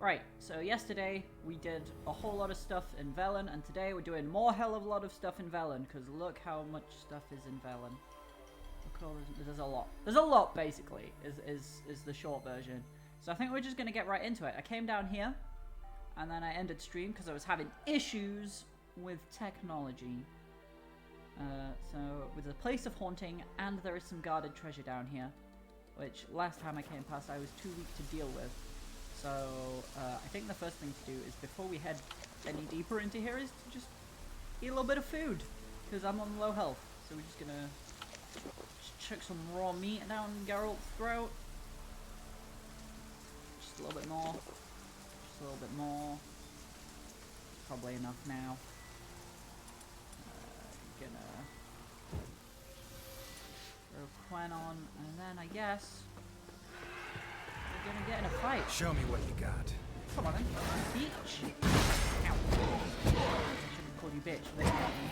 Right, so yesterday we did a whole lot of stuff in Velen, and today we're doing more hell of a lot of stuff in Velen, because look how much stuff is in Velen. Look at all this, there's a lot. There's a lot, basically, is the short version. So I think we're just going to get right into it. I came down here, and then I ended stream because I was having issues with technology. So, with a place of haunting, and there is some guarded treasure down here, which last time I came past I was too weak to deal with. So, I think the first thing to do is, before we head any deeper into here, is to just eat a little bit of food, because I'm on low health. So we're just gonna chuck some raw meat down Geralt's throat. Just a little bit more. Just a little bit more. Probably enough now. Gonna throw Quen on, and then I guess we're gonna get in a fight. Show me what you got. Come on then. Bitch. Ow. I shouldn't have called you bitch. They got me.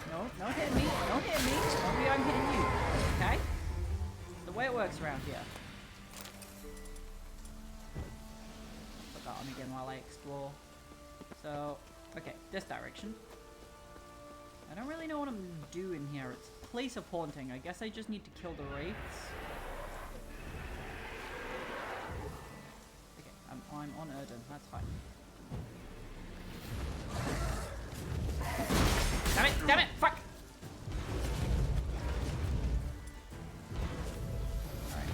No, don't hit me. Don't hit me. Don't be I'm hitting you. Okay? The way it works around here. Put that on again while I explore. So, okay, this direction. I don't really know what I'm doing here. It's place of haunting. I guess I just need to kill the wraiths. Okay, I'm on Erden. That's fine. Damn it! Damn it! Fuck! Alright.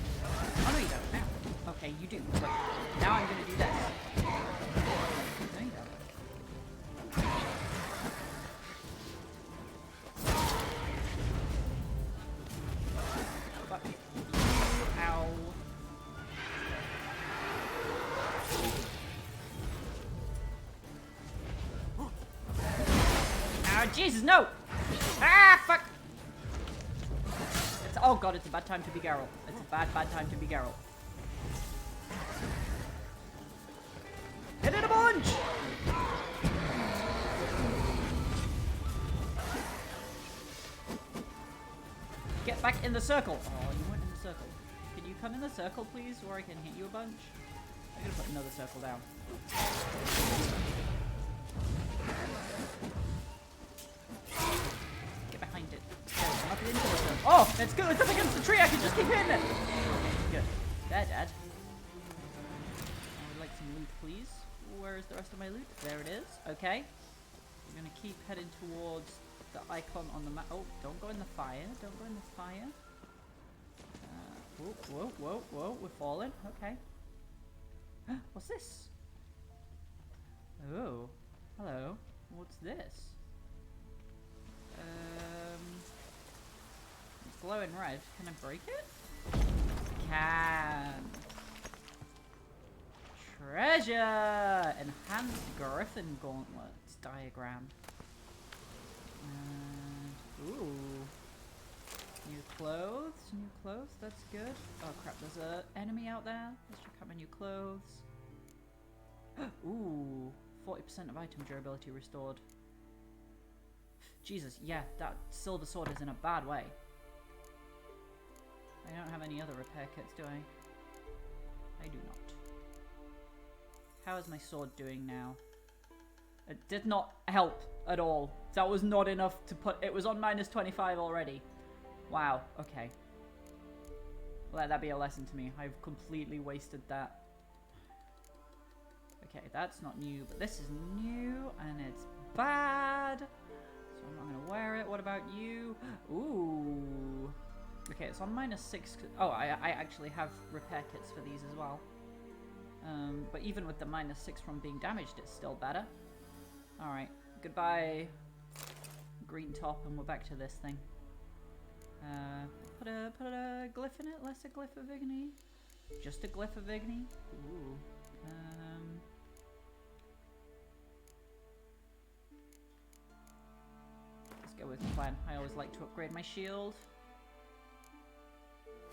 Oh no you don't. Now. Okay, you do. Wait. Now I'm gonna do this. No you don't. Fuck. Ow. Oh, Jesus, no! Ah, fuck! It's, oh god, it's a bad time to be Geralt. It's a bad time to be Geralt. Hit it a bunch! Get back in the circle! Oh, you weren't in the circle. Can you come in the circle, please, or I can hit you a bunch? I'm gonna put another circle down. Get behind it. Oh, knock it into the circle. Oh, it's good. It's up against the tree. I can just keep hitting it. Okay, good. There, Dad. I would like some loot, please. Where is the rest of my loot? There it is. Okay. We're gonna keep heading towards the icon on the map. Oh, don't go in the fire. Don't go in the fire. Whoa, whoa, whoa, whoa. We're falling. Okay. What's this? Oh. Hello. What's this? It's glowing red. Can I break it? Can. Treasure! Enhanced Griffin Gauntlets diagram. Ooh. New clothes. New clothes. That's good. Oh crap, there's an enemy out there. Let's check out my new clothes. Ooh. 40% of item durability restored. Jesus, yeah, that silver sword is in a bad way. I don't have any other repair kits, do I? I do not. How is my sword doing now? It did not help at all. That was not enough to put... It was on -25 already. Wow, okay. Let that be a lesson to me. I've completely wasted that. Okay, that's not new, but this is new, and it's bad. So I'm not going to wear it. What about you? Ooh. Okay, it's on -6. Oh, I actually have repair kits for these as well. But even with the -6 from being damaged, it's still better. Alright, goodbye green top, and we're back to this thing. Put a glyph in it, less a glyph of Igni. Just a glyph of Igni. Ooh. Let's go with Quen. I always like to upgrade my shield.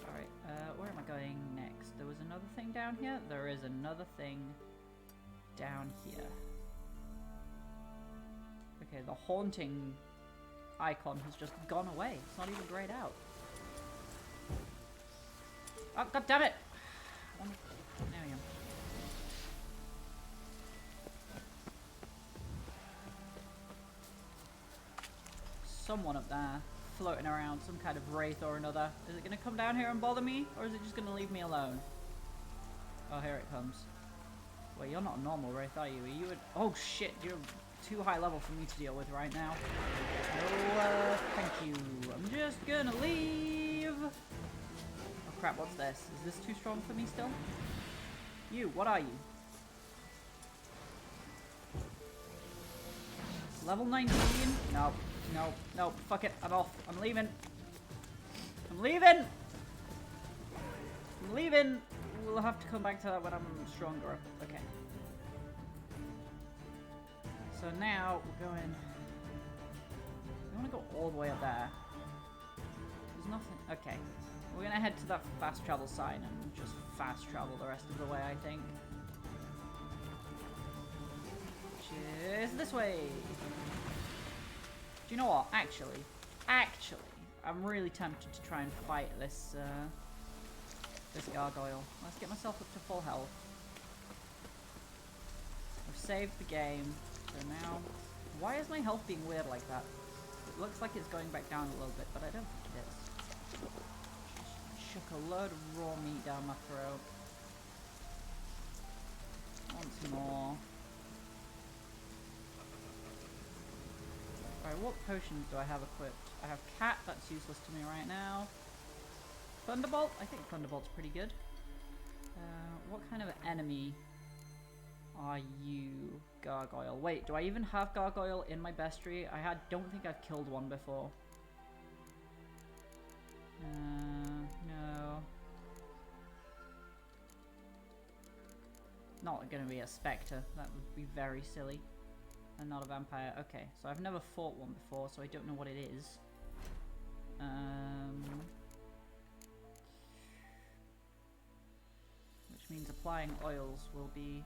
Alright, where am I going next? There was another thing down here? There is another thing down here. Okay, the haunting icon has just gone away. It's not even grayed out. Oh, god damn it! There we go. Someone up there floating around, some kind of wraith or another. Is it going to come down here and bother me, or is it just going to leave me alone? Oh, here it comes. Wait, you're not a normal wraith, are you? Are you a... Oh shit, you're too high level for me to deal with right now. No, thank you. I'm just gonna leave. Oh crap, what's this? Is this too strong for me still? You, what are you? Level 19? Nope. Nope. Nope. Fuck it. I'm off. I'm leaving. I'm leaving! I'm leaving! We'll have to come back to that when I'm stronger. Okay. So now we're going... We want to go all the way up there. There's nothing... Okay. We're going to head to that fast travel sign and just fast travel the rest of the way, I think. Which is this way! Do you know what? Actually, I'm really tempted to try and fight this, this gargoyle. Let's get myself up to full health. I've saved the game, so now... Why is my health being weird like that? It looks like it's going back down a little bit, but I don't think it is. Just shook a load of raw meat down my throat. Once more. Alright, what potions do I have equipped? I have Cat, that's useless to me right now. Thunderbolt? I think Thunderbolt's pretty good. What kind of enemy are you, Gargoyle? Wait, do I even have Gargoyle in my bestiary? Don't think I've killed one before. No. Not gonna be a Spectre, that would be very silly. And not a vampire. Okay, so I've never fought one before, so I don't know what it is. Which means applying oils will be...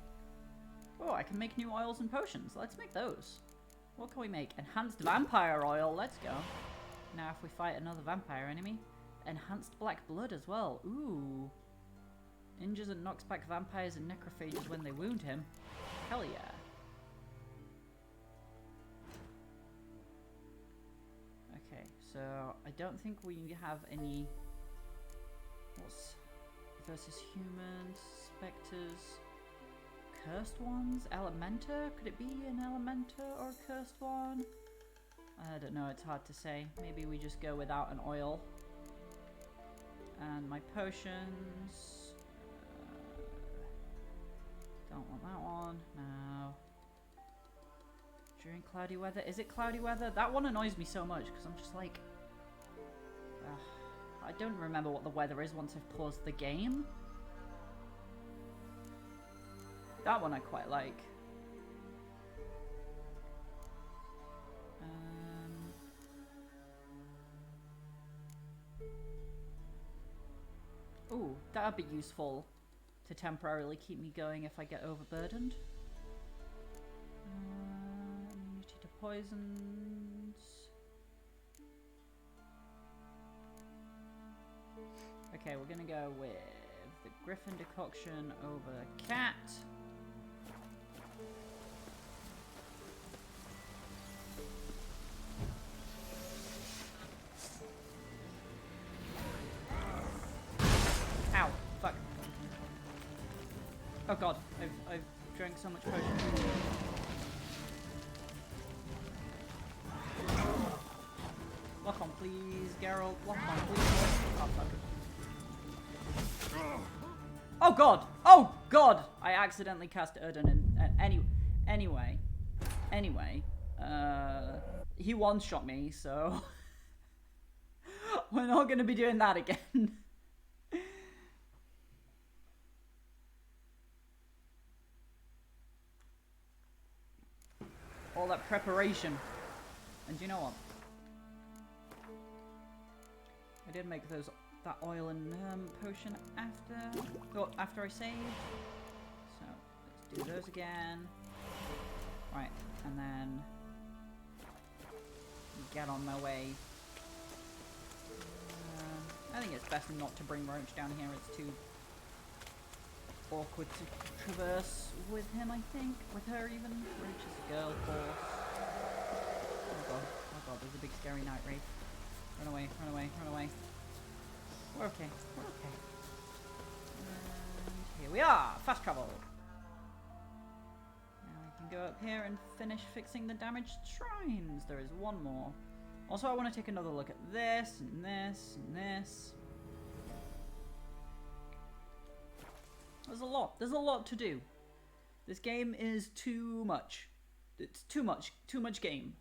Oh, I can make new oils and potions. Let's make those. What can we make? Enhanced vampire oil. Let's go. Now if we fight another vampire enemy. Enhanced black blood as well. Ooh. Injures and knocks back vampires and necrophages when they wound him. Hell yeah. Okay, so I don't think we have any... What's... Versus humans, specters, cursed ones, Elementa? Could it be an Elementa or a cursed one? I don't know, it's hard to say. Maybe we just go without an oil. And my potions... don't want that one. No. During cloudy weather. Is it cloudy weather? That one annoys me so much because I'm just like... I don't remember what the weather is once I've paused the game. That one I quite like. Ooh, that would be useful to temporarily keep me going if I get overburdened. Immunity to poisons. Okay, we're gonna go with the Griffin Decoction over Cat. Ow, fuck. Oh god, I've drank so much potion. Lock on please, Geralt. Lock on please. Oh fuck. Oh god! Oh god! I accidentally cast Erden and anyway, he one-shot me, so we're not gonna be doing that again. All that preparation. And you know what? I did make that oil and potion after I saved. So let's do those again. Right, and then get on my way. I think it's best not to bring Roach down here. It's too awkward to traverse with him, I think. With her even. Roach is a girl horse. Oh god, there's a big scary night wraith. Run away, run away, run away. We're okay, we're okay. And here we are! Fast travel! Now we can go up here and finish fixing the damaged shrines. There is one more. Also, I want to take another look at this, and this, and this. There's a lot to do. This game is too much. It's too much game.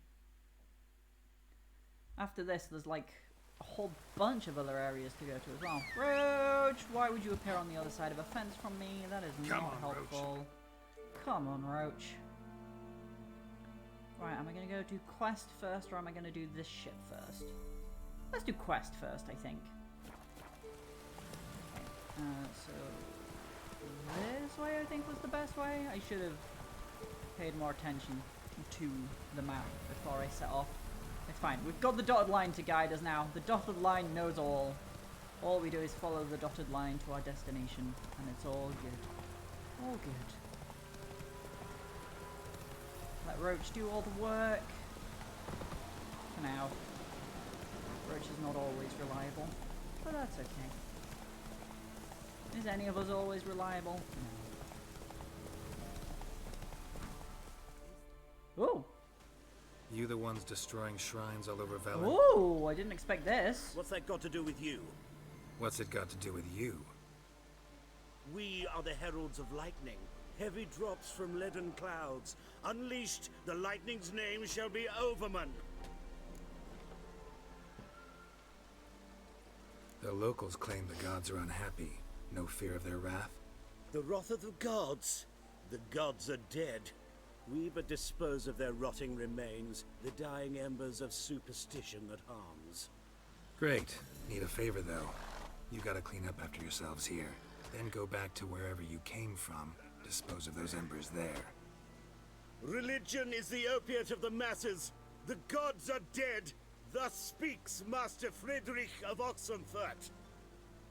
After this, there's like a whole bunch of other areas to go to as well. Roach, why would you appear on the other side of a fence from me? That is not helpful. Roach. Come on, Roach. Right, am I going to go do quest first, or am I going to do this shit first? Let's do quest first, I think. Okay, so this way I think was the best way. I should have paid more attention to the map before I set off. It's fine. We've got the dotted line to guide us now. The dotted line knows all. All we do is follow the dotted line to our destination, and it's all good. All good. Let Roach do all the work. For now. Roach is not always reliable, but that's okay. Is any of us always reliable? No. Ooh! You the ones destroying shrines all over Velen? Ooh, I didn't expect this. What's that got to do with you? What's it got to do with you? We are the heralds of lightning. Heavy drops from leaden clouds. Unleashed, the lightning's name shall be Overman. The locals claim the gods are unhappy. No fear of their wrath? The wrath of the gods? The gods are dead. We but dispose of their rotting remains, the dying embers of superstition that harms. Great. Need a favor, though. You gotta clean up after yourselves here. Then go back to wherever you came from. Dispose of those embers there. Religion is the opiate of the masses. The gods are dead. Thus speaks Master Friedrich of Oxenfurt.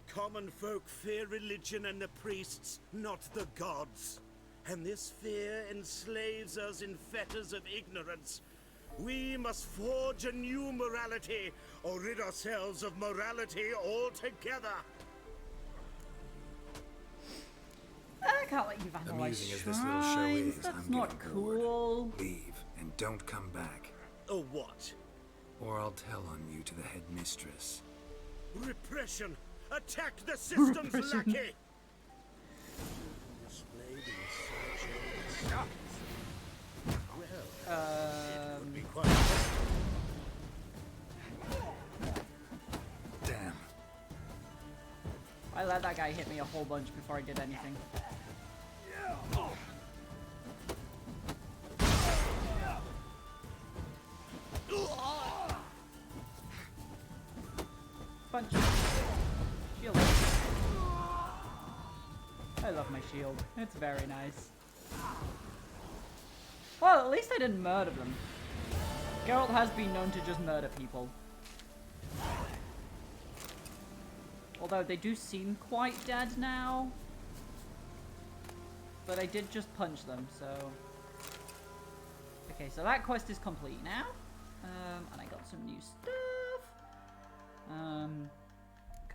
Common folk fear religion and the priests, not the gods. And this fear enslaves us in fetters of ignorance. We must forge a new morality, or rid ourselves of morality altogether. I can't let you vandalize Amusing as this little show shrines. is, That's I'm not getting bored. cool. Leave, and don't come back. Oh, what? Or I'll tell on you to the headmistress. Repression! Attack the system's lackey! Um, Damn. I let that guy hit me a whole bunch before I did anything. Punch. Shield. I love my shield. It's very nice. Well, at least I didn't murder them. Geralt has been known to just murder people. Although they do seem quite dead now. But I did just punch them, so... Okay, so that quest is complete now. And I got some new stuff.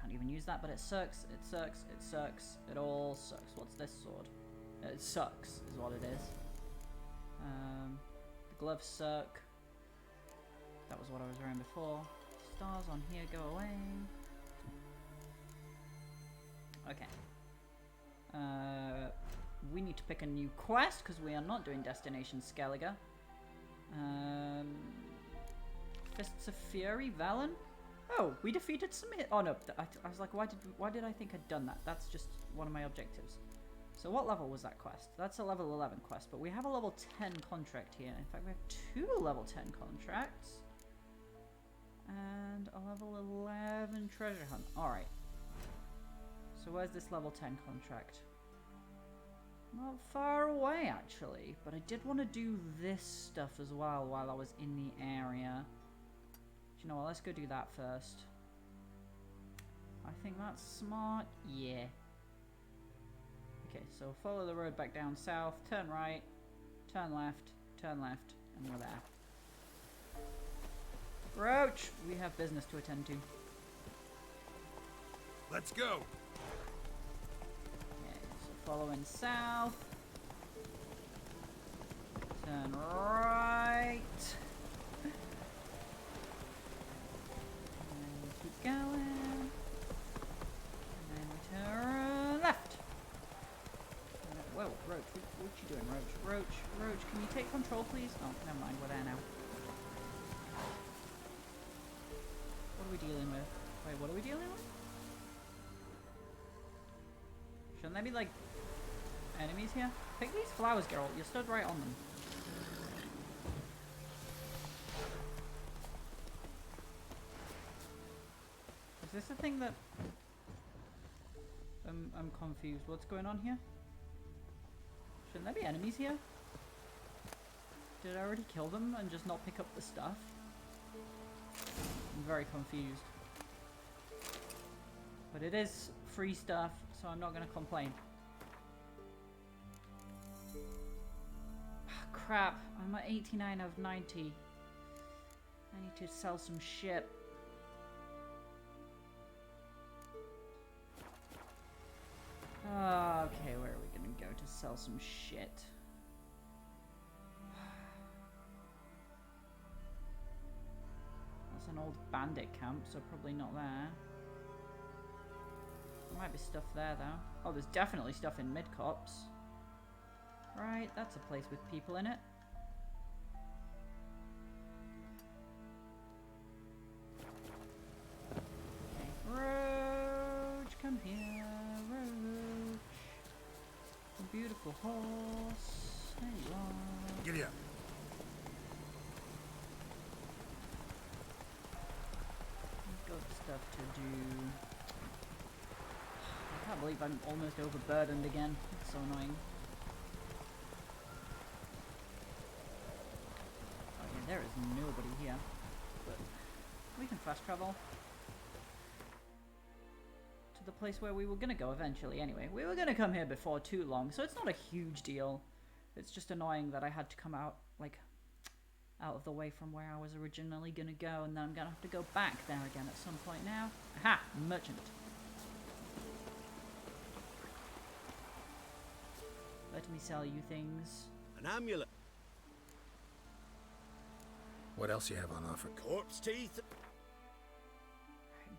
Can't even use that, but it sucks, it sucks, it sucks, it all sucks. What's this sword? It sucks, is what it is. The gloves suck. That was what I was wearing before. Stars on here go away. Okay. We need to pick a new quest because we are not doing Destination Skellige. Fists of Fury, Velen. Oh, we defeated some. Oh no, I was like, why did I think I'd done that? That's just one of my objectives. So what level was that quest? That's a level 11 quest, but we have a level 10 contract here. In fact, we have 2 level 10 contracts. And a level 11 treasure hunt. Alright. So where's this level 10 contract? Not far away, actually. But I did want to do this stuff as well while I was in the area. Do you know what? Let's go do that first. I think that's smart. Yeah. Okay, so follow the road back down south, turn right, turn left, and we're there. Roach! We have business to attend to. Let's go. Okay, so following south. Turn right. And keep going. And then we turn left. Whoa, Roach, what you doing, Roach? Roach, can you take control, please? Oh, never mind, we're there now. What are we dealing with? Wait, what are we dealing with? Shouldn't there be, like, enemies here? Pick these flowers, Geralt. You stood right on them. Is this the thing that... I'm confused. What's going on here? Shouldn't there be enemies here? Did I already kill them and just not pick up the stuff? I'm very confused. But it is free stuff, so I'm not going to complain. Crap, I'm at 89 out of 90. I need to sell some shit. Okay, where are we going to go to sell some shit? That's an old bandit camp, so probably not there. There might be stuff there, though. Oh, there's definitely stuff in Mid-Cops. Right, that's a place with people in it. Okay, Roach, come here, Roach. A beautiful horse. There you are. Giddy up. I've got stuff to do. I can't believe I'm almost overburdened again. It's so annoying. Oh yeah, there is nobody here. But we can fast travel to the place where we were gonna go eventually anyway. We were gonna come here before too long, so it's not a huge deal. It's just annoying that I had to come out, like, out of the way from where I was originally gonna go, and then I'm gonna have to go back there again at some point now. Aha! Merchant. Let me sell you things. An amulet. What else you have on offer? Corpse teeth.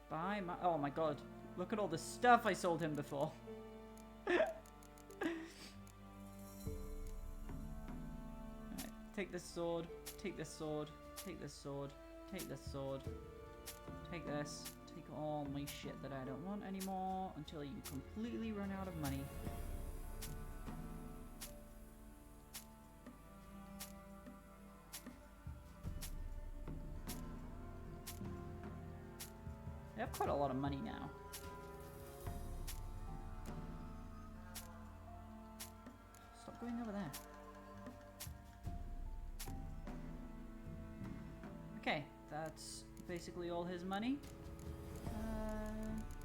Buy my... Oh my god. Look at all the stuff I sold him before. Alright, take this sword. Take this sword. Take this sword. Take this sword. Take this. Take all my shit that I don't want anymore until you completely run out of money. I have quite a lot of money now. Stop going over there. Okay, that's basically all his money.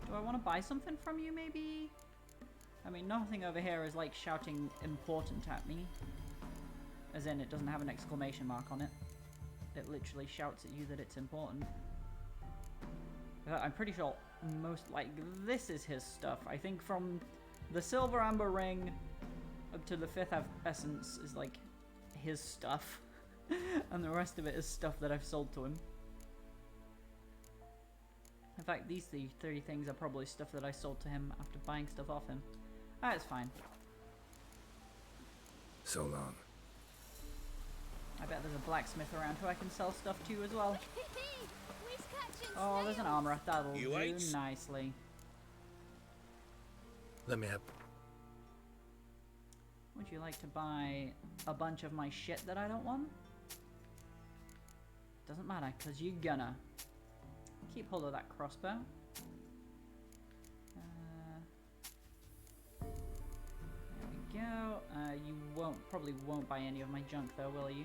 Do I want to buy something from you, maybe? I mean, nothing over here is like shouting important at me. As in, it doesn't have an exclamation mark on it. It literally shouts at you that it's important. I'm pretty sure most, like, this is his stuff. I think from the silver amber ring up to the 5th essence is, like, his stuff. And the rest of it is stuff that I've sold to him. In fact, these 30 things are probably stuff that I sold to him after buying stuff off him. It's fine. So long. I bet there's a blacksmith around who I can sell stuff to as well. Oh, there's an armorer. That'll do nicely. Let me have... Would you like to buy a bunch of my shit that I don't want? Doesn't matter, because you're gonna. Keep hold of that crossbow. There we go. You probably won't buy any of my junk though, will you?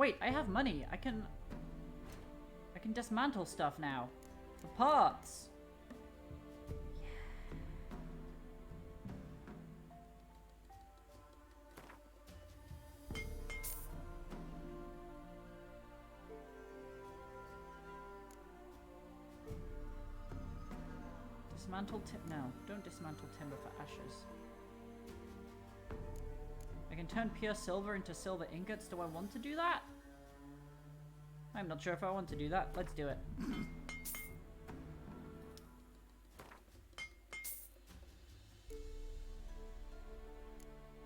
Wait, I have money. I can dismantle stuff now. For parts. Dismantle no, don't dismantle timber for ashes. I can turn pure silver into silver ingots. Do I want to do that? I'm not sure if I want to do that. Let's do it.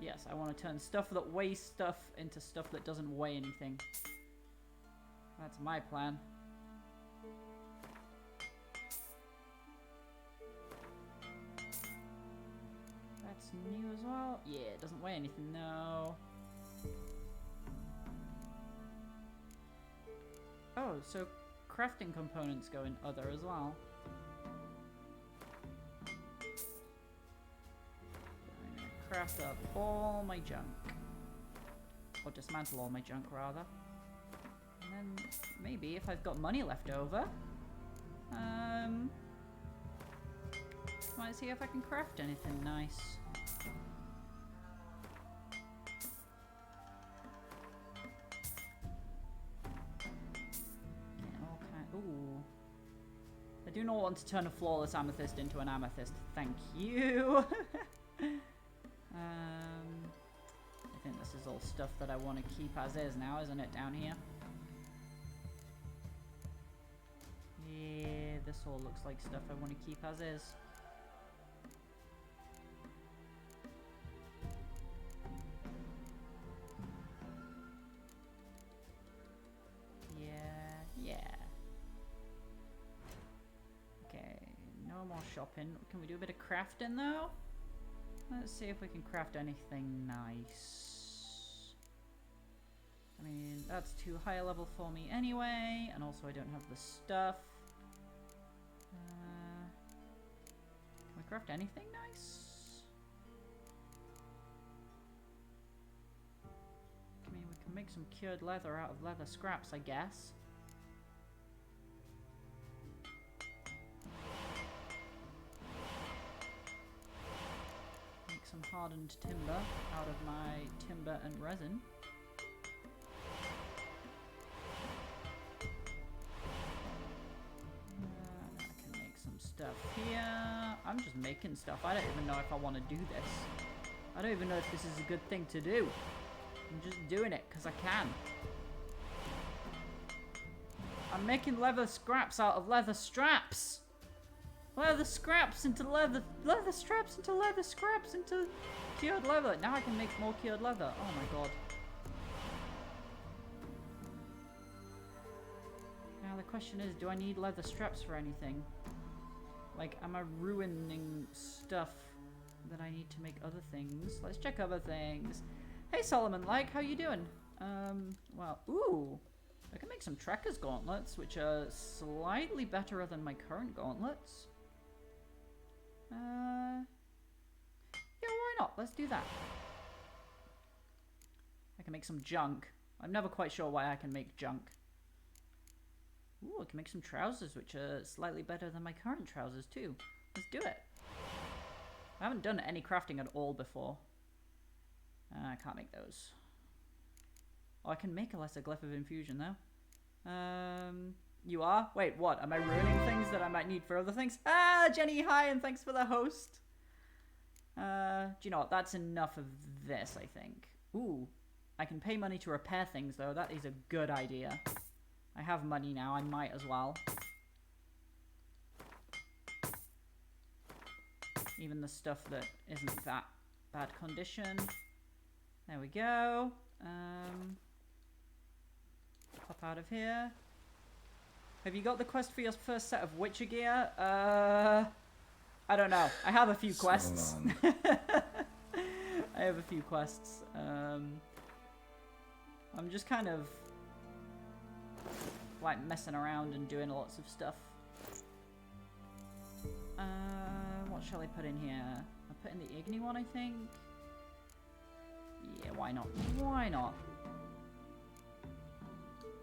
Yes, I want to turn stuff that weighs stuff into stuff that doesn't weigh anything. That's my plan. That's new as well. Yeah, it doesn't weigh anything, no. Oh, so crafting components go in other as well. I'm gonna craft up all my junk. Or dismantle all my junk, rather. And then, maybe, if I've got money left over, might see if I can craft anything nice. Ooh. I do not want to turn a flawless amethyst into an amethyst. Thank you. I think this is all stuff that I want to keep as is now, isn't it, down here? Yeah, this all looks like stuff I want to keep as is. Shopping. Can we do a bit of crafting though? Let's see if we can craft anything nice. I mean, that's too high a level for me anyway, and also I don't have the stuff. Can we craft anything nice? I mean, we can make some cured leather out of leather scraps, I guess. Some hardened timber out of my timber and resin. I can make some stuff here. I'm just making stuff. I don't even know if I want to do this. I don't even know if this is a good thing to do. I'm just doing it because I can. I'm making leather scraps out of leather straps. Leather scraps into leather straps into leather scraps into cured leather. Now I can make more cured leather. Oh my god. Now the question is, do I need leather straps for anything? Like, am I ruining stuff that I need to make other things? Let's check other things. Hey Solomon, how you doing? Well, ooh. I can make some Trekker's gauntlets, which are slightly better than my current gauntlets. Yeah, why not? Let's do that. I can make some junk. I'm never quite sure why I can make junk. Ooh, I can make some trousers, which are slightly better than my current trousers, too. Let's do it. I haven't done any crafting at all before. I can't make those. Oh, I can make a lesser glyph of infusion, though. You are? Wait, what? Am I ruining things that I might need for other things? Ah, Jenny, hi, and thanks for the host. Do you know what? That's enough of this, I think. Ooh, I can pay money to repair things, though. That is a good idea. I have money now. I might as well. Even the stuff that isn't that bad condition. There we go. Pop out of here. Have you got the quest for your first set of Witcher gear? I don't know. I have a few quests. I have a few quests. I'm just kind of like messing around and doing lots of stuff. What shall I put in here? I'll put in the Igni one, I think. Yeah, why not? Why not?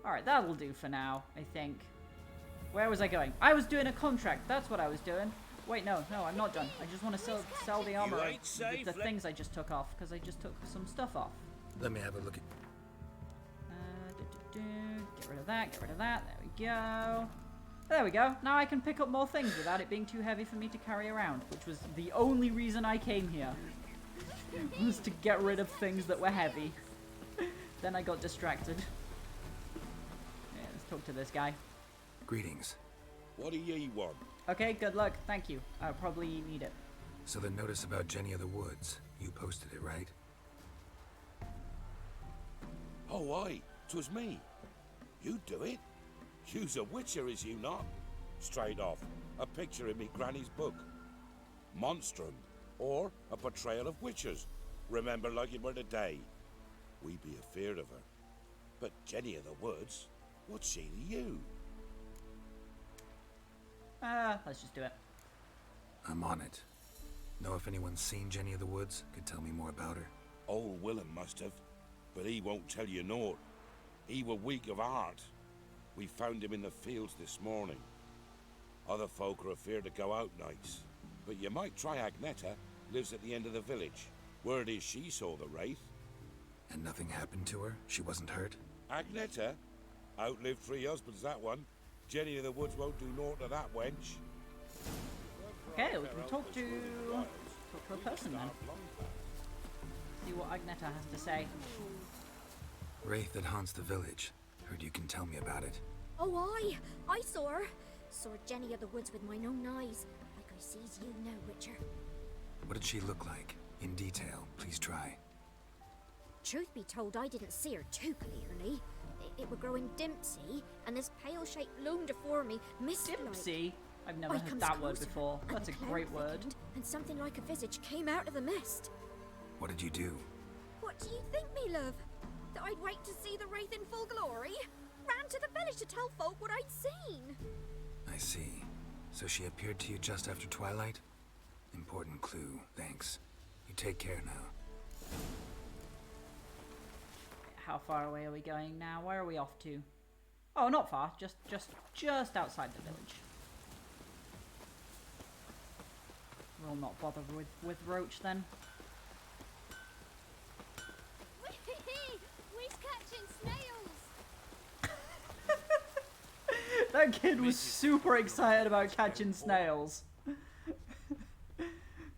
Alright, that'll do for now, I think. Where was I going? I was doing a contract. That's what I was doing. Wait, no, I'm not done. I just want to sell the armor, the things I just took off, because I just took some stuff off. Let me have a look at... Get rid of that, get rid of that. There we go. There we go. Now I can pick up more things without it being too heavy for me to carry around, which was the only reason I came here. Was to get rid of things that were heavy. Then I got distracted. Yeah, let's talk to this guy. Greetings. What do ye want? Okay, good luck. Thank you. I'll probably need it. So the notice about Jenny of the Woods, you posted it, right? Oh, aye, 'twas me. You do it? You's a witcher, is you not? Straight off, a picture in me granny's book. Monstrum, or a portrayal of witchers. Remember like it were the day. We be afeard of her. But Jenny of the Woods, what's she to you? Let's just do it. I'm on it. Know if anyone's seen Jenny of the Woods? Could tell me more about her. Old Willem must have, but he won't tell you naught. He were weak of heart. We found him in the fields this morning. Other folk are afeard to go out nights. But you might try Agneta, lives at the end of the village. Word is she saw the wraith. And nothing happened to her? She wasn't hurt? Agneta? Outlived 3 husbands, that one. Jenny of the Woods won't do naught to that wench. Okay, we can talk to a person then. See what Agneta has to say. Wraith that haunts the village. Heard you can tell me about it. Oh, I saw her. Saw Jenny of the Woods with mine own eyes. Like I sees you now, Witcher. What did she look like? In detail, please try. Truth be told, I didn't see her too clearly. It were growing dimpsy, and this pale shape loomed afore me, mist-like. Dimpsy? I've never I heard comes that word closer, before. and That's a the cloud great word. thickened, and something like a visage came out of the mist. What did you do? What do you think, me love? That I'd wait to see the wraith in full glory? Ran to the village to tell folk what I'd seen. I see. So she appeared to you just after twilight? Important clue, thanks. You take care now. How far away are we going now? Where are we off to? Oh, not far. Just outside the village. We'll not bother with Roach then. We're catching snails. That kid was super excited about catching snails.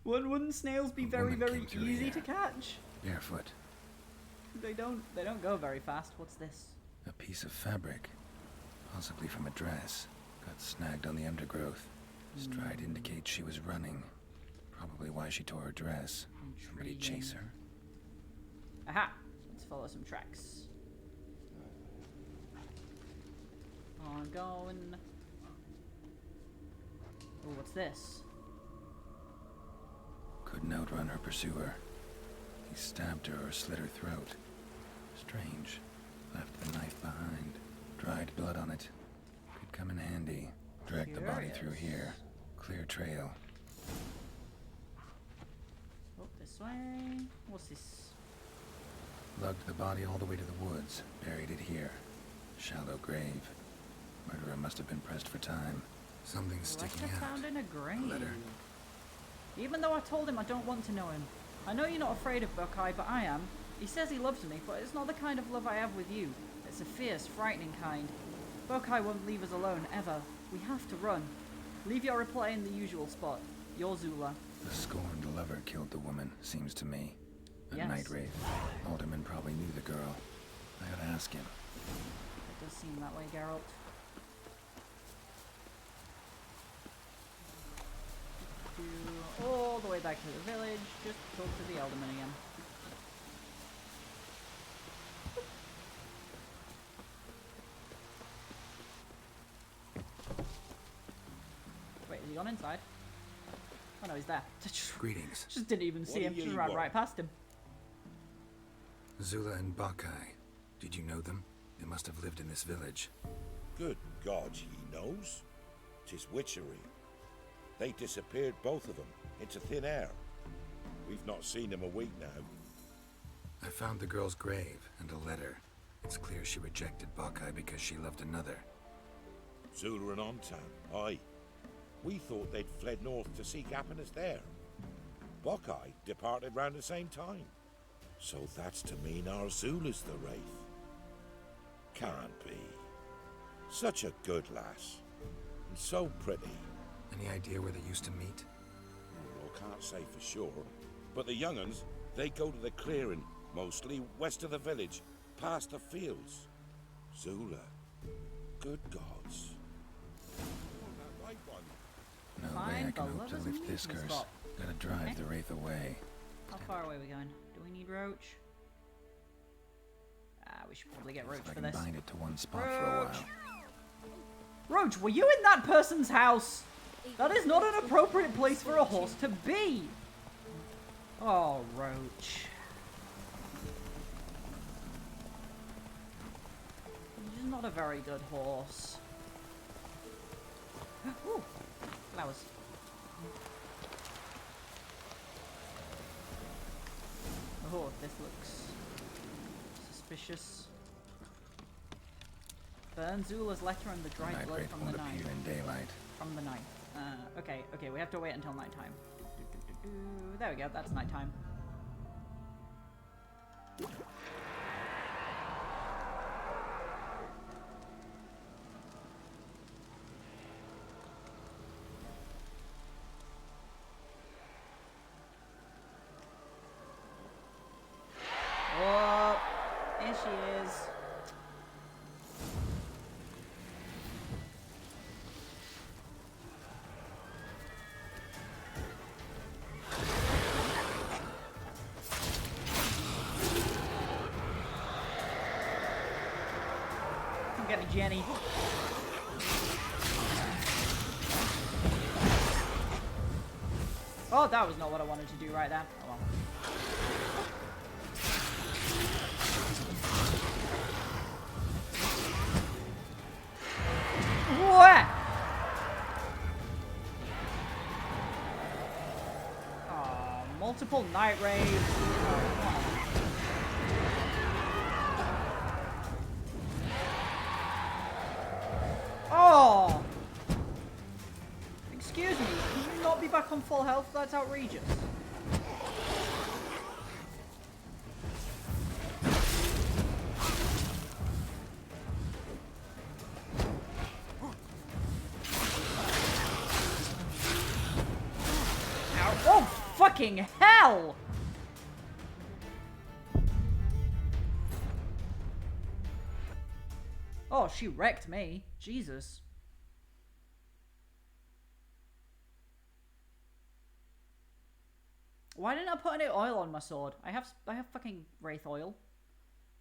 Wouldn't snails be very easy to catch? Barefoot. They don't go very fast. What's this? A piece of fabric. Possibly from a dress. Got snagged on the undergrowth. Stride indicates she was running. Probably why she tore her dress. Somebody chase her? Aha! Let's follow some tracks. On going. Oh, what's this? Couldn't outrun her pursuer. He stabbed her or slit her throat. Strange. Left the knife behind. Dried blood on it. Could come in handy. Drag the body through here. Clear trail. Oh, this way. What's this? Lugged the body all the way to the woods. Buried it here. Shallow grave. Murderer must have been pressed for time. Something's sticking Letter out. found in a grave. A letter. Even though I told him I don't want to know him. I know you're not afraid of Buckeye, but I am. He says he loves me, but it's not the kind of love I have with you. It's a fierce, frightening kind. Buckeye won't leave us alone, ever. We have to run. Leave your reply in the usual spot. Your Zula. The scorned lover killed the woman, seems to me. A Yes. night wraith. Alderman probably knew the girl. I ought to ask him. It does seem that way, Geralt. All the way back to the village, just talk to the Alderman again. Wait, has he gone inside? Oh no, he's there. Greetings. Just didn't even see What him, do just you ran want? right past him. Zula and Buckeye. Did you know them? They must have lived in this village. Good God, he knows. 'Tis witchery. They disappeared, both of them, into thin air. We've not seen them a week now. I found the girl's grave and a letter. It's clear she rejected Buckeye because she loved another. Zula and Ontown, aye. We thought they'd fled north to seek happiness there. Buckeye departed round the same time. So that's to mean our Zula's the wraith. Can't be. Such a good lass. And so pretty. Any idea where they used to meet? Well, can't say for sure. But the young'uns, they go to the clearing, mostly west of the village, past the fields. Zula. Good gods. That right one. No way Fine, I can but hope let to us lift meet this the curse. spot. Gotta drive Okay. the wraith away. How far away are we going? Do we need Roach? We should probably get Roach If I for can this. bind it to one spot for a Roach! while. Roach, were you in that person's house? That is not an appropriate place for a horse to be! Oh, Roach. He's not a very good horse. Ooh, flowers. Oh, this looks suspicious. Burn Zula's letter and the The dried night blood wraith from the won't knife. appear in daylight. From the night. Okay, we have to wait until nighttime. There we go, that's nighttime. Oh, there she is. Come get me, Jenny. Oh, that was not what I wanted to do right there. Oh well. What? Oh, multiple night raids. Oh, come on. Oh! Excuse me, can you not be back on full health? That's outrageous. Ow. Oh, fucking hell! Oh, she wrecked me. Jesus. Why didn't I put any oil on my sword? I have fucking Wraith oil.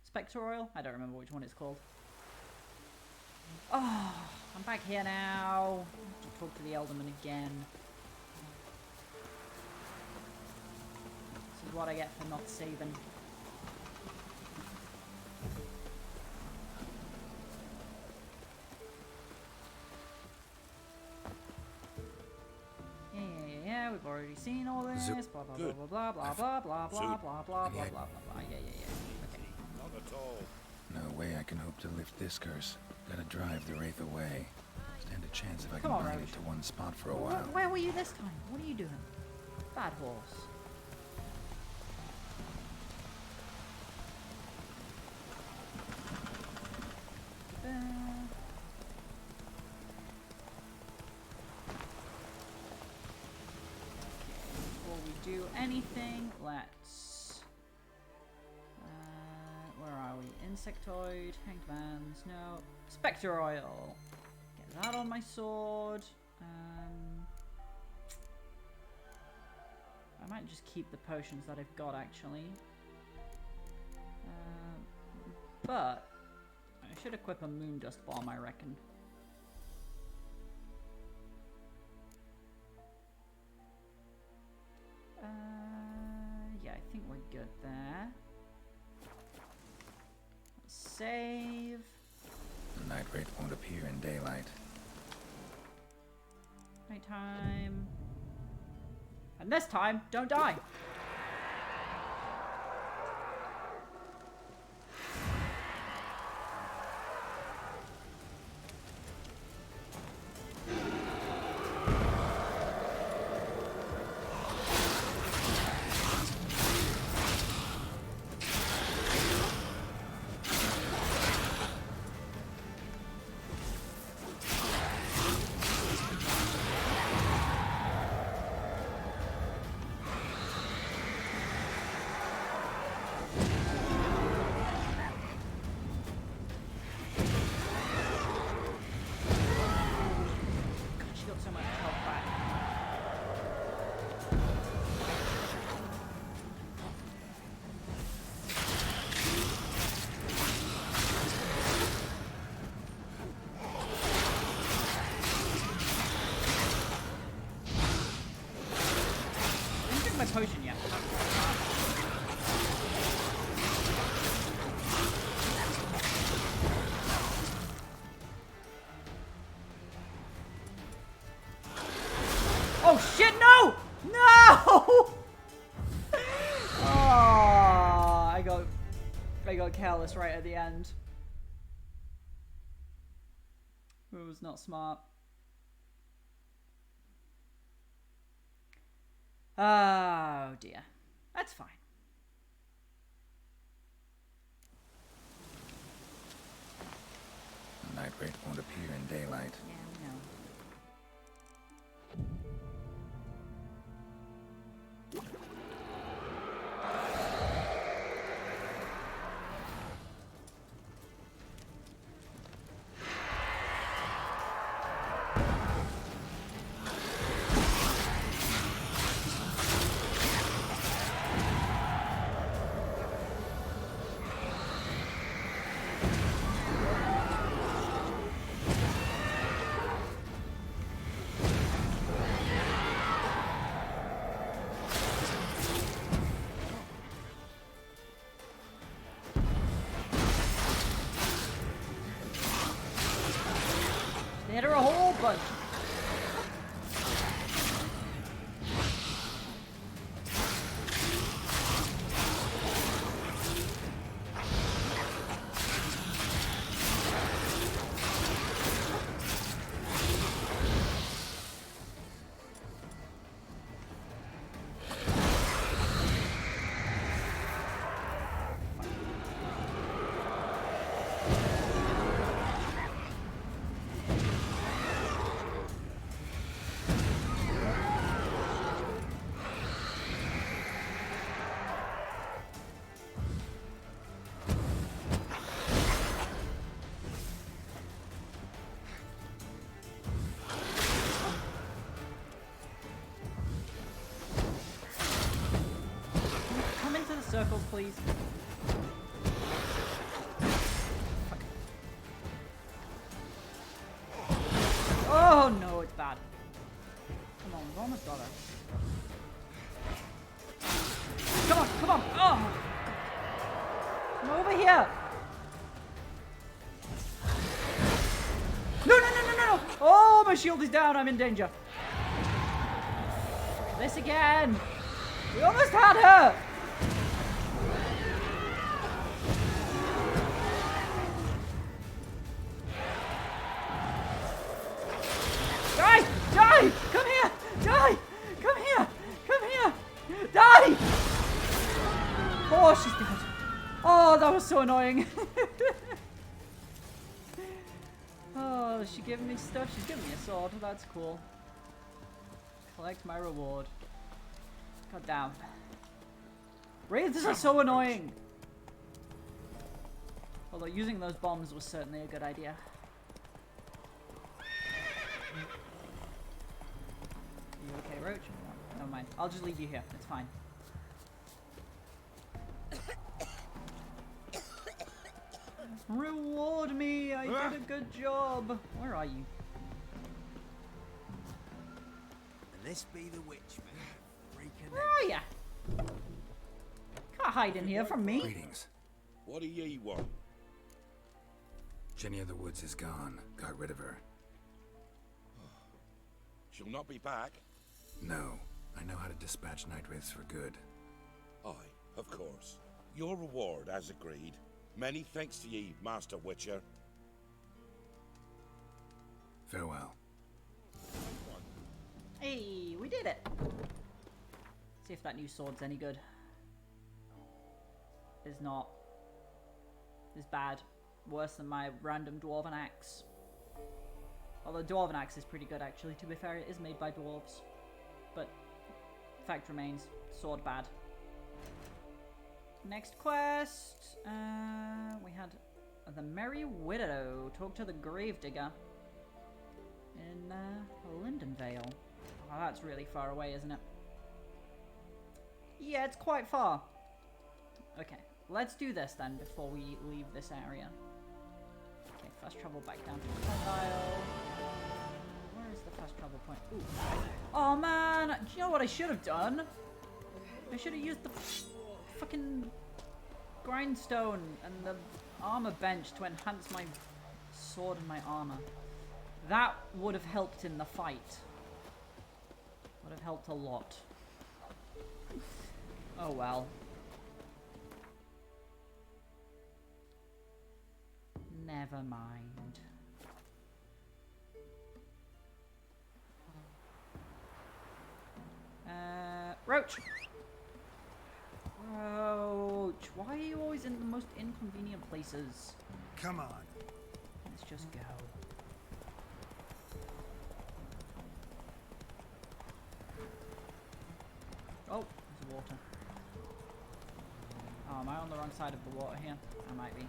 Spectre oil? I don't remember which one it's called. Oh, I'm back here now. To talk to the Elderman again. This is what I get for not saving. Yeah, we've already seen all this. Blah blah blah blah blah blah blah blah blah blah blah blah blah blah. Yeah. Okay. Not at all. No way I can hope to lift this curse. Gotta drive the wraith away. Stand a chance if I can Come on, bind Roach. it to one spot for a while. Where were you this time? What are you doing? Bad horse. Before we do anything, let's... where are we? Insectoid, hanged bands, no. Spectre oil. Get that on my sword. I might just keep the potions that I've got, actually. But I should equip a Moondust Bomb, I reckon. Yeah, I think we're good there. Save. The night wraith won't appear in daylight. Nighttime. And this time, don't die. my potion yet. Oh shit, no! No! Oh, I got careless right at the end. It was not smart. Oh dear. That's fine. The night wraith won't appear in daylight. Yeah, we know. They hit her a whole bunch. Come into the circles, please. Oh no, it's bad. Come on, we've almost got her. Come on, come on! Oh! Come over here! No, no, no, no, no! Oh, my shield is down, I'm in danger. This again! We almost had her! Die! Die! Come here! Die! Come here! Come here! Die! Oh, she's dead. Oh, that was so annoying. Oh, is she giving me stuff? She's giving me a sword. That's cool. Collect my reward. God damn. Wraiths are so annoying. Although using those bombs was certainly a good idea. You okay, Roach? No, never mind. I'll just leave you here. It's fine. Reward me! I did a good job! Where are you? And this be the witch, man. Where are ya? Can't hide in here from me. Greetings. What do ye want? Jenny of the Woods is gone. Got rid of her. She'll not be back. No. I know how to dispatch night wraiths for good. Aye, of course. Your reward, as agreed. Many thanks to ye, Master Witcher. Farewell. Hey, we did it! See if that new sword's any good. It's not. It's bad. Worse than my random dwarven axe. Although dwarven axe is pretty good actually, to be fair, it is made by dwarves. But, fact remains, sword bad. Next quest, we had the Merry Widow. Talk to the Gravedigger in Lindenvale. Oh, that's really far away, isn't it? Yeah, it's quite far. Okay, let's do this then before we leave this area. Okay, fast travel back down to the Condyle. Where is the fast travel point? Ooh. Oh man, do you know what I should have done? I should have used the fucking grindstone and the armor bench to enhance my sword and my armor. That would have helped in the fight. Would have helped a lot. Oh well. Never mind. Roach! Roach, why are you always in the most inconvenient places? Come on. Let's just go. Oh, there's water. Oh, am I on the wrong side of the water here? I might be.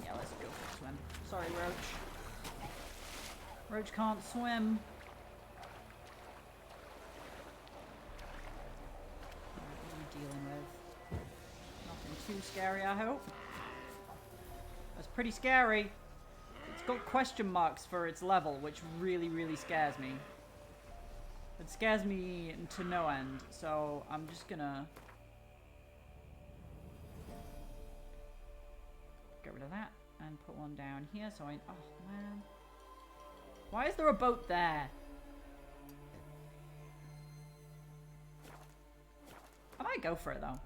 Yeah, let's go for a swim. Sorry, Roach. Roach can't swim. What are we dealing with? Nothing too scary, I hope. That's pretty scary. It's got question marks for its level, which really, really scares me. It scares me to no end, so I'm just gonna get rid of that and put one down here so I... Oh, man. Why is there a boat there? I might go for it, though.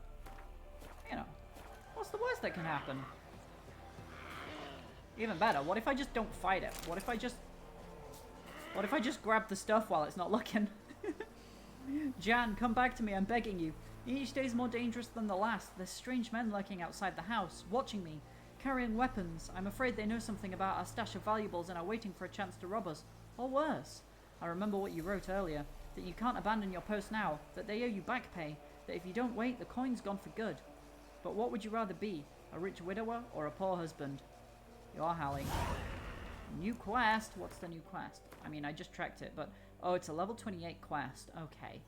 You know, what's the worst that can happen? Even better, what if I just don't fight it? What if I just grab the stuff while it's not looking? Jan, come back to me, I'm begging you. Each day is more dangerous than the last. There's strange men lurking outside the house, watching me, carrying weapons. I'm afraid they know something about our stash of valuables and are waiting for a chance to rob us. Or worse. I remember what you wrote earlier, that you can't abandon your post now, that they owe you back pay, that if you don't wait, the coin's gone for good. But what would you rather be, a rich widower or a poor husband? You are Hallie. New quest? What's the new quest? I mean, I just tracked it, but... Oh, it's a level 28 quest. Okay.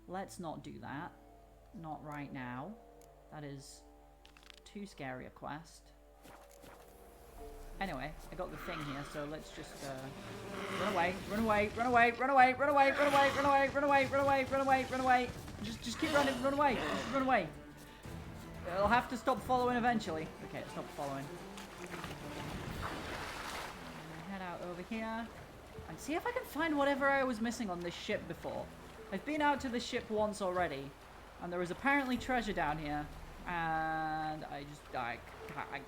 Let's not do that. Not right now. That is too scary a quest. Anyway, I got the thing here, so let's just run away, run away, run away, run away, run away, run away, run away, run away, run away, run away, run away. Just keep running, run away, just run away. It'll have to stop following eventually. Okay, it stopped following. Head out over here and see if I can find whatever I was missing on this ship before. I've been out to this ship once already, and there was apparently treasure down here, and I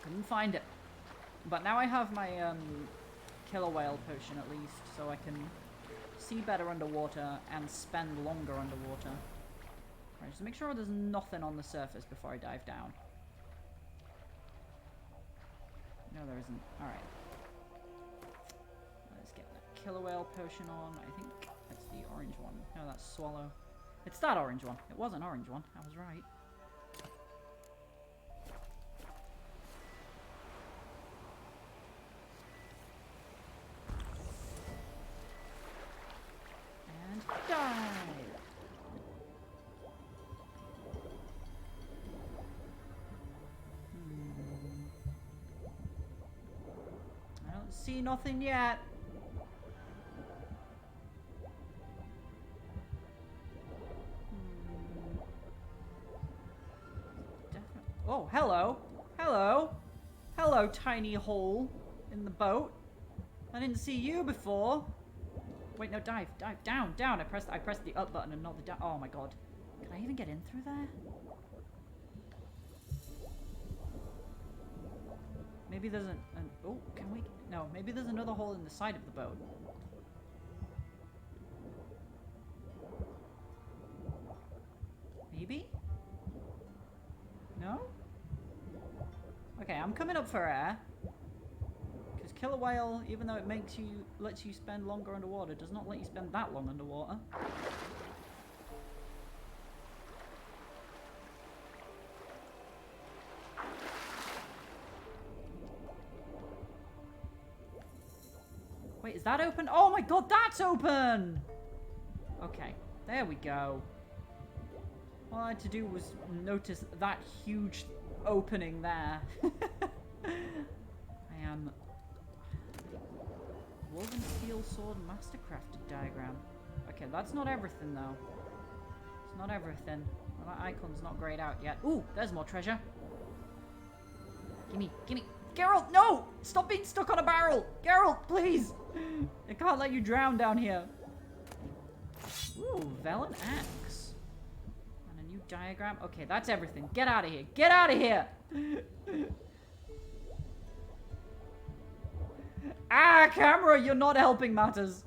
couldn't find it. But now I have my killer whale potion at least, so I can see better underwater and spend longer underwater. Right, just make sure there's nothing on the surface before I dive down. No, there isn't. Alright. Let's get that killer whale potion on. I think that's the orange one. No, that's swallow. It's that orange one. It was an orange one. I was right. And dive! I don't see nothing yet. Oh, hello. Hello. Hello, tiny hole in the boat. I didn't see you before. Wait, no, dive, down. I pressed the up button and not the down. Oh my god. Can I even get in through there? Maybe there's an oh, can we? No, maybe there's another hole in the side of the boat. Maybe? No? Okay, I'm coming up for air. Because killer whale, even though it lets you spend longer underwater, does not let you spend that long underwater. Wait, is that open? Oh my god, that's open! Okay, there we go. All I had to do was notice that huge opening there. I am... Woven steel sword mastercrafted diagram. Okay, that's not everything though. It's not everything. Well, that icon's not grayed out yet. Ooh, there's more treasure. Gimme, gimme. Geralt, no! Stop being stuck on a barrel! Geralt, please! I can't let you drown down here. Ooh, Velen axe. And a new diagram. Okay, that's everything. Get out of here. Get out of here! Ah, camera, you're not helping matters.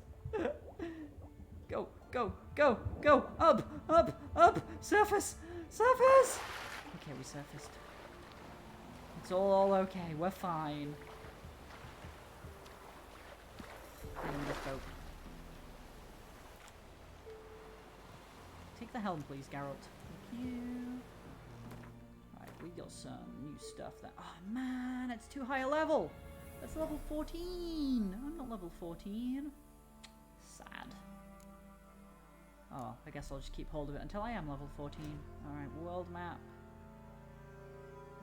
Go, go, go, go. Up, up, up. Surface, surface. Okay, we surfaced. It's all okay. We're fine. Get in this boat. Take the helm, please, Geralt. Thank you. Alright, we got some new stuff there. Oh, man, it's too high a level. That's level 14. I'm not level 14. Sad. Oh, I guess I'll just keep hold of it until I am level 14. Alright, world map.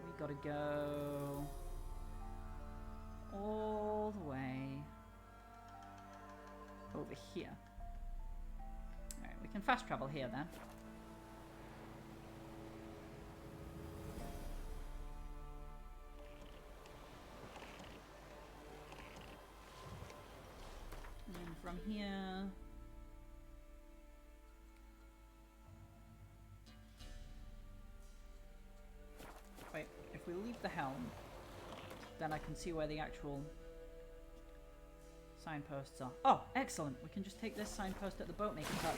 We gotta go all the way over here. Alright, we can fast travel here then. And then from here... Wait, if we leave the helm, then I can see where the actual signposts are. Oh, excellent! We can just take this signpost at the boat making hut.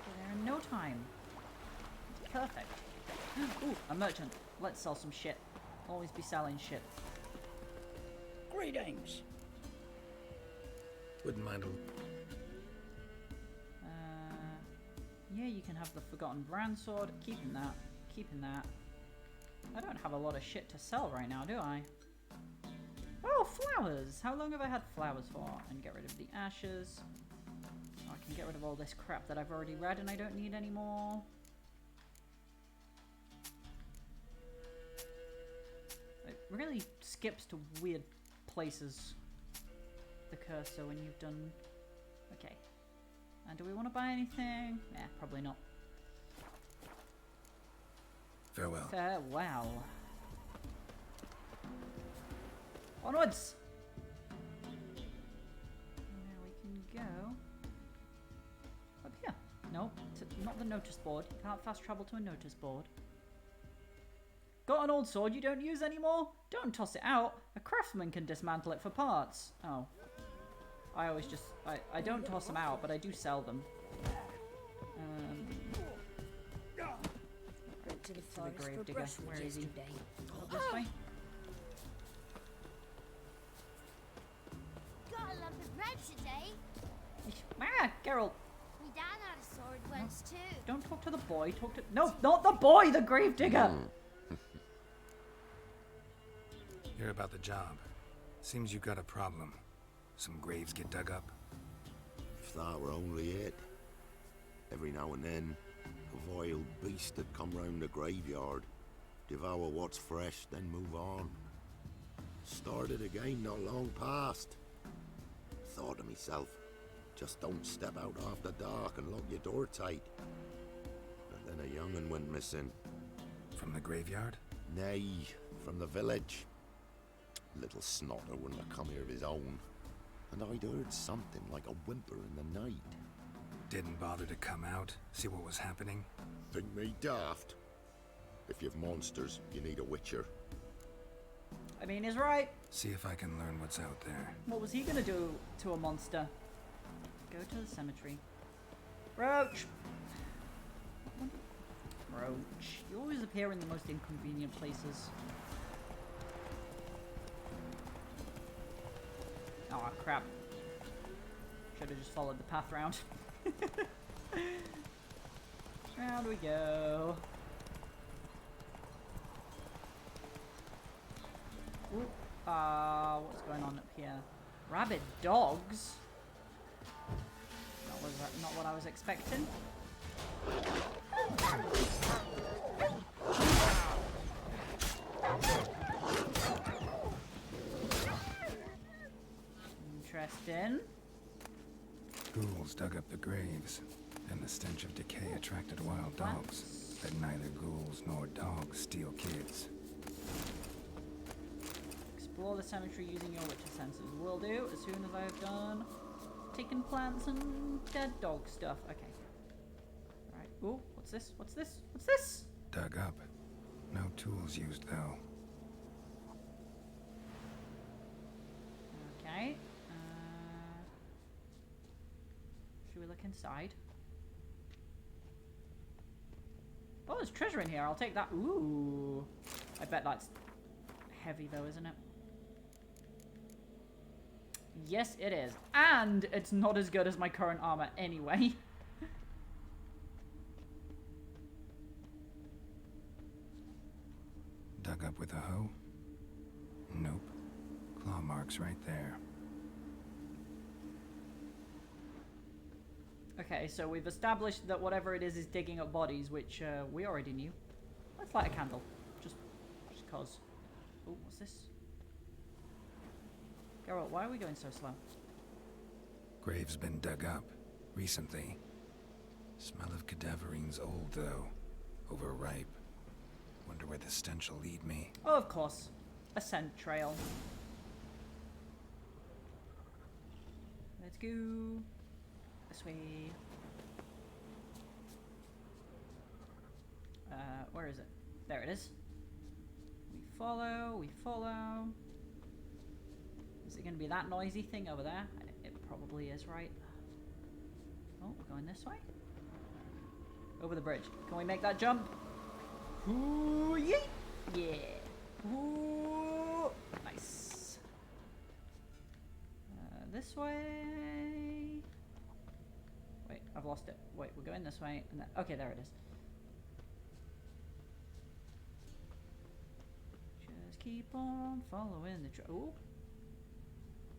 We're there in no time. It's perfect. Ooh, a merchant. Let's sell some shit. Always be selling shit. Greetings. Wouldn't mind a... Yeah, you can have the Forgotten Brand Sword. Keeping that. Keeping that. I don't have a lot of shit to sell right now, do I? Oh, flowers! How long have I had flowers for? And get rid of the ashes. Oh, I can get rid of all this crap that I've already read and I don't need anymore. It really skips to weird places, the cursor, when you've done... Okay. And do we want to buy anything? Eh, probably not. Farewell. Farewell. Onwards! Now we can go up here. Nope, not the notice board. You can't fast travel to a notice board. Got an old sword you don't use anymore? Don't toss it out. A craftsman can dismantle it for parts. Oh. I always just... I don't toss them out, but I do sell them. To the To the forest grave for digger. brushwood Where is he? yesterday. Up this way? Got a lump of bread today. Ah, Geralt! Me dad had a sword once too. Don't talk to the boy, talk to... No, not the boy, the grave digger! Hear about the job. Seems you got a problem. Some graves get dug up. If that were only it. Every now and then, a vile beast would come round the graveyard, devour what's fresh, then move on. Started again not long past. Thought to myself, just don't step out after dark and lock your door tight. And then a young'un went missing. From the graveyard? Nay, from the village. Little snotter wouldn't have come here of his own. And I'd heard something like a whimper in the night. Didn't bother to come out, see what was happening? Think me daft? If you've monsters, you need a witcher. I mean, he's right. See if I can learn what's out there. What was he gonna do to a monster? Go to the cemetery. Roach! Roach. You always appear in the most inconvenient places. Oh crap. Should have just followed the path round. Round we go. Ooh, what's going on up here? Rabid dogs? Not what I was expecting. Interesting. Ghouls dug up the graves. And the stench of decay attracted wild dogs. But neither ghouls nor dogs steal kids. Explore the cemetery using your Witcher senses. Will do as soon as I have done taking plants and dead dog stuff. Okay. Alright. Ooh, what's this? What's this? What's this? Dug up. No tools used, though. Okay. Should we look inside? Oh, there's treasure in here. I'll take that. Ooh. I bet that's heavy, though, isn't it? Yes, it is. And it's not as good as my current armor anyway. Dug up with a hoe? Nope. Claw marks right there. Okay, so we've established that whatever it is digging up bodies, which we already knew. Let's light a candle. Just cause. Oh, what's this? Geralt, why are we going so slow? Grave's been dug up. Recently. Smell of cadaverine's old, though. Overripe. Wonder where the stench will lead me. Oh, of course. A scent trail. Let's go. This way. Where is it? There it is. We follow, we follow. Is it going to be that noisy thing over there? It probably is, right? Oh, we're going this way. Over the bridge. Can we make that jump? Ooh, yeet! Yeah. Ooh, nice. This way. Wait, I've lost it. Wait, we're going this way. And then, okay, there it is. Just keep on following the ooh.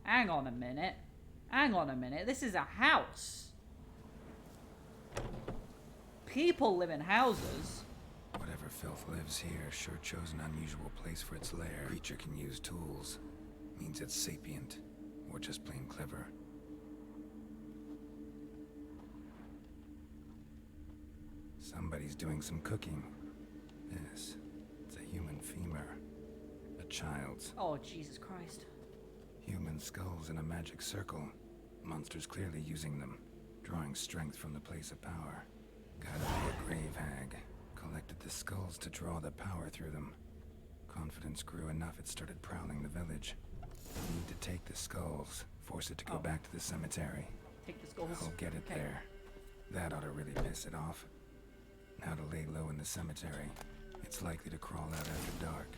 Hang on a minute. Hang on a minute. This is a house. People live in houses. Whatever filth lives here sure chose an unusual place for its lair. Creature can use tools. Means it's sapient. Or just plain clever. Somebody's doing some cooking. This. It's a human femur. A child's. Oh, Jesus Christ. Human skulls in a magic circle. Monsters clearly using them. Drawing strength from the place of power. Gotta be a grave hag. Collected the skulls to draw the power through them. Confidence grew enough it started prowling the village. Need to take the skulls. Force it to go back to the cemetery. Take the skulls. I'll get it there. That ought to really piss it off. Now to lay low in the cemetery. It's likely to crawl out after dark.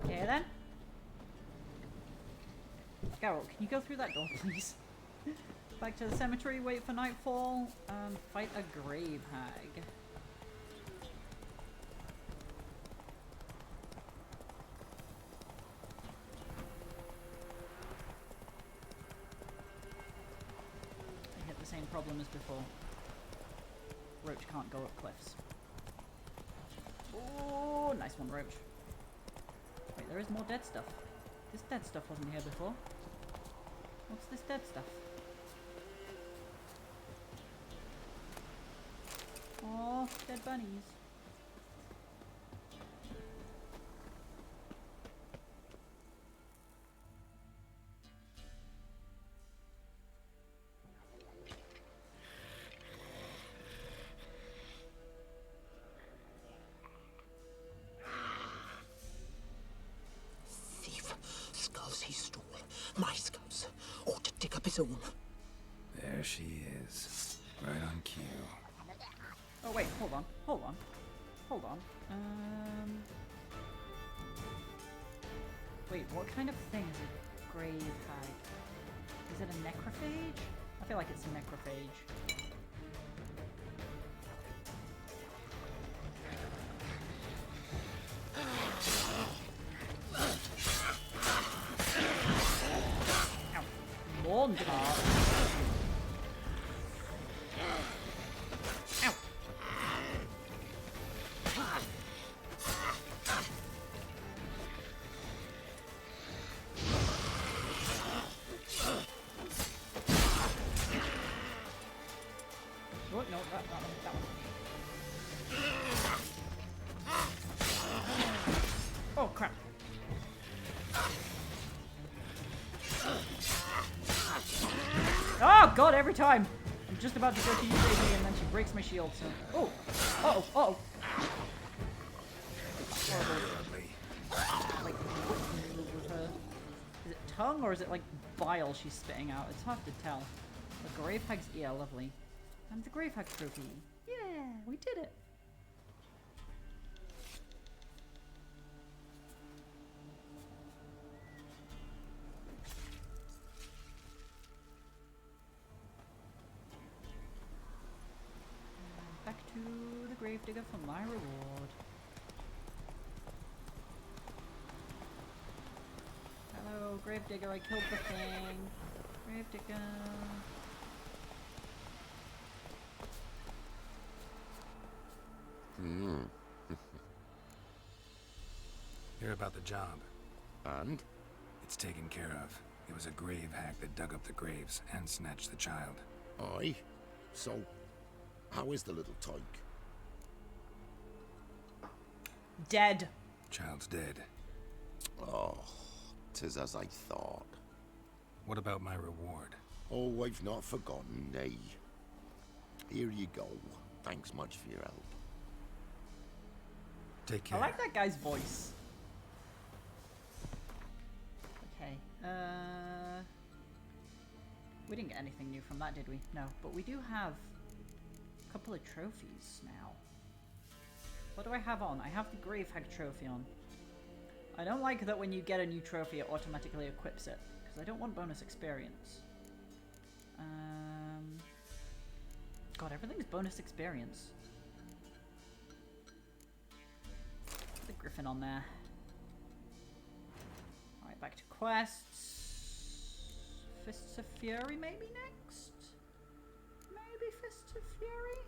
Okay then. Geralt, can you go through that door, please? Back to the cemetery, wait for nightfall, and fight a grave hag. I hit the same problem as before. Roach can't go up cliffs. Oh, nice one, Roach. Wait, there is more dead stuff. This dead stuff wasn't here before. What's this dead stuff? Oh, dead bunnies. Thief. Skulls he stole. My skulls. Ought to dig up his own. There she is. Right on cue. Oh wait, hold on. Wait, what kind of thing is a grave hag? Is it a necrophage? I feel like it's a necrophage. Ow. Lawn cart. Ow. god, every time! I'm just about to go to use AD and then she breaks my shield, so... Oh! Uh-oh! Uh-oh! Like, with her... Is it tongue or is it like bile she's spitting out? It's hard to tell. The grave hag's ear, lovely. And the grave hag trophy. Yeah, we did it. Back to the gravedigger for my reward. Hello, gravedigger, I killed the thing. Gravedigger. Hear about the job. And? It's taken care of. It was a grave hag that dug up the graves and snatched the child. Aye. So, how is the little tyke? Dead. Child's dead. Oh, 'tis as I thought. What about my reward? Oh, I've not forgotten, nay. Here you go. Thanks much for your help. Take care. I like that guy's voice. Okay, we didn't get anything new from that, did we? No, but we do have a couple of trophies now. What do I have on? I have the Grave Hag trophy on. I don't like that when you get a new trophy it automatically equips it, because I don't want bonus experience. God, everything's bonus experience. Put the Griffin on there. Alright, back to quests. Fists of Fury maybe next? Maybe Fists of Fury?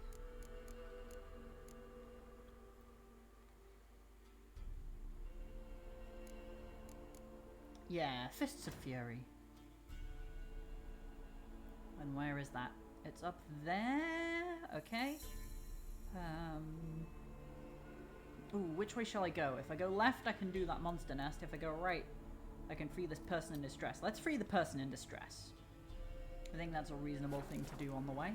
Yeah, Fists of Fury. And where is that? It's up there? Okay. Ooh, which way shall I go? If I go left, I can do that monster nest. If I go right, I can free this person in distress. Let's free the person in distress. I think that's a reasonable thing to do on the way.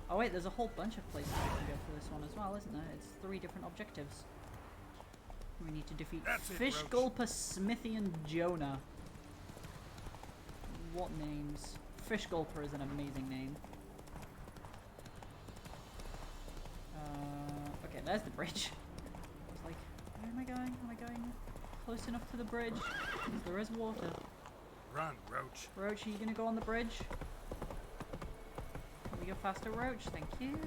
Oh wait, there's a whole bunch of places we can go for this one as well, isn't there? It's 3 different objectives. We need to defeat Fish Gulper, Smithy, and Jonah. What names? Fish Gulper is an amazing name. Okay, there's the bridge. I was like, where am I going? Am I going close enough to the bridge? Because there is water. Run, Roach. Roach, are you gonna go on the bridge? Can we go faster, Roach? Thank you.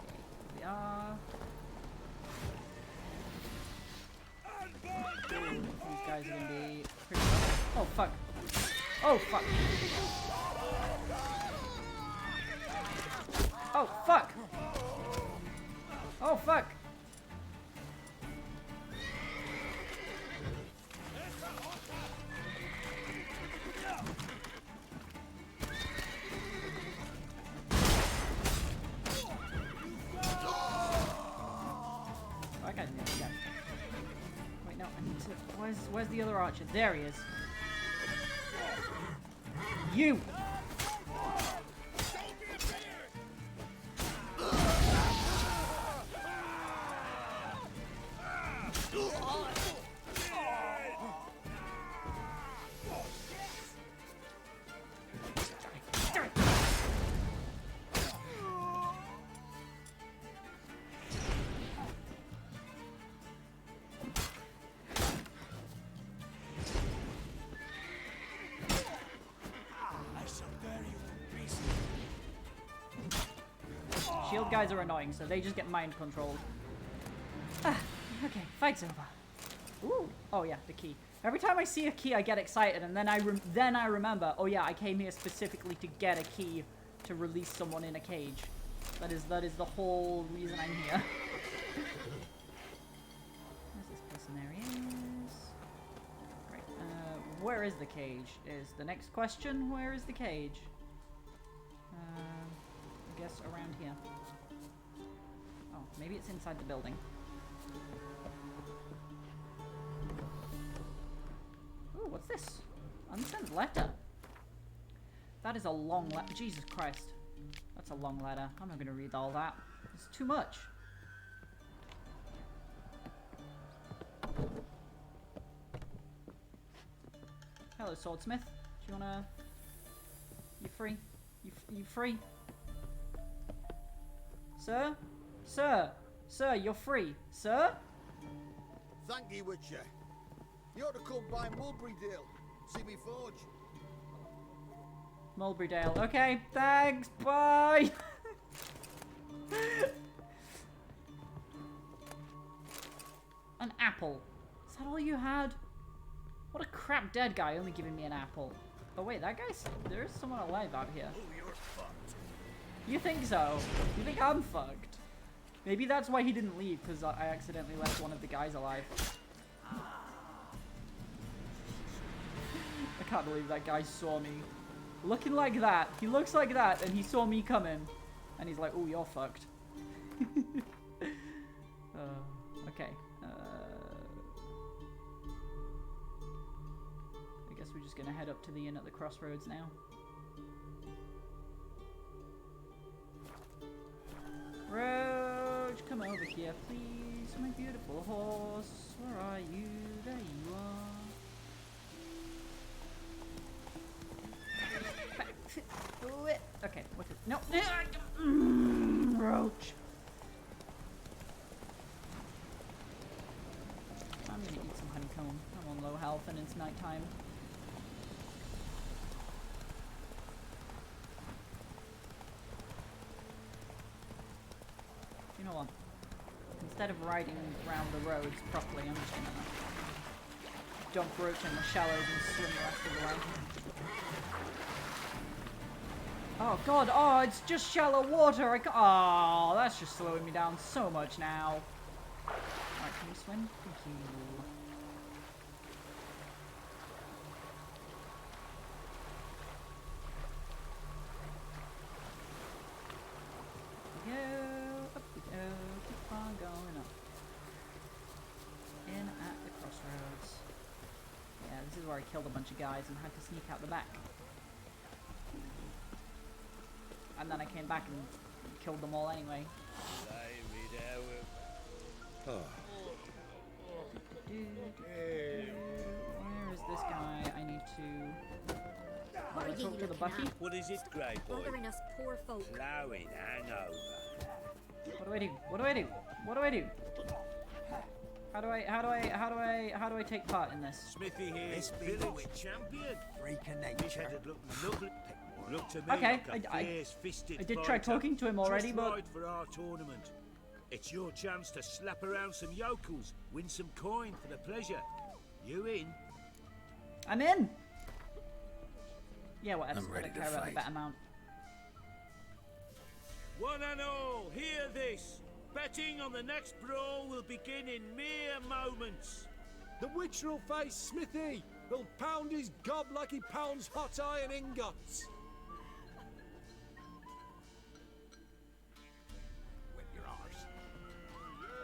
Okay, here we are. These guys are gonna be pretty rough. Oh fuck. Oh fuck. Oh fuck. Oh fuck. That guy's nearly dead. Wait, no, I need to. Where's the other archer? There he is. You! Shield guys are annoying, so they just get mind controlled. Ah, okay, fight's over. Ooh, oh yeah, the key. Every time I see a key, I get excited, and then I remember, oh yeah, I came here specifically to get a key to release someone in a cage. That is the whole reason I'm here. Where's this person? There he is. Right, where is the cage? Is the next question. Where is the cage? I guess around here. Oh, maybe it's inside the building. what's this? Unsent letter. That is a long letter. Jesus Christ. That's a long letter. I'm not going to read all that. It's too much. Hello, swordsmith. Do you wanna... You free? You free? Sir? Sir? Sir, you're free. Sir? Thank you, Witcher. You ought to come by Mulberrydale. See me forge. Mulberrydale. Okay, thanks. Bye. An apple. Is that all you had? What a crap dead guy only giving me an apple. Oh wait, that guy's... There is someone alive out here. Oh, you're fucked. You think so? You think I'm fucked? Maybe that's why he didn't leave, because I accidentally left one of the guys alive. I can't believe that guy saw me. Looking like that. He looks like that, and he saw me coming. And he's like, oh, you're fucked. Okay. I guess we're just gonna head up to the inn at the crossroads now. Roach, come over here, please. My beautiful horse. Where are you? There you are. Do it. Okay, what's it? No. Roach. I'm gonna eat some honeycomb. I'm on low health and it's nighttime. You know what? Instead of riding around the roads properly, I'm just gonna dump Roach in the shallows and swim the rest of the way. Oh god, oh, it's just shallow water. Oh, that's just slowing me down so much now. Alright, can you swim? Thank you. Up we go, keep on going up. In at the crossroads. Yeah, this is where I killed a bunch of guys and had to sneak out the back. And then I came back and killed them all anyway. Where is this guy? I need to... What are you talk to the looking Bucky? at? What is it, Grey Boy? Bothering us poor folk. Flowing hangover. What do I do? What do I do? What do I do? How do I take part in this? Smithy here is village champion. Freak of Wish nature. I'd look to me Okay, like a fierce-fisted I did try fighter. talking to him already, Just but right for our tournament. It's your chance to slap around some yokels, win some coin for the pleasure. You in? I'm in. Yeah, whatever. I'm ready I don't to care about the fight. bet amount. One and all, hear this. Betting on the next brawl will begin in mere moments. The Witcher will face Smithy. He'll pound his gob like he pounds hot iron ingots. Whip your arse.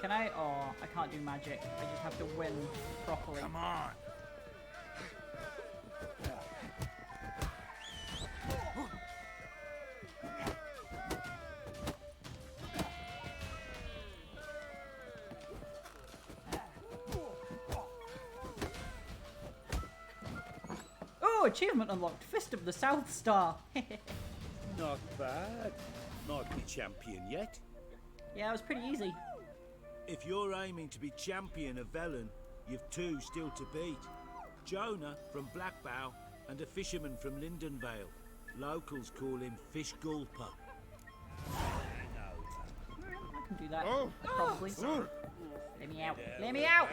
Can I? Oh, I can't do magic. I just have to win properly. Come on. Oh, achievement unlocked. Fist of the South Star. Not bad. Not be champion yet. Yeah, it was pretty easy. If you're aiming to be champion of Velen, you've two still to beat. Jonah from Blackbow and a fisherman from Lindenvale. Locals call him Fish Gulper. I can do that. Oh. Probably. Let me out. Let me out!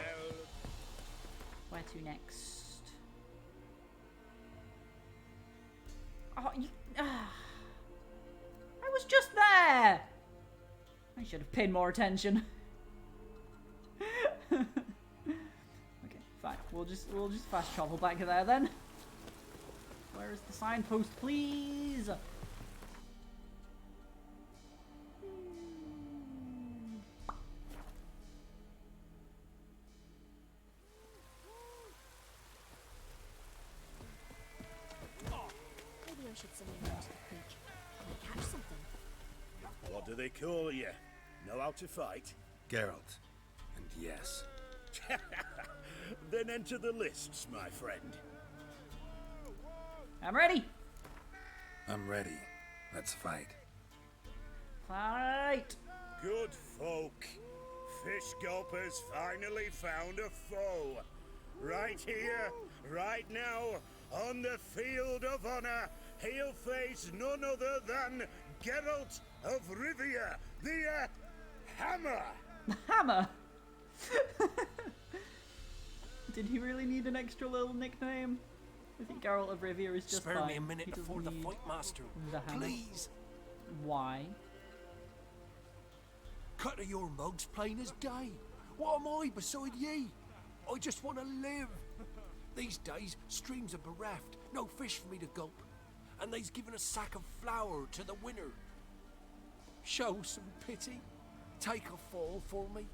Where to next? Oh, you... I was just there! I should have paid more attention. Okay, fine. We'll just fast travel back there then. Where is the signpost, please? they call you? Know how to fight? Geralt. And yes. Then enter the lists, my friend. I'm ready. I'm ready. Let's fight. Fight. Good folk. Fish Gulpers finally found a foe. Right here, right now, on the field of honor, he'll face none other than Geralt of Rivia, the Hammer. Hammer. Did he really need an extra little nickname? I think Geralt of Rivia is just Spare fine. me a minute He doesn't before the need fight, Master. the hammer. Please. Why? Cut of your mugs plain as day. What am I beside ye? I just want to live. These days, streams are bereft. No fish for me to gulp. And they's given a sack of flour to the winner. Show some pity. Take a fall for me.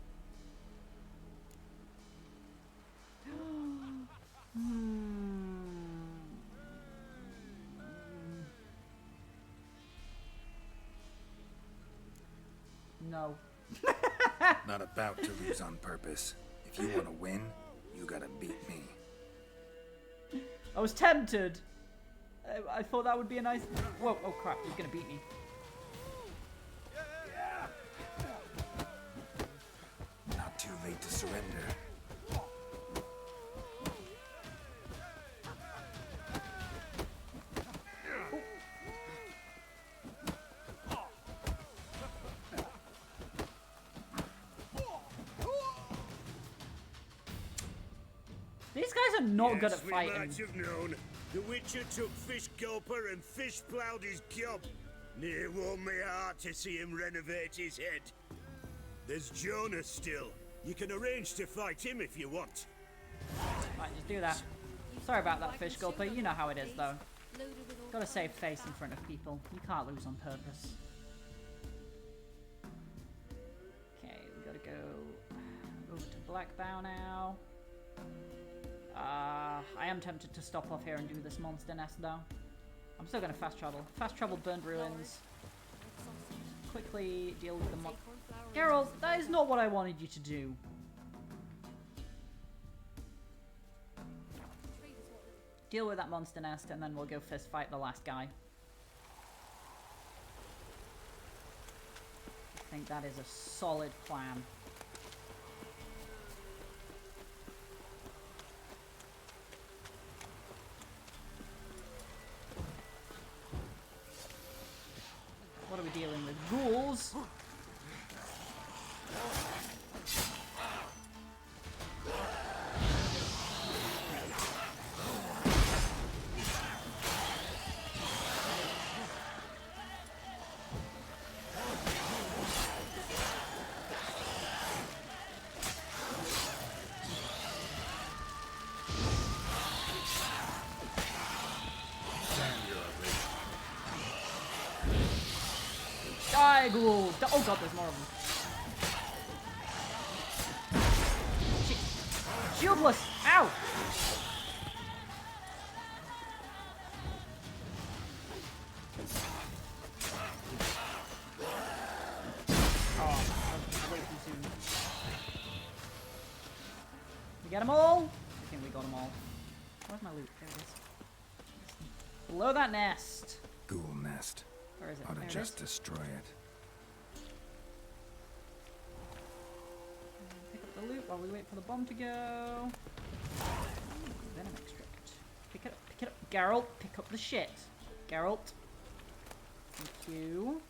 No. Not about to lose on purpose. If you want to win, you gotta beat me. I was tempted. I thought that would be a nice... Whoa, oh crap, he's gonna beat me. Not too late to surrender. These guys are not good at We fighting. might have known. The Witcher took Fish Gulper and fish ploughed his gob. Near warmed my heart to see him renovate his head. There's Jonah still. You can arrange to fight him if you want. Right, just do that. Sorry about that, Fish Gulper. You know how it is, though. Gotta save face in front of people. You can't lose on purpose. Okay, we gotta go over to Blackbow now. I am tempted to stop off here and do this monster nest, though. I'm still gonna fast travel. Fast travel Burned Ruins. Quickly deal with the mon- Geralt, that is not what I wanted you to do. Deal with that monster nest, and then we'll go fist fight the last guy. I think that is a solid plan. What are we dealing with? Ghouls? Die, ghouls! Oh god, there's more of them. Shit. Shieldless! Ow! Oh, that was way too soon. We get them all? I think we got them all. Where's my loot? There it is. Below that nest. Ghoul nest. Where is it? Ought There to it just is. destroy it. Pick up the loot while we wait for the bomb to go. Ooh, venom extract. Pick it up, pick it up. Geralt, pick up the shit. Geralt. Thank you.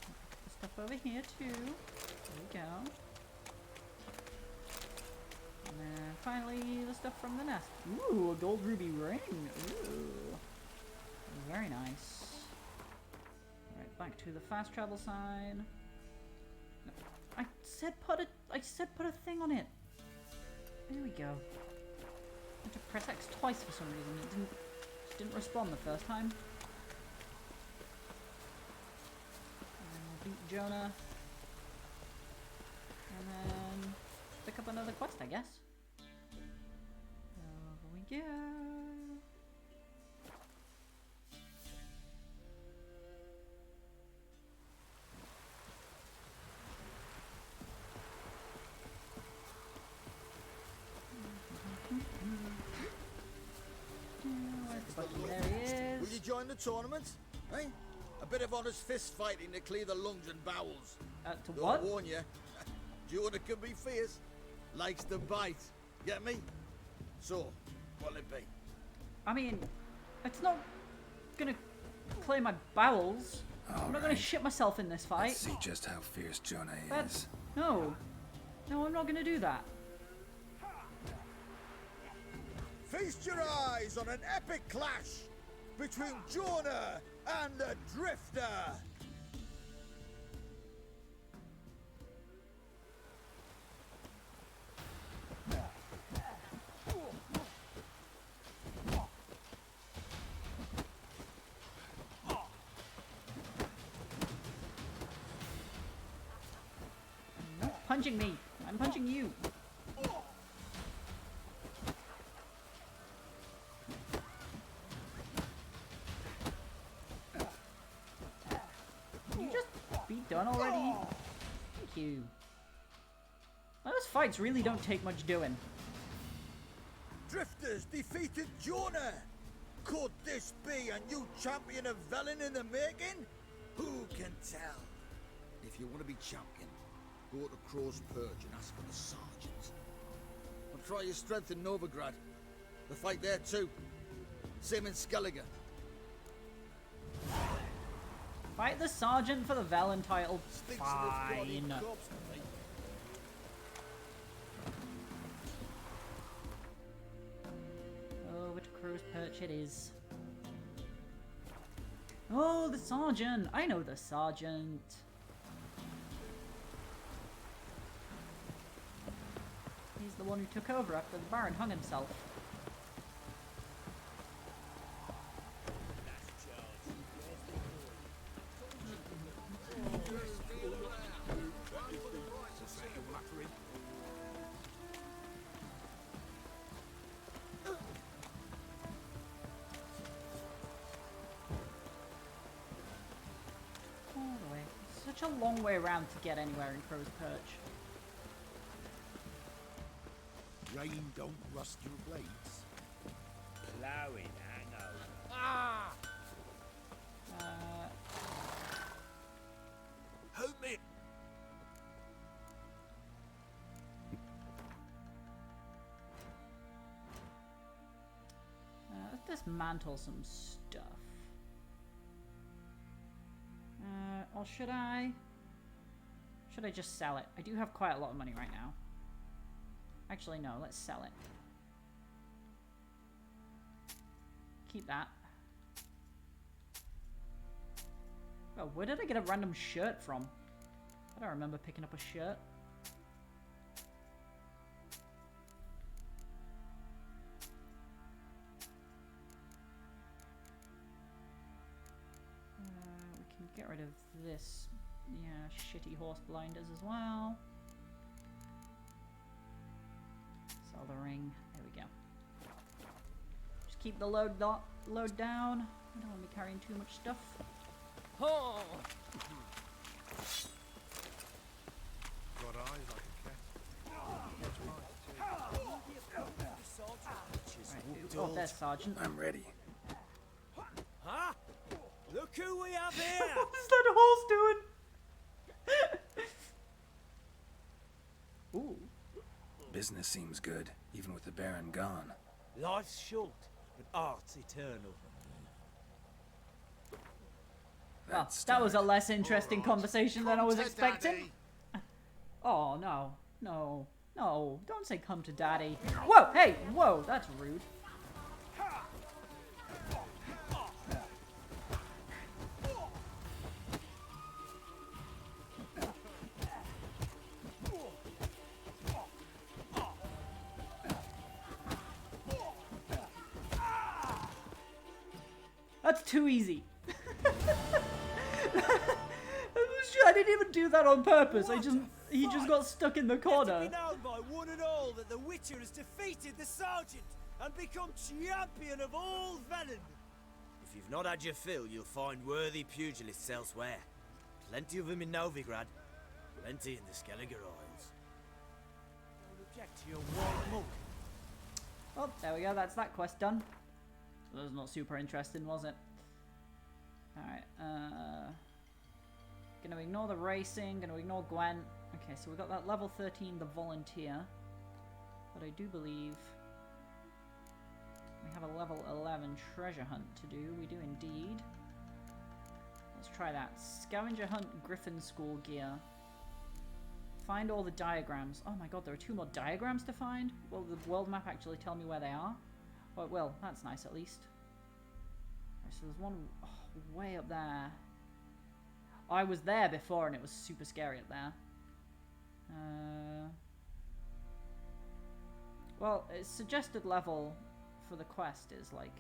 Pick the stuff over here too. There we go. And then finally the stuff from the nest. Ooh, a gold ruby ring. Ooh. Very nice. Alright, back to the fast travel sign. No, I said put a thing on it. There we go. I had to press X twice for some reason. It didn't respond the first time. And then we'll beat Jonah. And then pick up another quest, I guess. Over we go. in the tournament? Eh? A bit of honest fist fighting to clear the lungs and bowels. To Though what? I warn you, Jordan can be fierce. Likes to bite. Get me? So, what'll it be? I mean, it's not gonna clear my bowels. I'm not gonna shit myself in this fight. Let's see just how fierce Jonah is. That's... No. No, I'm not gonna do that. Feast your eyes on an epic clash between Jonah and the Drifter. Not punching me. I'm punching you. Can you just be done already? Thank you. Those fights really don't take much doing. Drifters defeated Jonah. Could this be a new champion of Velen in the making? Who can tell? If you want to be champion, go to Crow's Perch and ask for the sergeant. And try your strength in Novigrad. The fight there too. Same in Skellige. Fight the sergeant for the Velen title. Stinks of the bloody Fine. corpse, mate. Oh, which crow's perch it is. Oh, the sergeant! I know the sergeant. He's the one who took over after the Baron hung himself. All the way. Such a long way around to get anywhere in Crow's Perch. Rain don't rust your blades. Plowing, hang on. Ah! Uh, Help me! let's dismantle some stuff. Or should I? Should I just sell it? I do have quite a lot of money right now. Actually, no, let's sell it. Keep that. Oh, where did I get a random shirt from? I don't remember picking up a shirt. We can get rid of this, yeah, shitty horse blinders as well. Sell the ring. There we go. Just keep the load down. I don't want to be carrying too much stuff. Oh. Got eyes like a cat. Right, oh, there's Sergeant. I'm ready. Huh? Look who we have here! What's that horse doing? Ooh. Business seems good, even with the Baron gone. Life's short, but art's eternal. Oh, that was a less interesting conversation than I was expecting. Oh, no. No. No. Don't say come to daddy. Whoa! Hey! Whoa! That's rude. That's too easy. I didn't even do that on purpose. He just got stuck in the corner. Let it be known by one and all that the Witcher has defeated the Sergeant and become champion of all Velen. If you've not had your fill, you'll find worthy pugilists elsewhere. Plenty of them in Novigrad, plenty in the Skellige Isles. Don't object to your wild monk. Oh, there we go. That's that quest done. That was not super interesting, was it? Alright, gonna ignore the racing, gonna ignore Gwen. Okay, so we got that level 13, the volunteer. But I do believe we have a level 11 treasure hunt to do. We do indeed. Let's try that. Scavenger hunt Griffin school gear. Find all the diagrams. Oh my god, there are 2 more diagrams to find? Will the world map actually tell me where they are? Oh, it will. That's nice, at least. Right, so there's one way up there. I was there before and it was super scary up there. Well, its suggested level for the quest is like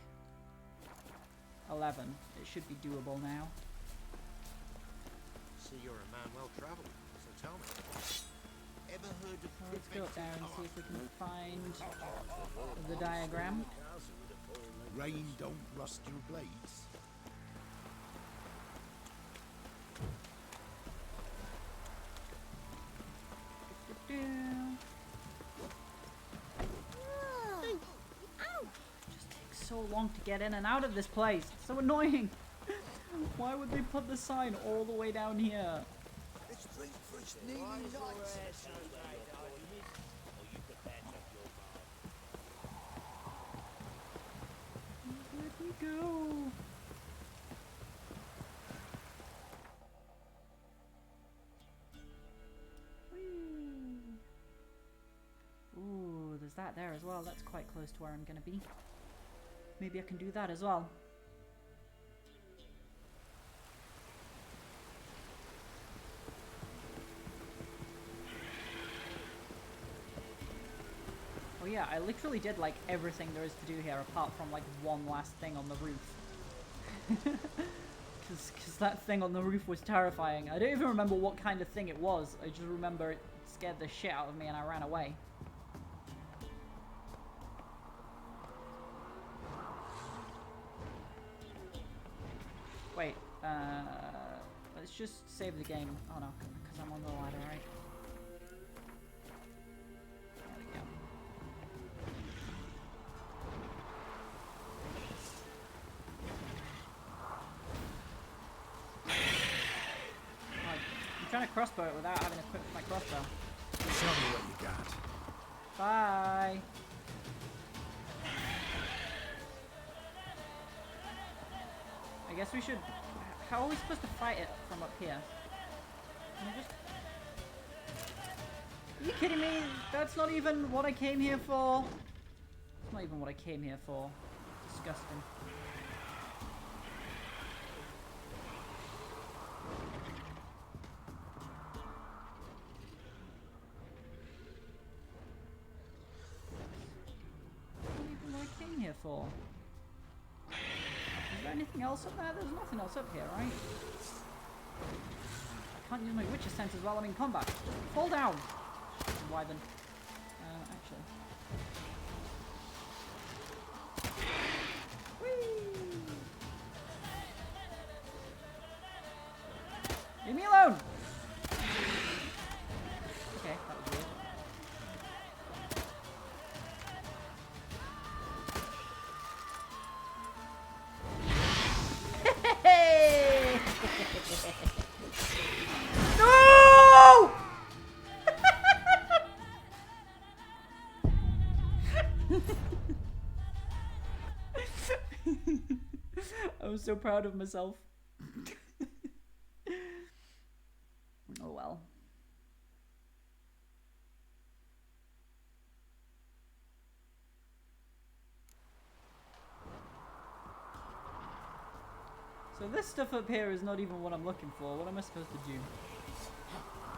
11. It should be doable now. See, you're a man well travelled, so tell me. Ever heard of Let's go up there and see if we can find the diagram. Rain don't rust your blades. Just takes so long to get in and out of this place. It's so annoying. Why would they put the sign all the way down here? It's drink for its needy nights. Where'd we go? Ooh, there's that there as well. That's quite close to where I'm gonna be. Maybe I can do that as well. Oh yeah, I literally did like everything there is to do here apart from like one last thing on the roof. Because that thing on the roof was terrifying. I don't even remember what kind of thing it was. I just remember it scared the shit out of me and I ran away. Wait, let's just save the game. Oh no, because I'm on the ladder, right? There we go. I'm trying to crossbow it without having equipped my crossbow. Show me what you got. Bye! I guess we should... How are we supposed to fight it from up here? Can I just... Are you kidding me? That's not even what I came here for. It's not even what I came here for. Disgusting. Not even what I came here for. Is there anything else up there? There's nothing else up here, right? I can't use my Witcher senses while I'm in combat. Fall down! Why then? Actually. Whee! Leave me alone! Okay, that was weird. No! I'm so proud of myself. Oh well. So this stuff up here is not even what I'm looking for. What am I supposed to do?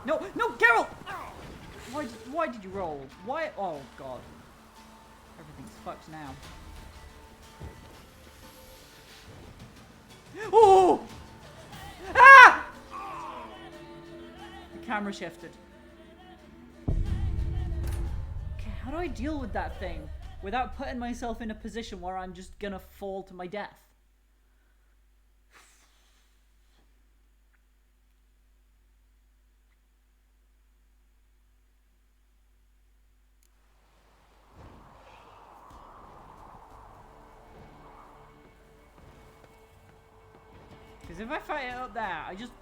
No, no, Geralt! Why did you roll? Why? Oh god. Everything's fucked now. Oh! Ah! The camera shifted. Okay, how do I deal with that thing without putting myself in a position where I'm just gonna fall to my death? Because Because if I fight it up there, I just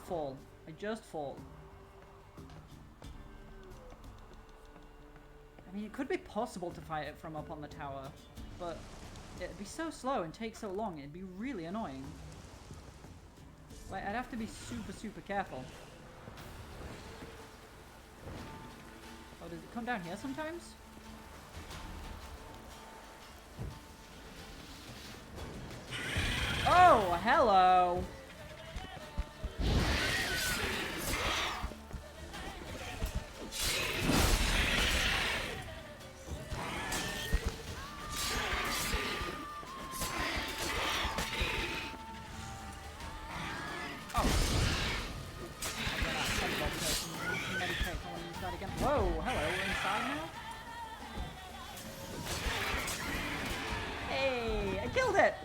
fall. I just fall. I mean, it could be possible to fight it from up on the tower, but it'd be so slow and take so long. It'd be really annoying. Like, I'd have to be super, super careful. Oh, does it come down here sometimes? Oh, hello! Whoa, hello, we're inside now? Hey, I killed it!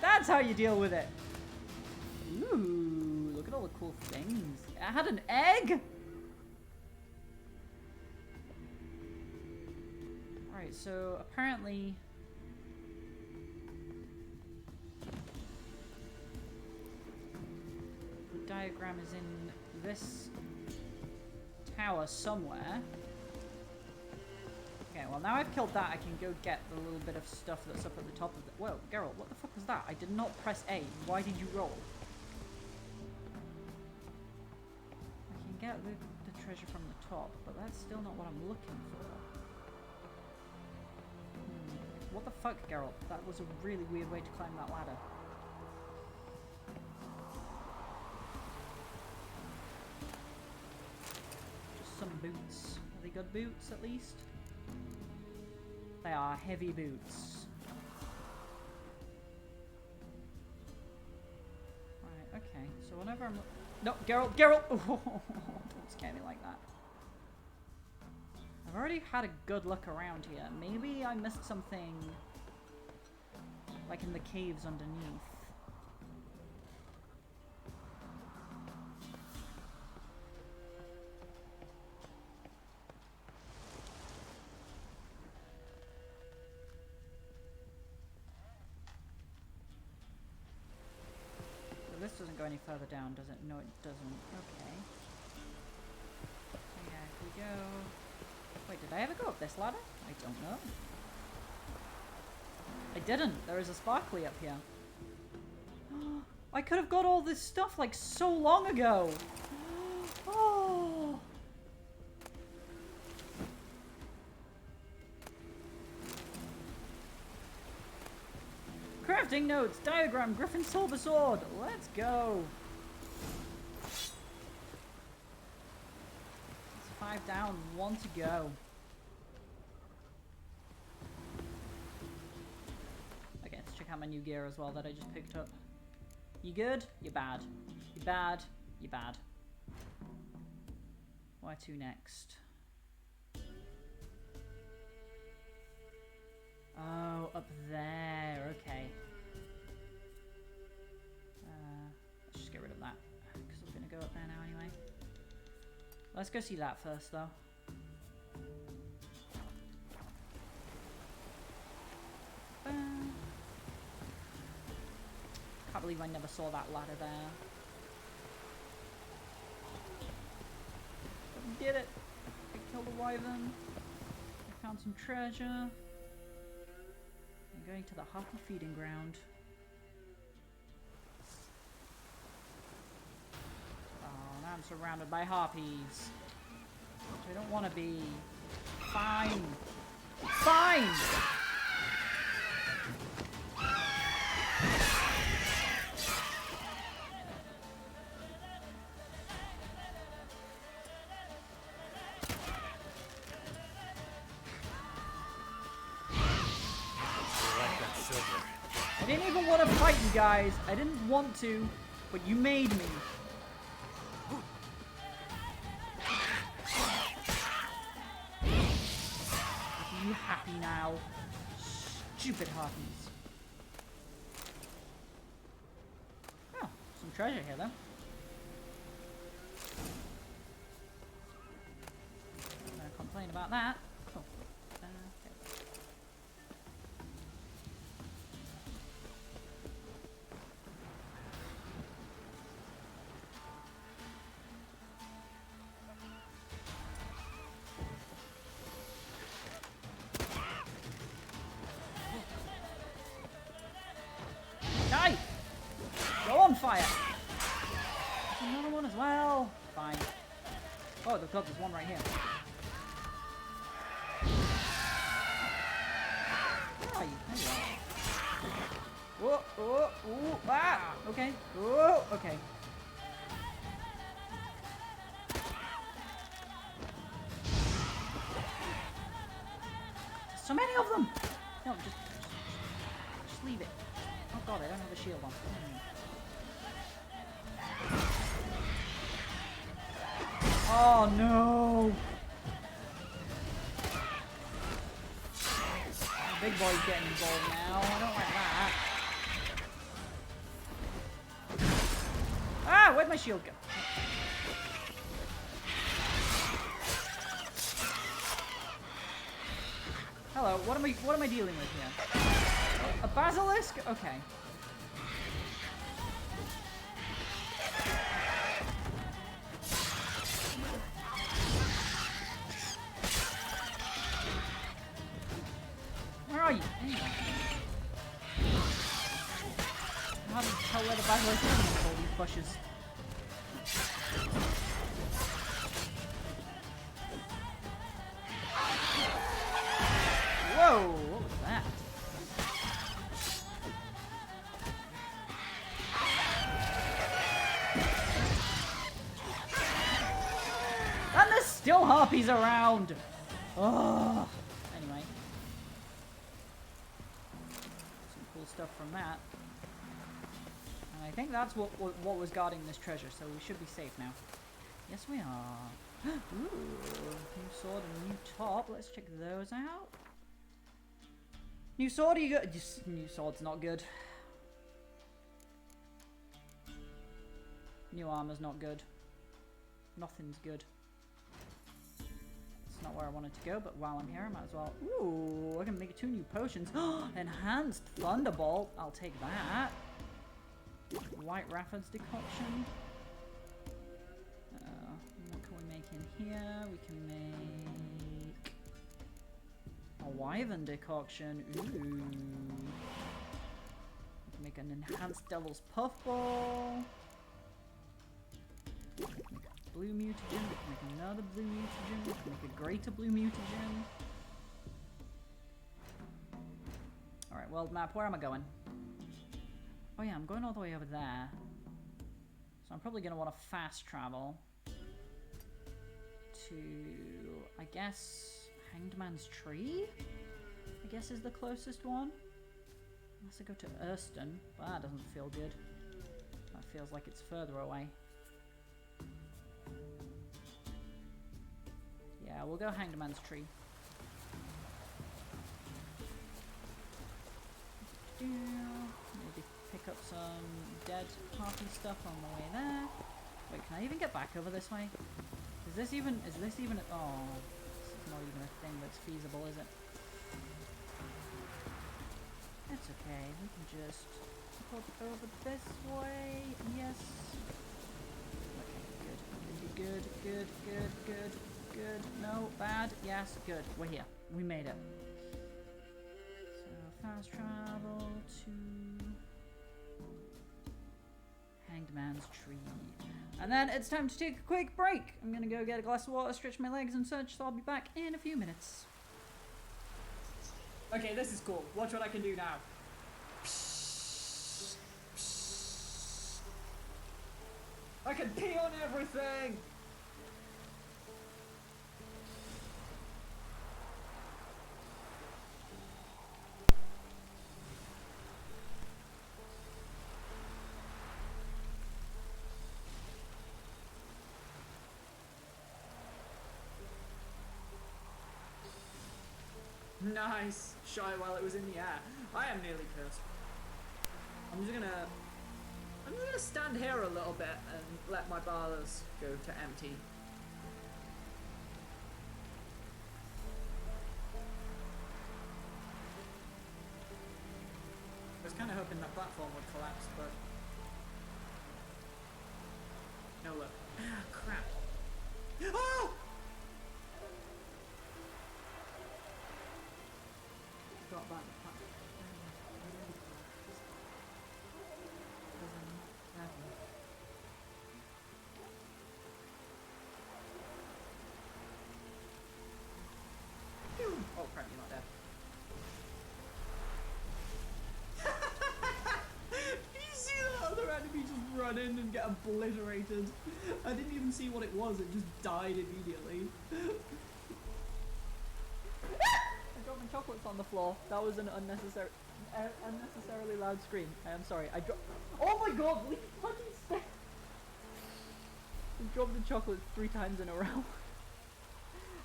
That's how you deal with it! Ooh, look at all the cool things. I had an egg? Alright, so apparently... the diagram is in this tower somewhere. Okay, well now I've killed that, I can go get the little bit of stuff that's up at the top of the— Whoa, Geralt, what the fuck was that? I did not press A. Why did you roll? I can get the treasure from the top, but that's still not what I'm looking for. What the fuck, Geralt? That was a really weird way to climb that ladder. Some boots. Are they good boots, at least? They are heavy boots. Right, okay. So whenever I'm... No, Geralt! Geralt! Oh, don't scare me like that. I've already had a good look around here. Maybe I missed something... like in the caves underneath. This doesn't go any further down, does it? No, it doesn't. Okay. So yeah, if we go... Wait, did I ever go up this ladder? I don't know. I didn't. There is a sparkly up here. I could have got all this stuff like so long ago. Oh. Crafting notes, diagram, Griffin silver sword. Let's go. It's 5 down, 1 to go. Okay, let's check out my new gear as well that I just picked up. You good? You bad. You bad. You bad. Where to next? Oh, up there. Okay. Let's just get rid of that because we're gonna go up there now anyway. Let's go see that first, though. Can't believe I never saw that ladder there. But we did it. We killed a wyvern. We found some treasure. I'm going to the Harpy feeding ground. Oh, now I'm surrounded by harpies. Which I don't want to be. Fine. Fine! I didn't even want to fight you guys. I didn't want to, but you made me. Are you happy now? Stupid harpies. Oh, some treasure here, though. I'm gonna complain about that. Oh. Okay. one as well. Fine. Oh, God, there's one right here. Where are you? There you are. Oh, oh, oh, ah! Okay. Oh, okay. There's so many of them! No, just leave it. Oh god, I don't have a shield on. Oh no! The big boy's getting involved now. I don't like that. Ah, where'd my shield go? Hello, what am I dealing with here? A basilisk? Okay. Where are you? Anyway. How to tell where the basilisk is in all these bushes? Whoa! What was that? And there's still harpies around! Ugh. Anyway. Some cool stuff from that. And I think that's what was guarding this treasure, so we should be safe now. Yes, we are. Ooh, new sword and new top. Let's check those out. New sword, are you good? Just new sword's not good. New armor's not good. Nothing's good. It's not where I wanted to go, but while I'm here, I might as well. Ooh, I can make 2 new potions. Enhanced Thunderbolt. I'll take that. White Rafford's Decoction. What can we make in here? We can make a Wyvern Decoction. Ooh. We can make an Enhanced Devil's Puffball. Make a blue mutagen. We can make another blue mutagen. We can make a greater blue mutagen. Alright, world map. Where am I going? Oh yeah, I'm going all the way over there. So I'm probably going to want to fast travel to, I guess, Hanged Man's Tree? I guess is the closest one. Unless I go to Erston. But that doesn't feel good. That feels like it's further away. Yeah, we'll go Hanged Man's Tree. Maybe pick up some dead harpy stuff on the way there. Wait, can I even get back over this way? Is this even, oh, this is not even a thing that's feasible, is it? It's okay, we can just pop over this way, yes. Okay, good. No, bad, yes, good. We're here, we made it. So, fast travel to Hanged Man's Tree. And then it's time to take a quick break. I'm gonna go get a glass of water, stretch my legs and such, so I'll be back in a few minutes. Okay, this is cool. Watch what I can do now. I can pee on everything! Nice! Shy while it was in the air. I am nearly cursed. I'm just gonna stand here a little bit and let my bars go to empty. I was kind of hoping that platform would collapse, but no look. Ah, crap. Oh! Got about the platform. in and get obliterated. I didn't even see what it was, it just died immediately. I dropped my chocolates on the floor. That was an unnecessarily loud scream. I am sorry. Oh my god, we fucking stay. I dropped the chocolate 3 times in a row.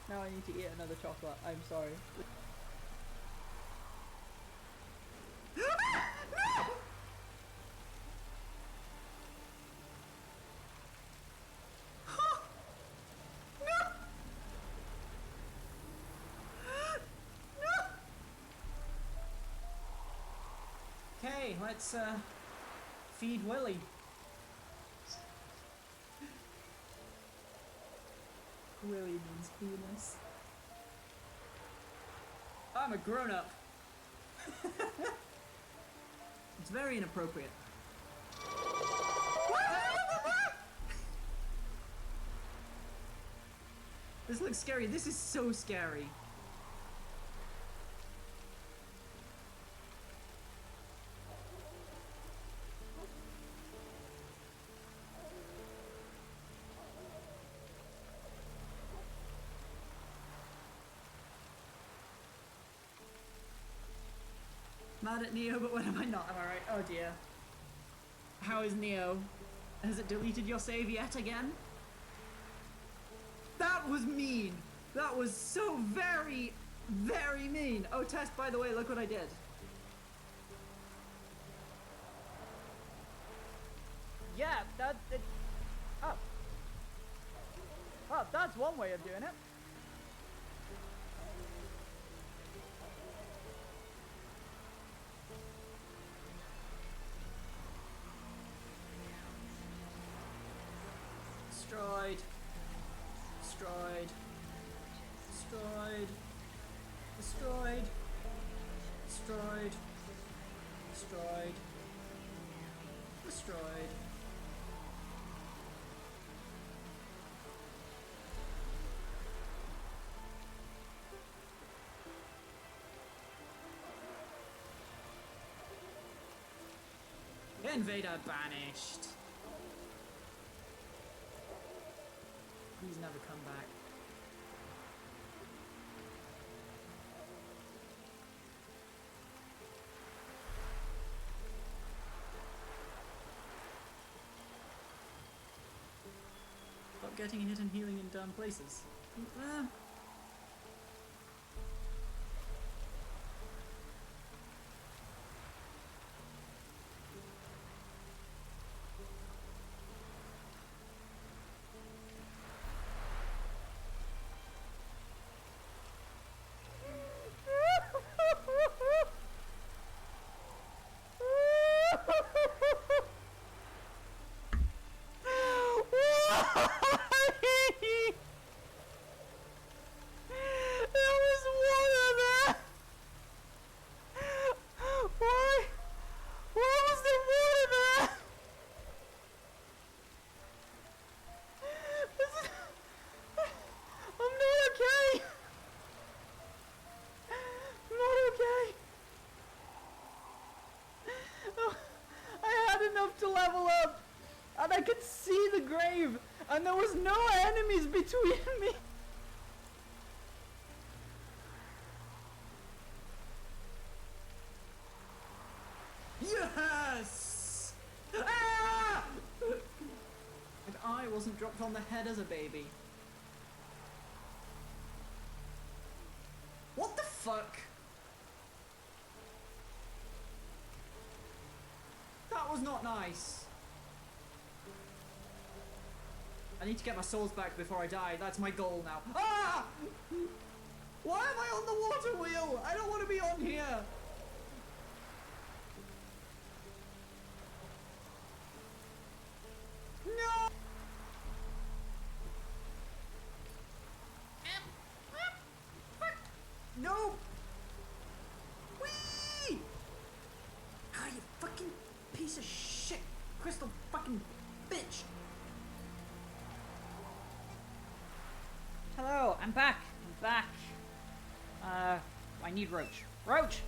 Now I need to eat another chocolate. I'm sorry. Okay, let's feed Willie. Willie means penis. I'm a grown-up. It's very inappropriate. This looks scary. This is so scary. Mad at Neo, but when am I not? Am I right? Oh dear. How is Neo? Has it deleted your save yet again? That was mean! That was so very, very mean! Oh, Tess, by the way, look what I did. Yeah, oh. Oh, that's one way of doing it. Destroyed. Destroyed. Destroyed. Destroyed. Destroyed. Destroyed. Destroyed. Invader banished. Please never come back. Stop getting hit and healing in dumb places. To level up, and I could see the grave, and there was no enemies between me. Yes! Ah! If I wasn't dropped on the head as a baby. What the fuck? That was not nice. I need to get my souls back before I die. That's my goal now. Ah! Why am I on the water wheel? I don't want to be on here. No! No! Whee! Ah, you fucking piece of shit, crystal fucking bitch. Hello, I'm back. I'm back. I need Roach. Roach!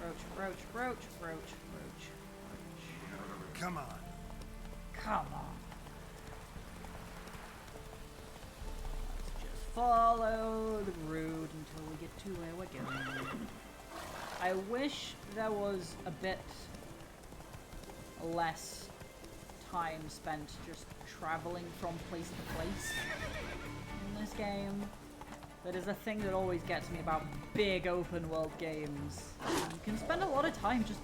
Roach, Roach, Roach, Roach, Roach, Roach. Come on. Come on. Let's just follow the road until we get to where we're going. I wish there was a bit less time spent just traveling from place to place in this game. That is a thing that always gets me about big open world games. You can spend a lot of time just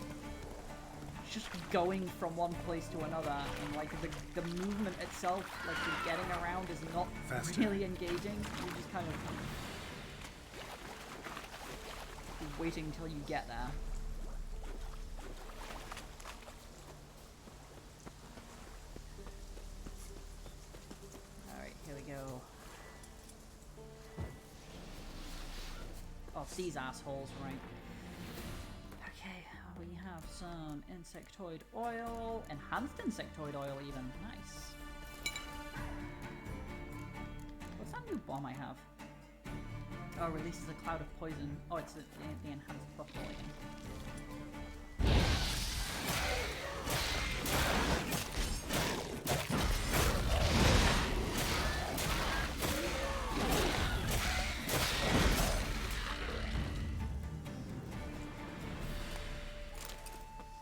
going from one place to another, and like the movement itself, like the getting around, is not really engaging. You just kind of waiting until you get there. Alright, here we go. Oh, these assholes, right. Okay, we have some insectoid oil, enhanced insectoid oil even, nice. What's that new bomb I have? Oh, releases a cloud of poison. Oh, it's the enhanced buff poison.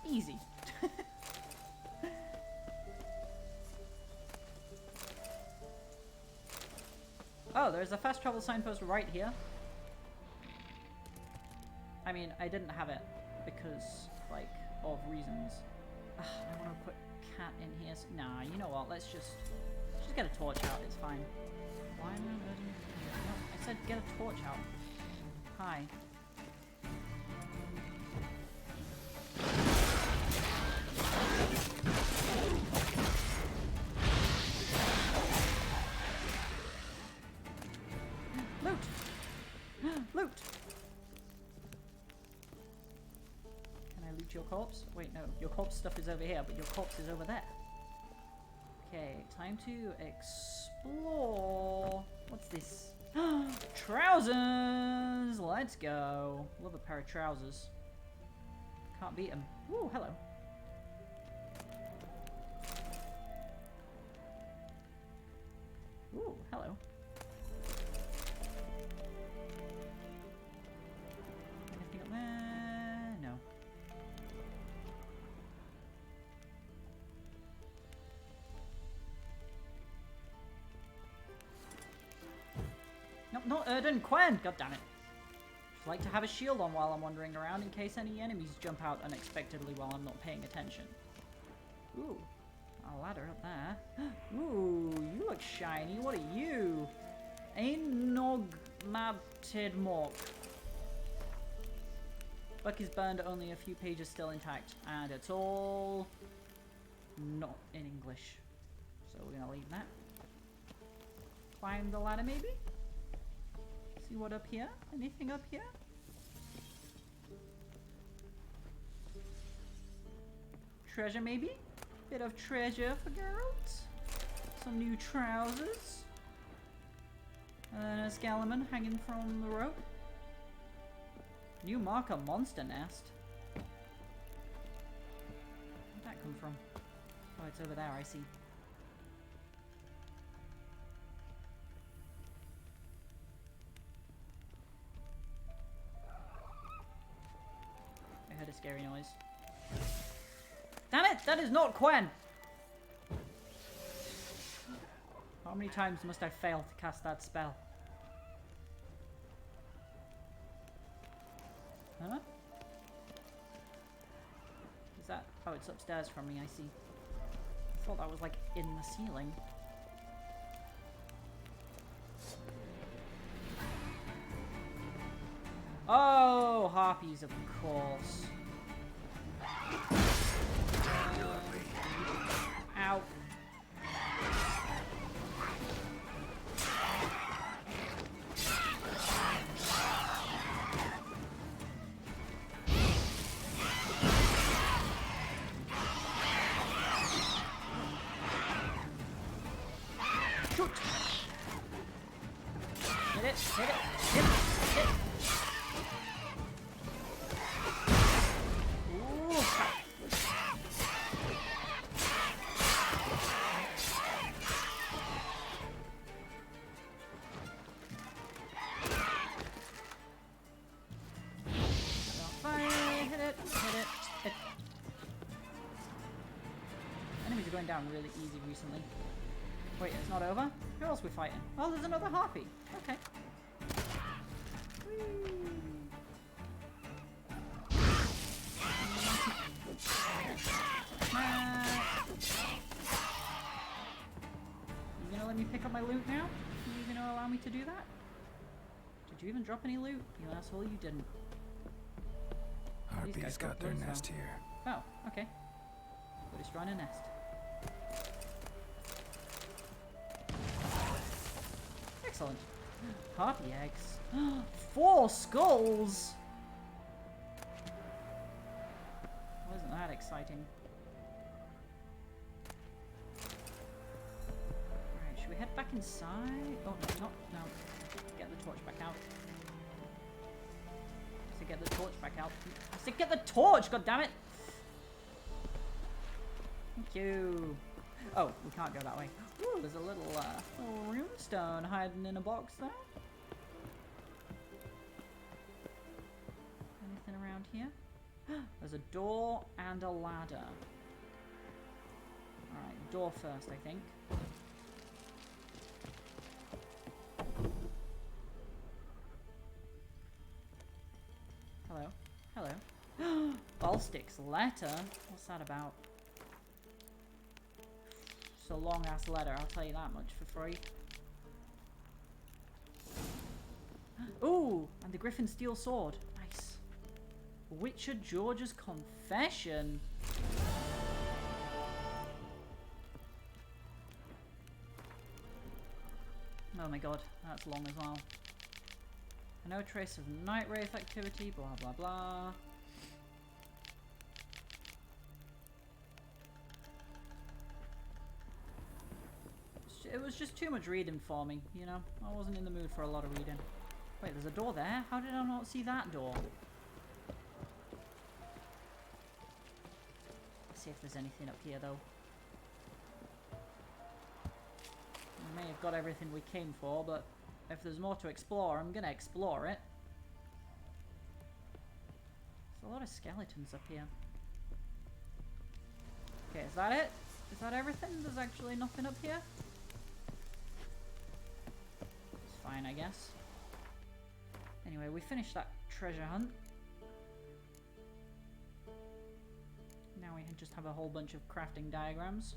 Easy. Oh, there's a fast travel signpost right here. I mean, I didn't have it because, like, of reasons. Ugh, I want to put cat in here. So, nah, you know what? Let's just get a torch out. It's fine. Why am I letting? No, I said get a torch out. Hi. Loot! Can I loot your corpse? Wait, no. Your corpse stuff is over here, but your corpse is over there. Okay, time to explore. What's this? Trousers! Let's go. Love a pair of trousers. Can't beat them. Ooh, hello. Ooh, hello. Anything up there? No. Nope, not Erden Quen! God damn it. Just like to have a shield on while I'm wandering around in case any enemies jump out unexpectedly while I'm not paying attention. Ooh. A ladder up there. Ooh, you look shiny. What are you? Ainog Mabtid Mork. Book is burned, only a few pages still intact. And it's all not in English. So we're gonna leave that. Climb the ladder maybe? See what up here? Anything up here? Treasure maybe? Bit of treasure for girls. Some new trousers. And then a skeleton hanging from the rope. New marker monster nest. Where'd that come from? Oh, it's over there, I see. I heard a scary noise. Damn it! That is not Quen! How many times must I fail to cast that spell? Huh? Is that... Oh, it's upstairs from me, I see. I thought that was, like, in the ceiling. Oh, harpies, of course. Ow. Shoot. Hit it, hit it, hit it, hit it. Ooh. going down really easy recently. Wait, it's not over? Who else are we fighting? Oh, there's another harpy. Okay. Whee. You gonna let me pick up my loot now? You gonna allow me to do that? Did you even drop any loot? You asshole, you didn't. Harpies got their nest here. Oh, okay. We're destroying a nest. Excellent. Harpy eggs. 4 skulls! Wasn't that exciting? Alright, should we head back inside? Oh, no, no. Get the torch back out. To get the torch back out. I said get the torch, goddammit! Thank you. Oh, we can't go that way. Ooh, there's a little runestone hiding in a box there. Anything around here? There's a door and a ladder. Alright, door first, I think. Hello. Hello. Ballstick's letter? What's that about? It's a long ass letter, I'll tell you that much for free. Ooh! And the Griffin steel sword. Nice. Witcher George's confession. Oh my god, that's long as well. No trace of night wraith activity, blah blah blah. It was just too much reading for me, you know? I wasn't in the mood for a lot of reading. Wait, there's a door there? How did I not see that door? Let's see if there's anything up here, though. We may have got everything we came for, but if there's more to explore, I'm gonna explore it. There's a lot of skeletons up here. Okay, is that it? Is that everything? There's actually nothing up here? It's fine, I guess. Anyway, we finished that treasure hunt. Now we just have a whole bunch of crafting diagrams.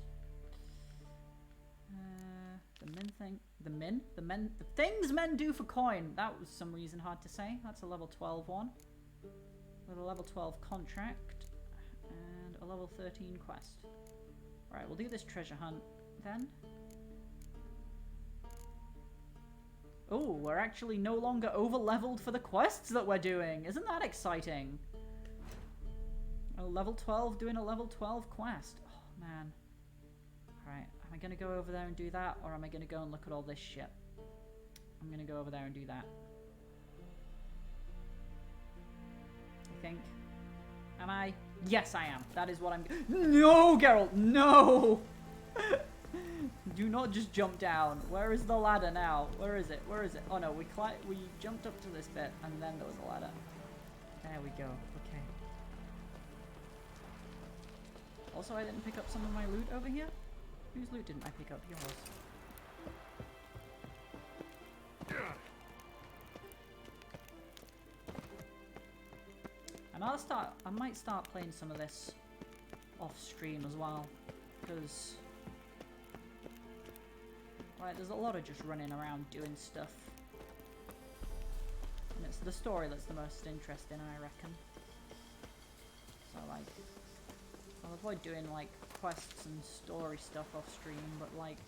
The min thing. The things men do for coin. That was some reason hard to say. That's a level 12 one. With a level 12 contract. And a level 13 quest. Alright, we'll do this treasure hunt then. Oh, we're actually no longer over-leveled for the quests that we're doing. Isn't that exciting? A level 12 doing a level 12 quest. Oh, man. Alright, am I going to go over there and do that? Or am I going to go and look at all this shit? I'm going to go over there and do that. I think. Am I? Yes, I am. That is what I'm... No, Geralt! No! Do not just jump down. Where is the ladder now? Where is it? Where is it? Oh no, we jumped up to this bit and then there was a ladder. There we go. Okay. Also, I didn't pick up some of my loot over here. Whose loot didn't I pick up? Yours. And I might start playing some of this off stream as well, because like there's a lot of just running around doing stuff, and it's the story that's the most interesting, I reckon. So like, I'll avoid doing like quests and story stuff off stream, but like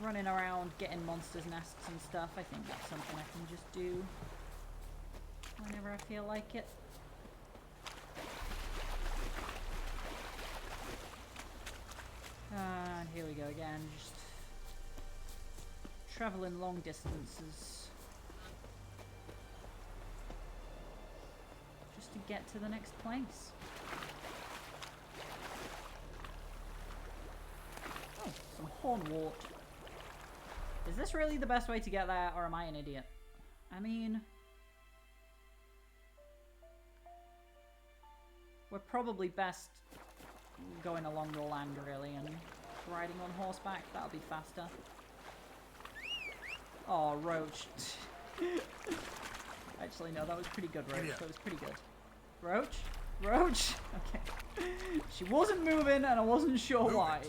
running around getting monsters' nests and stuff, I think that's something I can just do whenever I feel like it. And here we go again, just traveling long distances just to get to the next place. Oh, some hornwort. Is this really the best way to get there, or am I an idiot? I mean, we're probably best going along the land, really, and riding on horseback. That'll be faster. Oh, Roach. Actually, no, that was pretty good, Roach. That was pretty good. Roach? Roach? Okay. She wasn't moving, and I wasn't sure why.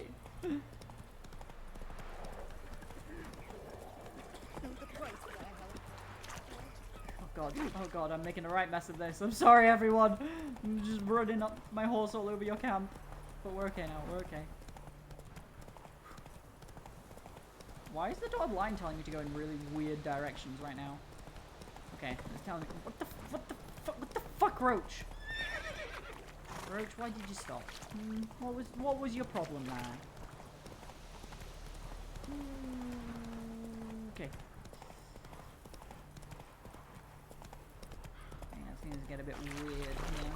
Oh god, I'm making the right mess of this. I'm sorry, everyone. I'm just running up my horse all over your camp. But we're okay now, we're okay. Why is the dotted line telling me to go in really weird directions right now? Okay, it's telling me. What the fuck, Roach? Roach, why did you stop? What was your problem there? Okay. Things get a bit weird here.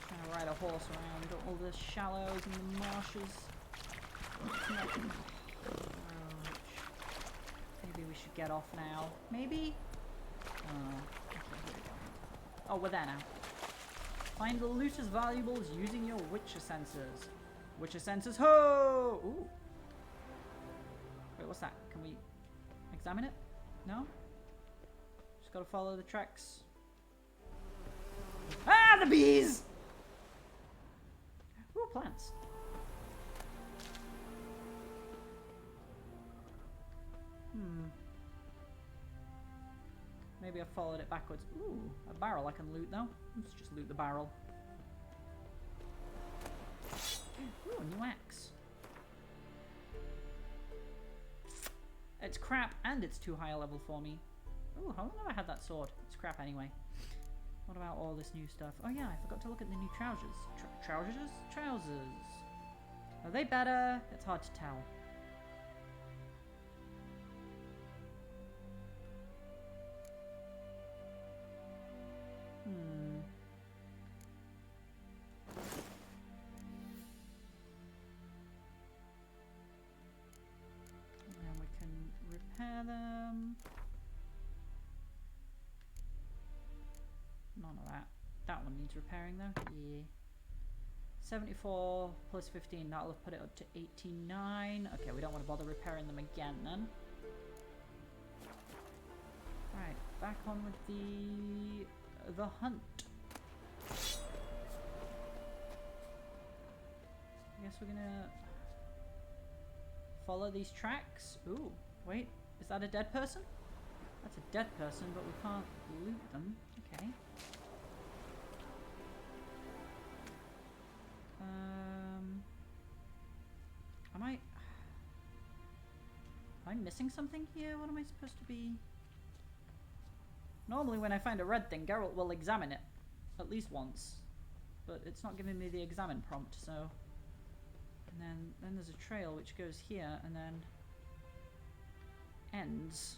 Trying to ride a horse around all the shallows and the marshes. Maybe we should get off now. Maybe? Okay, here we go. Oh, we're there now. Find the looter's valuables using your Witcher sensors. Witcher sensors, ho! Ooh. Wait, what's that? Can we examine it? No? Just gotta follow the tracks. Ah, the bees! Ooh, plants. Maybe I followed it backwards. Ooh, a barrel I can loot though. Let's just loot the barrel. Ooh, a new axe. It's crap and it's too high a level for me. Ooh, how long have I had that sword? It's crap anyway. What about all this new stuff? Oh yeah, I forgot to look at the new trousers. Trousers? Trousers. Are they better? It's hard to tell. And then we can repair them. None of that. That one needs repairing though. Yeah. 74 plus 15, that'll have put it up to 89. Okay, we don't want to bother repairing them again then. Right, back on with the hunt. I guess we're gonna follow these tracks. Ooh, wait, is that a dead person? That's a dead person, but we can't loot them. Okay. Am I missing something here? What am I supposed to be? Normally when I find a red thing, Geralt will examine it. At least once. But it's not giving me the examine prompt, so... And then there's a trail which goes here and then... ends.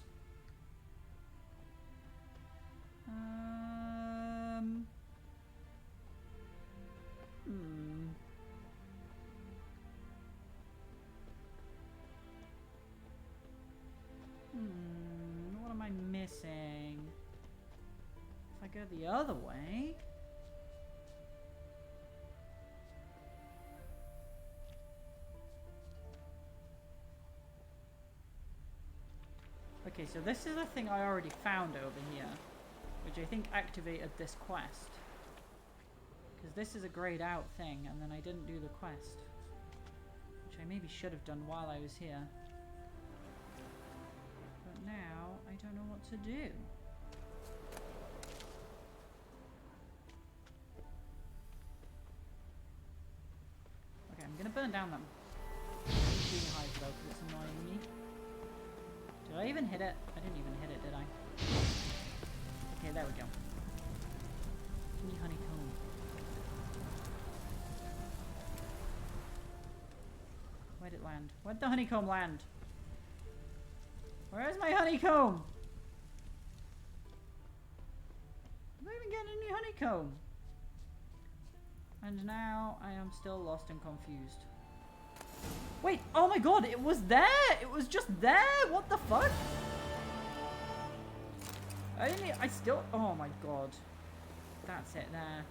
What am I missing? If I go the other way... Okay, so this is a thing I already found over here, which I think activated this quest. Because this is a grayed out thing, and then I didn't do the quest. Which I maybe should have done while I was here. But now, I don't know what to do. Okay, I'm gonna burn down them. Really high though, because it's annoying me. Did I even hit it? I didn't even hit it, did I? Okay, there we go. Give me honeycomb. Where'd it land? Where'd the honeycomb land? Where's my honeycomb? I'm not even getting any honeycomb. And now I am still lost and confused. Wait, oh my god, it was there! It was just there! What the fuck? I still, oh my god. That's it there.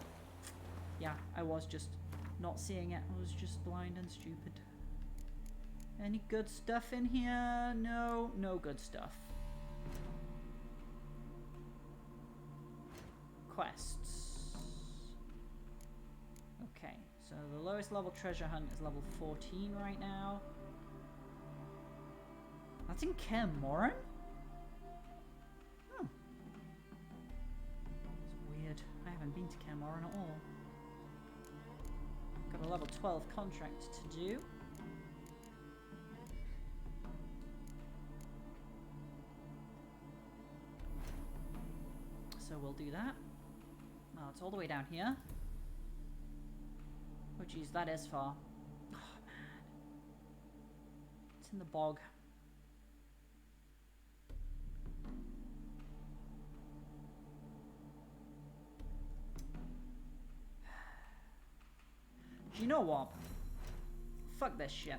Yeah, I was just not seeing it. I was just blind and stupid. Any good stuff in here? No, no good stuff. Quests. Okay, so the lowest level treasure hunt is level 14 right now. That's in Kaer Morhen? Hmm. It's weird. I haven't been to Kaer Morhen at all. Got a level 12 contract to do. So we'll do that. Oh, it's all the way down here. Oh geez, that is far. Oh man. It's in the bog. Do you know what? Fuck this shit.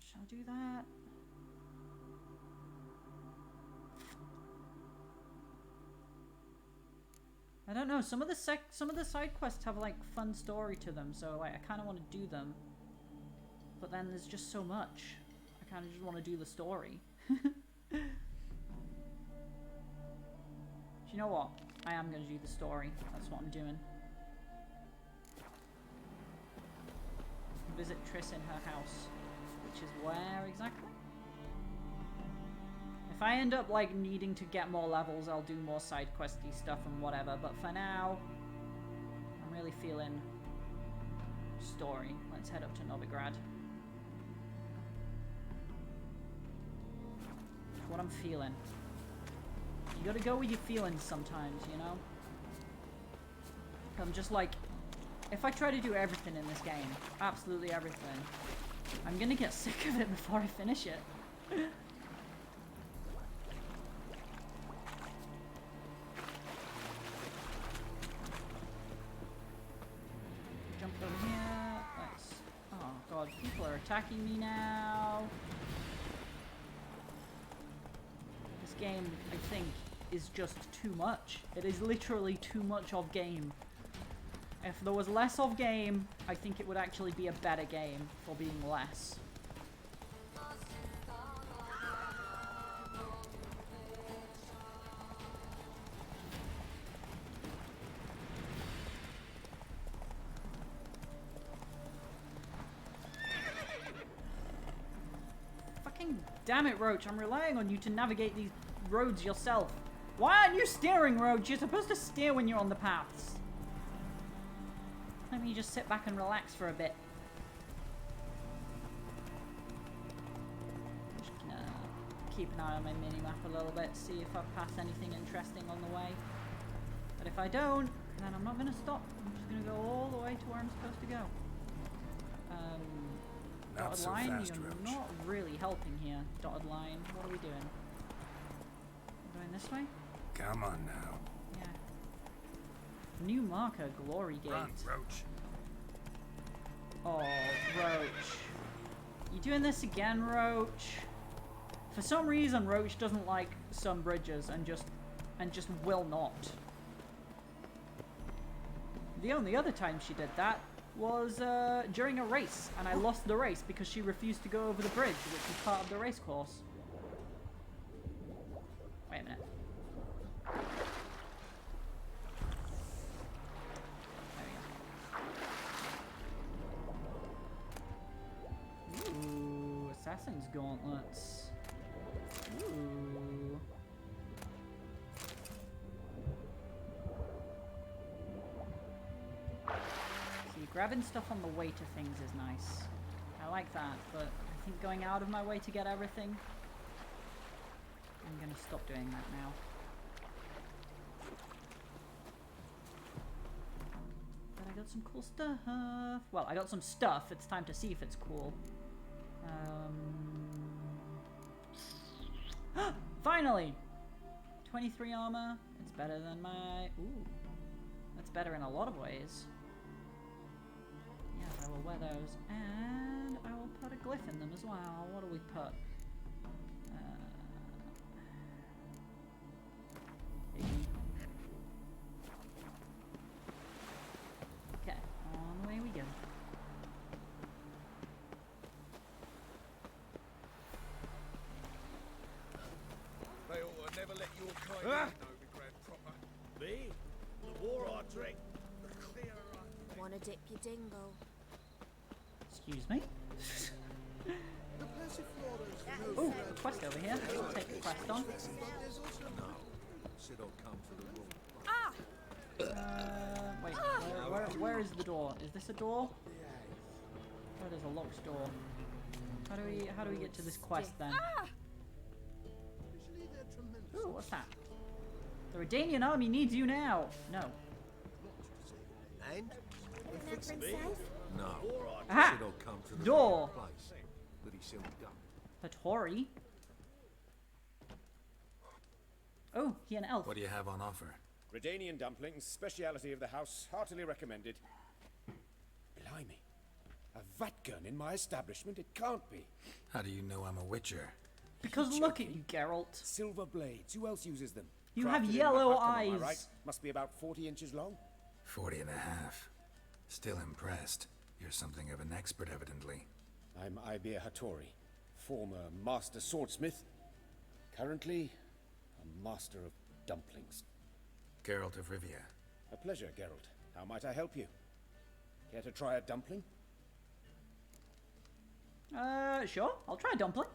Shall I do that? I don't know. Some of the side quests have like fun story to them, so like I kind of want to do them. But then there's just so much. I kind of just want to do the story. Do you know what? I am going to do the story. That's what I'm doing. Visit Triss in her house. Which is where exactly? If I end up like needing to get more levels, I'll do more side questy stuff and whatever. But for now, I'm really feeling story. Let's head up to Novigrad. That's what I'm feeling. You gotta go with your feelings sometimes, you know? I'm just like, if I try to do everything in this game, absolutely everything, I'm gonna get sick of it before I finish it. Jump over here. Let's... Oh god, people are attacking me now. This game, I think, is just too much. It is literally too much of game. If there was less of game, I think it would actually be a better game for being less. Fucking damn it, Roach. I'm relying on you to navigate these roads yourself. Why aren't you steering, Roach? You're supposed to steer when you're on the paths. Let me just sit back and relax for a bit. Just gonna keep an eye on my mini-map a little bit, see if I pass anything interesting on the way. But if I don't, then I'm not gonna stop. I'm just gonna go all the way to where I'm supposed to go. Not Dotted so line, fast, you're Roach. not really helping here. Dotted line, what are we doing? Going this way? Come on now. Yeah. New marker, Glory Gate. Run, Roach. Oh, Roach. You doing this again, Roach? For some reason, Roach doesn't like some bridges and just will not. The only other time she did that was during a race, and I lost the race because she refused to go over the bridge, which was part of the race course. Wait a minute. Ooh, Assassin's Gauntlets. Ooh. See, grabbing stuff on the way to things is nice. I like that, but I think going out of my way to get everything, I'm gonna stop doing that now. But I got some cool stuff. Well, I got some stuff. It's time to see if it's cool. Finally! 23 armor. It's better than my... Ooh. That's better in a lot of ways. Yes, I will wear those. And I will put a glyph in them as well. What do we put? Me? The war artery? Wanna dip your dingle? Excuse me? Oh, a quest over here. I'll take the quest on. Said I'll come for the room. Wait, where is the door? Is this a door? Oh, there's a locked door. How do we get to this quest then? Ooh, what's that? The Redanian army needs you now. No. And? No. Aha! Said I'll come to the Door. place that he sealed up. Patori. Oh, he an elf. What do you have on offer? Redanian dumplings, speciality of the house, heartily recommended. Blimey. A vatgun in my establishment? It can't be. How do you know I'm a witcher? Because look at you, Geralt. Silver blades. Who else uses them? You have Crafted in yellow Mahakam, am I eyes. right? Must be about 40 inches long. 40 and a half. Still impressed. You're something of an expert, evidently. I'm Ibir Hattori, former master swordsmith. Currently, a master of dumplings. Geralt of Rivia. A pleasure, Geralt. How might I help you? Care to try a dumpling? Sure. I'll try a dumpling.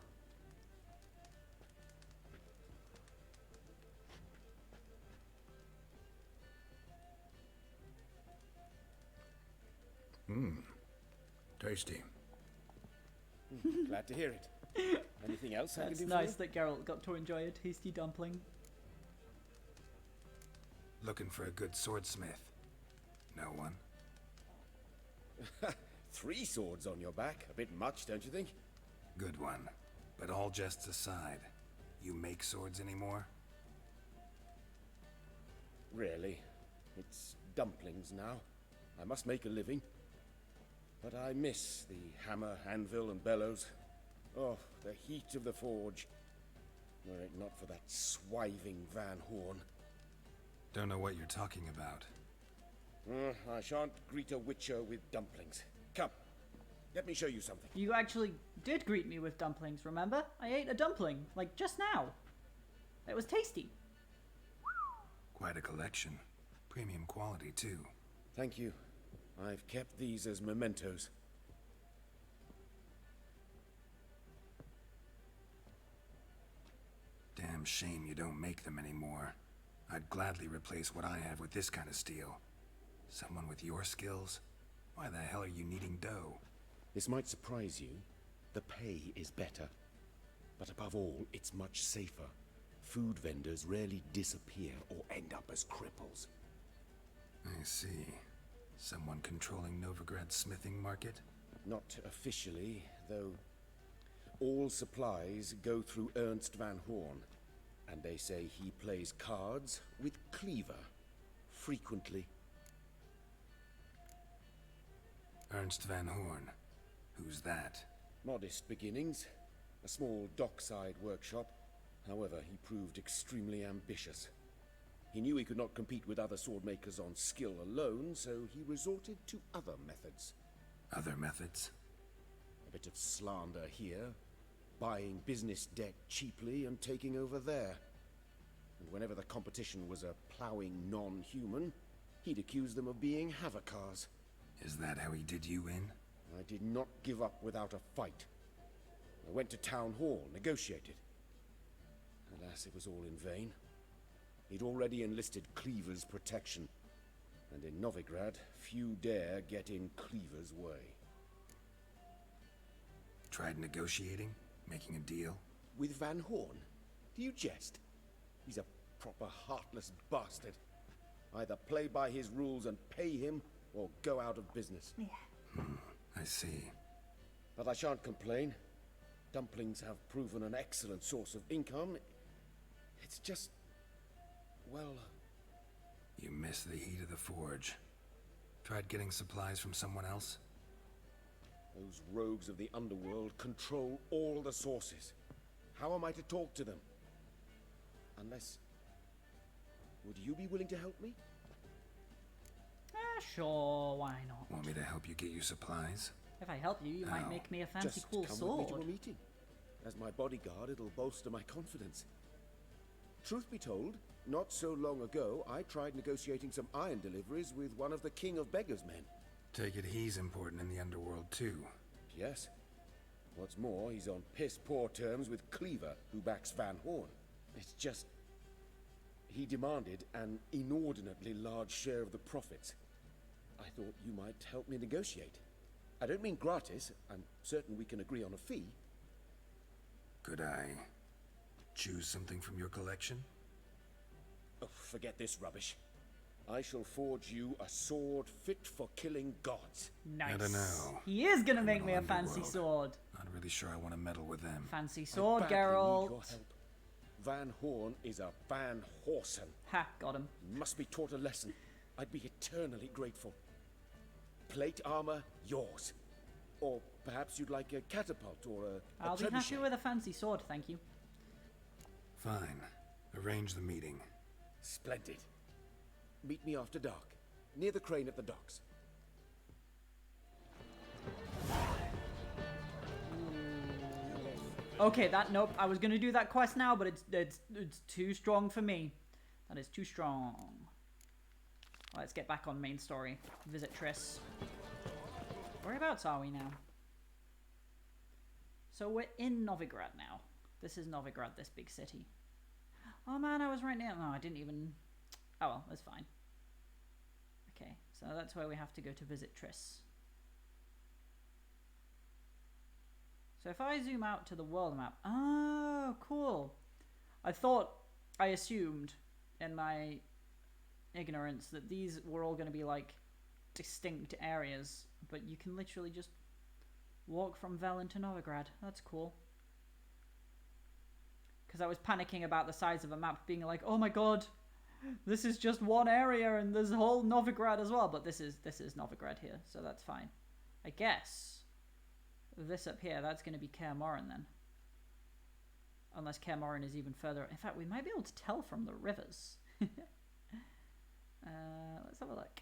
Tasty. Glad to hear it. Anything else I can It's do nice for you? that Geralt got to enjoy a tasty dumpling. Looking for a good swordsmith. No one? 3 swords on your back. A bit much, don't you think? Good one. But all jests aside, you make swords anymore? Really. It's dumplings now. I must make a living. But I miss the hammer, anvil, and bellows. Oh, the heat of the forge. Were it not for that swiving Van Horn. Don't know what you're talking about. I shan't greet a witcher with dumplings. Come, let me show you something. You actually did greet me with dumplings, remember? I ate a dumpling, like just now. It was tasty. Quite a collection. Premium quality, too. Thank you. I've kept these as mementos. Damn shame you don't make them anymore. I'd gladly replace what I have with this kind of steel. Someone with your skills? Why the hell are you needing dough? This might surprise you. The pay is better. But above all, it's much safer. Food vendors rarely disappear or end up as cripples. I see. Someone controlling Novigrad's smithing market? Not officially, though. All supplies go through Ernst Van Horn. And they say he plays cards with Cleaver. Frequently. Ernst Van Horn. Who's that? Modest beginnings. A small dockside workshop. However, he proved extremely ambitious. He knew he could not compete with other swordmakers on skill alone, so he resorted to other methods. Other methods? A bit of slander here, buying business debt cheaply and taking over there. And whenever the competition was a ploughing non-human, he'd accuse them of being Havakars. Is that how he did you in? I did not give up without a fight. I went to town hall, negotiated. Alas, it was all in vain. He'd already enlisted Cleaver's protection, and in Novigrad, few dare get in Cleaver's way. Tried negotiating? Making a deal? With Van Horn? Do you jest? He's a proper heartless bastard. Either play by his rules and pay him, or go out of business. I see. But I shan't complain. Dumplings have proven an excellent source of income. It's just... well... You miss the heat of the forge. Tried getting supplies from someone else? Those rogues of the underworld control all the sources. How am I to talk to them? Unless... would you be willing to help me? Sure, why not? Want me to help you get you supplies? If I help you, you might No. make me a fancy Just cool come sword. with me to a meeting. As my bodyguard, it'll bolster my confidence. Truth be told, not so long ago, I tried negotiating some iron deliveries with one of the King of Beggars' men. Take it he's important in the underworld, too. Yes. What's more, he's on piss-poor terms with Cleaver, who backs Van Horn. It's just... he demanded an inordinately large share of the profits. I thought you might help me negotiate. I don't mean gratis. I'm certain we can agree on a fee. Could I choose something from your collection? Oh, forget this rubbish. I shall forge you a sword fit for killing gods. Nice. I don't know. He is gonna make me a Criminal fancy underworld. sword. Not really sure I want to meddle with them. Fancy I sword, badly need Geralt. your help. Van Horn is a Van Horsen. Ha, got him. Must be taught a lesson. I'd be eternally grateful. Plate armor, yours. Or perhaps you'd like a catapult or a I'll be happy trebuchet. with a fancy sword, thank you. Fine. Arrange the meeting. Splendid. Meet me after dark, near the crane at the docks. Okay, nope. I was gonna do that quest now, but it's too strong for me. That is too strong. Let's get back on main story. Visit Triss. Whereabouts are we now? So we're in Novigrad now. This is Novigrad, this big city. Oh man, I was right near. No, I didn't even. Oh well, that's fine. Okay, so that's where we have to go to visit Triss. So if I zoom out to the world map, oh, cool. I assumed in my ignorance that these were all going to be like distinct areas, but you can literally just walk from Velen to Novigrad. That's cool. Because I was panicking about the size of a map, being like, oh my god, this is just one area and there's whole Novigrad as well. But this is Novigrad here, so that's fine. I guess this up here, that's going to be Kaer Morhen then. Unless Kaer Morhen is even further. In fact, we might be able to tell from the rivers. Let's have a look.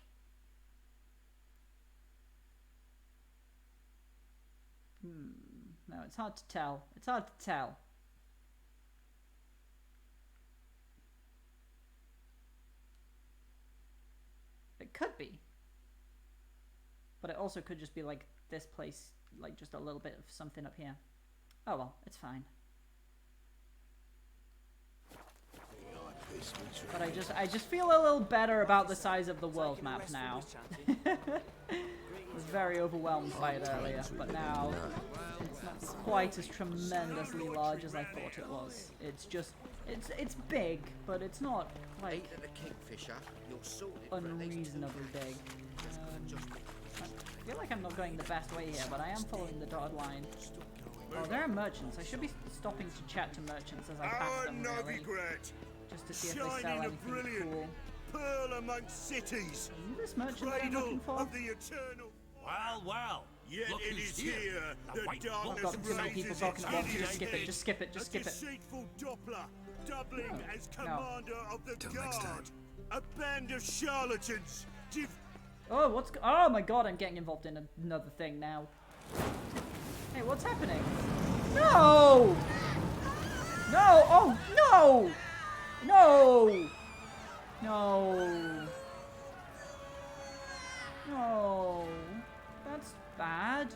No, it's hard to tell. It's hard to tell. It could be. But it also could just be like this place, like just a little bit of something up here. Oh well, it's fine. But I just feel a little better about the size of the world map now. I was very overwhelmed by it earlier, but now it's not quite as tremendously large as I thought it was. It's just, it's big, but it's not like unreasonably big. I feel like I'm not going the best way here, but I am following the dotted line. Oh, there are merchants. I should be stopping to chat to merchants as I pass them, really. Just to see if they sell anything cool. Pearl amongst cities. Are you this merchant that I'm looking for? Of the eternal. Well, well. Yet Look it who's is here. here The that white darkness I've got too many people raises talking its about it. Just hideous skip it, head. just skip it, just skip A it. deceitful Doppler, doubling as commander of the Till next time. guard. A band of charlatans. Oh, oh my god, I'm getting involved in another thing now. Hey, what's happening? No! No! Oh, no! No! No! No! That's bad.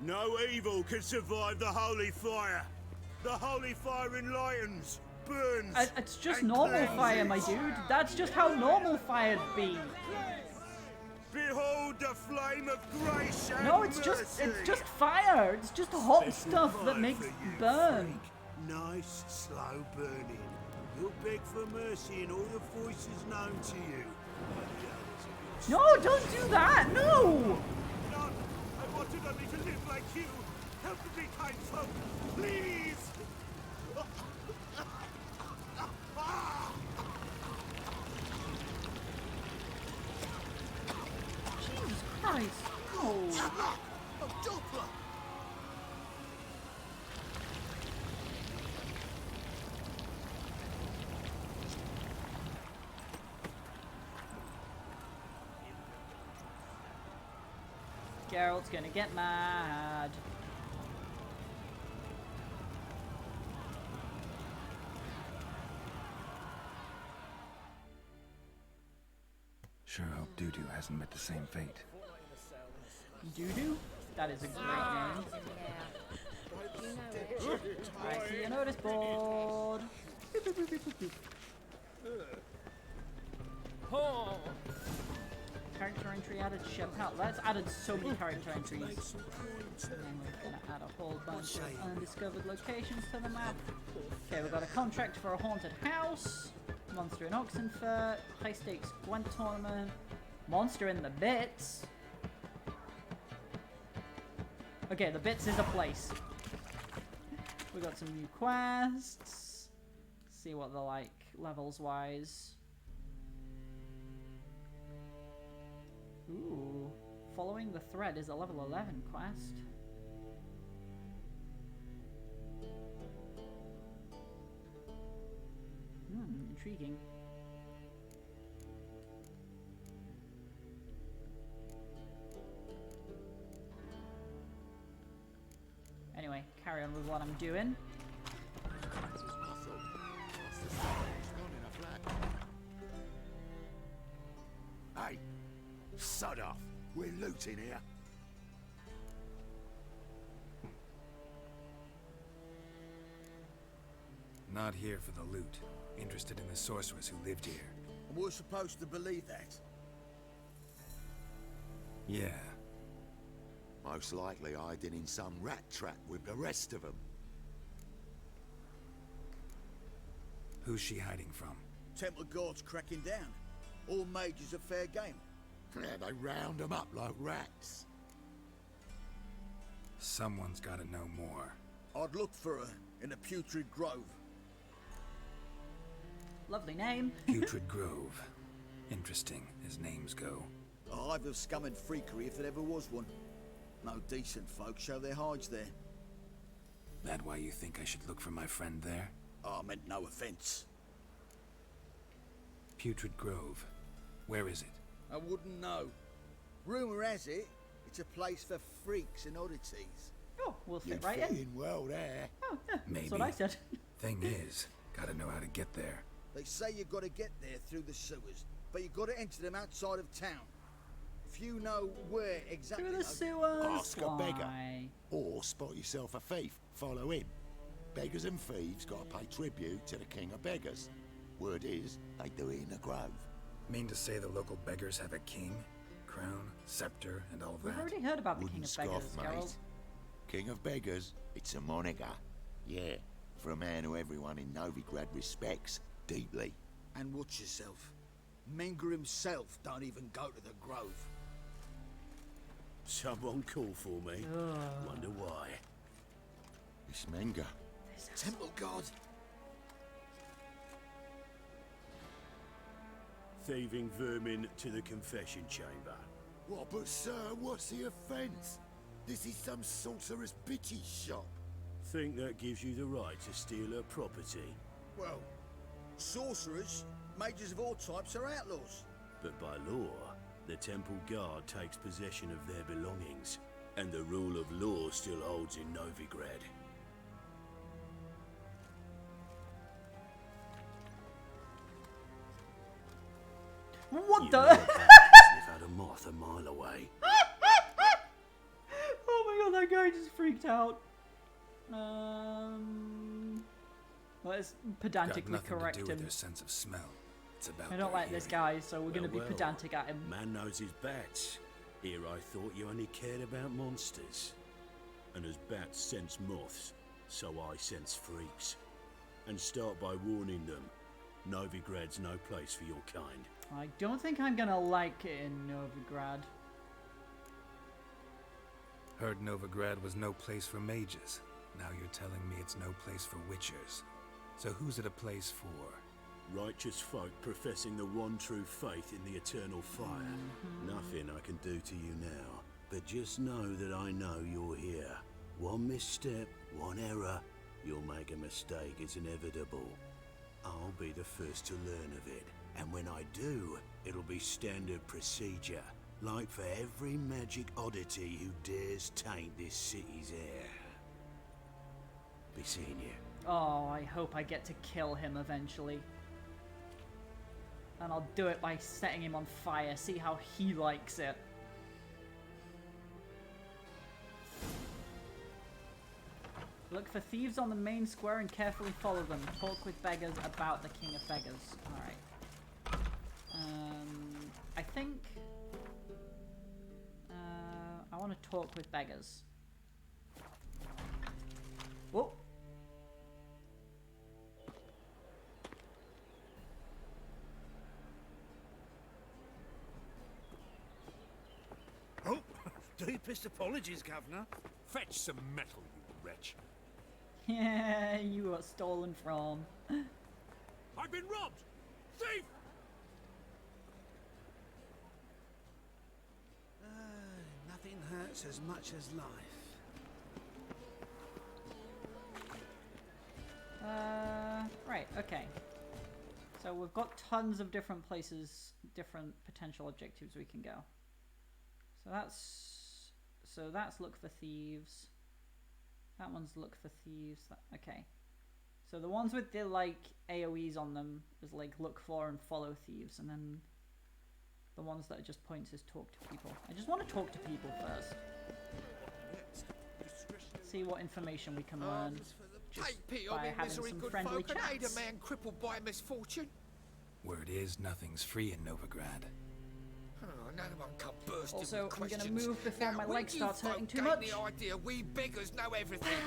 No evil can survive the holy fire. The holy fire enlightens, burns. It's just and normal cleanses. fire, my dude. That's just how normal fire'd be. Behold the flame of grace and No, it's just fire. It's just hot Special stuff that fire makes for you, burn. freak. Nice, slow burning. You'll beg for mercy in all the voices known to you. No, don't do that. No. No, I wanted only to live like you. Help me, kind folk, please. Jesus Christ. No. Oh, Doppler. Geralt's gonna get mad. Sure hope Doo-Doo hasn't met the same fate. Doo-Doo? That is a great name. I see a notice board. Boop, boop, boop, boop, boop, boop. Character entry added, ship out. That's added so many character entries. And then we're gonna add a whole bunch of undiscovered locations to the map. Okay, we've got a contract for a haunted house, monster in Oxenfurt, high stakes Gwent tournament, monster in the Bits. Okay, the Bits is a place. We got some new quests. See what they're like levels wise. Ooh, following the thread is a level 11 quest. Intriguing. Anyway, carry on with what I'm doing. Hey, sod off. We're looting here. Not here for the loot. Interested in the sorceress who lived here. And we're supposed to believe that. Yeah. Most likely hiding in some rat trap with the rest of them. Who's she hiding from? Temple guards cracking down. All mages are fair game. Yeah, they round them up like rats. Someone's gotta know more. I'd look for her in the Putrid Grove. Lovely name. Putrid Grove. Interesting, as names go. A hive of scum and freakery if there ever was one. No decent folk show their hides there. That why you think I should look for my friend there? Oh, I meant no offense. Putrid Grove. Where is it? I wouldn't know. Rumour has it, it's a place for freaks and oddities. Oh, we'll fit You'd right fit in. well there. Oh, yeah, Maybe. that's what I said. Thing is, gotta know how to get there. They say you gotta get there through the sewers, but you gotta enter them outside of town. If you know where exactly... Through the sewers. Ask a beggar. Why? Or spot yourself a thief. Follow him. Beggars and thieves gotta pay tribute to the king of beggars. Word is, they do it in the grove. Mean to say the local beggars have a king? Crown, scepter, and all We've that? already heard about the Wouldn't King of Beggars, scoff, Gerald. mate. King of beggars, it's a moniker. Yeah, for a man who everyone in Novigrad respects deeply. And watch yourself. Menger himself don't even go to the grove. Someone call for me. Wonder why. It's Menger. Temple guard. Thieving vermin to the confession chamber. What, but sir, what's the offence? This is some sorcerer's bitchy shop. Think that gives you the right to steal her property. Well, sorcerers, mages of all types are outlaws. But by law, the temple guard takes possession of their belongings, and the rule of law still holds in Novigrad. What You the? know about sniff out a moth a mile away. Oh my god, that guy just freaked out. Let's pedantically Got nothing correct to do with him. their sense of smell. It's about I don't their like this hearing. guy, so we're going to be Well, pedantic at him. Man knows his bats. Here I thought you only cared about monsters. And as bats sense moths, so I sense freaks. And start by warning them, Novigrad's no place for your kind. I don't think I'm going to like it in Novigrad. Heard Novigrad was no place for mages. Now you're telling me it's no place for witchers. So who's it a place for? Righteous folk professing the one true faith in the eternal fire. Nothing I can do to you now, but just know that I know you're here. One misstep, one error, you'll make a mistake, it's inevitable. I'll be the first to learn of it, and when I do, it'll be standard procedure, like for every magic oddity who dares taint this city's air. Be seeing you. Oh, I hope I get to kill him eventually. And I'll do it by setting him on fire. See how he likes it. Look for thieves on the main square and carefully follow them. Talk with beggars about the king of beggars. Alright. I think... I want to talk with beggars. Whoa. Oh, deepest apologies, Governor. Fetch some metal, you wretch. Yeah, you got stolen from. I've been robbed! Thief! Nothing hurts as much as life. Right, okay. So we've got tons of different places, different potential objectives we can go. So that's look for thieves. That one's look for thieves. Okay. So the ones with the like AoEs on them is like look for and follow thieves, and then the ones that are just points is talk to people. I just want to talk to people first. See what information we can learn just by having some friendly chats. A man crippled by misfortune. Word is, nothing's free in Novigrad. Oh, no one can burst in Also, with I'm gonna questions. move before Now, my when leg you starts hurting folk too gain much. the idea we beggars know everything.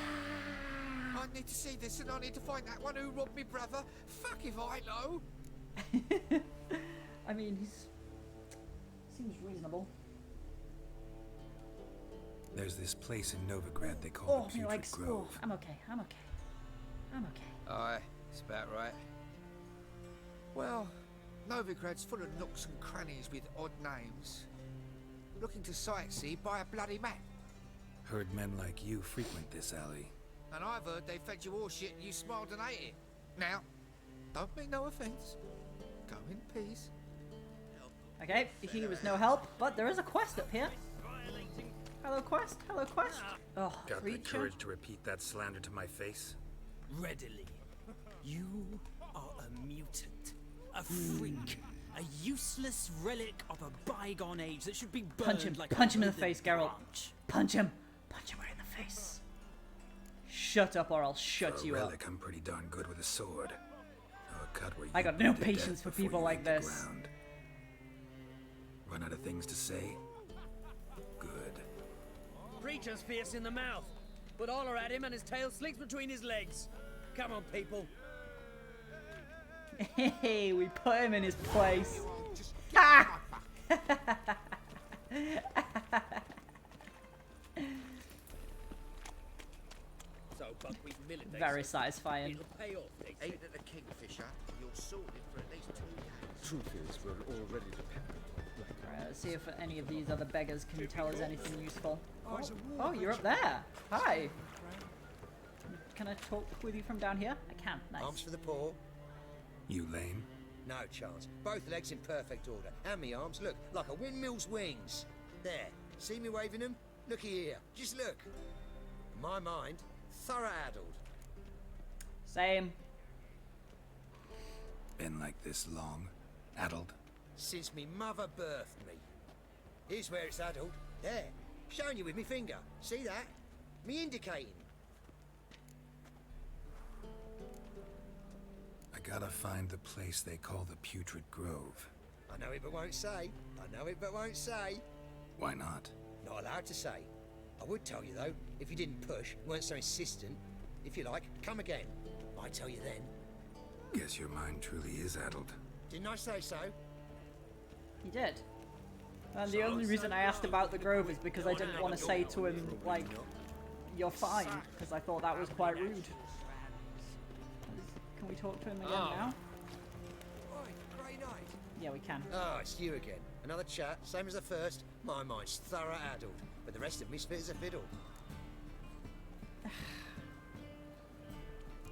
I need to see this, and I need to find that one who robbed me brother. Fuck if I know. I mean, seems reasonable. There's this place in Novigrad they call the my Putrid legs. Grove. Oh, I'm okay. I'm okay. I'm okay. Aye, it's about right. Well, Novigrad's full of nooks and crannies with odd names. Looking to sightsee, buy a bloody map. Heard men like you frequent this alley. And I've heard they fed you all shit and you smiled and ate it. Now, don't mean no offence. Go in peace. Okay, he was no help, but there is a quest up here. Hello quest, hello quest. Oh, Got the creature. courage to repeat that slander to my face? Readily. You are a mutant, a freak, a useless relic of a bygone age that should be burned Punch him, like punch a him in the withered face, Geralt. branch. Punch him right in the face. Shut up or I'll shut For you a up. relic, I'm pretty darn good with a sword. A cut where I you got bleed no to patience death for before people you like hit the this. ground. Run out of things to say? Good. Creature's fierce in the mouth, but holler at him and his tail slicks between his legs. Come on, people. Hey, we put him in his place. Ah! So, buckwheat millet. Very satisfying. It'll pay off. They say. Eight at the Kingfisher, you're sorted for at least 2 days. Truth is, we're all ready to pack. Alright, let's see if any of these other beggars can tell us anything useful. Oh, you're up there. Hi. Can I talk with you from down here? I can. Nice. Arms for the poor. You lame? No chance. Both legs in perfect order. And me arms, look, like a windmill's wings. There. See me waving them? Looky here. Just look. My mind, thorough addled. Same. Been like this long? Addled? Since me mother birthed me. Here's where it's addled. There. Showing you with me finger. See that? Me indicating. I gotta find the place they call the Putrid Grove. I know it but won't say. I know it but won't say. Why not? Not allowed to say. I would tell you though, if you didn't push, weren't so insistent. If you like, come again. I'd tell you then. Guess your mind truly is addled. Didn't I say so? He did. And the only reason I asked about the Grove is because I didn't want to say to him, like, you're fine, because I thought that was quite rude. Can we talk to him again now? Oi, grey night. Yeah, we can. Oh, it's you again. Another chat, same as the first. My mind's thorough addled, but the rest of me's fit as a fiddle.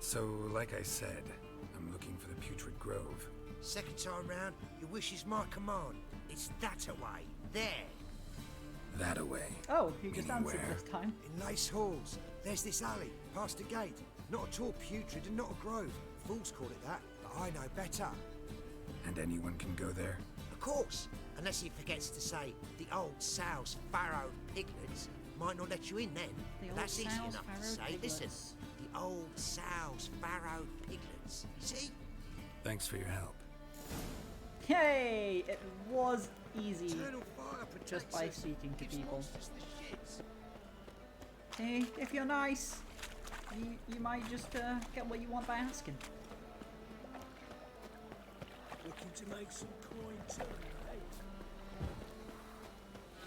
So, like I said, I'm looking for the Putrid Grove. Second time round, your wish is my command. It's that away. There. That away. Oh, he just Meaning answered where? this time. In Lace Halls, there's this alley, past the gate. Not at all putrid and not a grove. Fools call it that, but I know better. And anyone can go there? Of course, unless he forgets to say the old sow's farrowed piglets might not let you in then. The But that's old easy sow's enough to farrowed say. piglets. Listen, the old sow's farrowed piglets. See? Thanks for your help. Yay! It was easy Eternal fire just protects by us. speaking to Gives people. monsters the shits. Hey, if you're nice, you might just get what you want by asking. Looking to make some coin too, eh?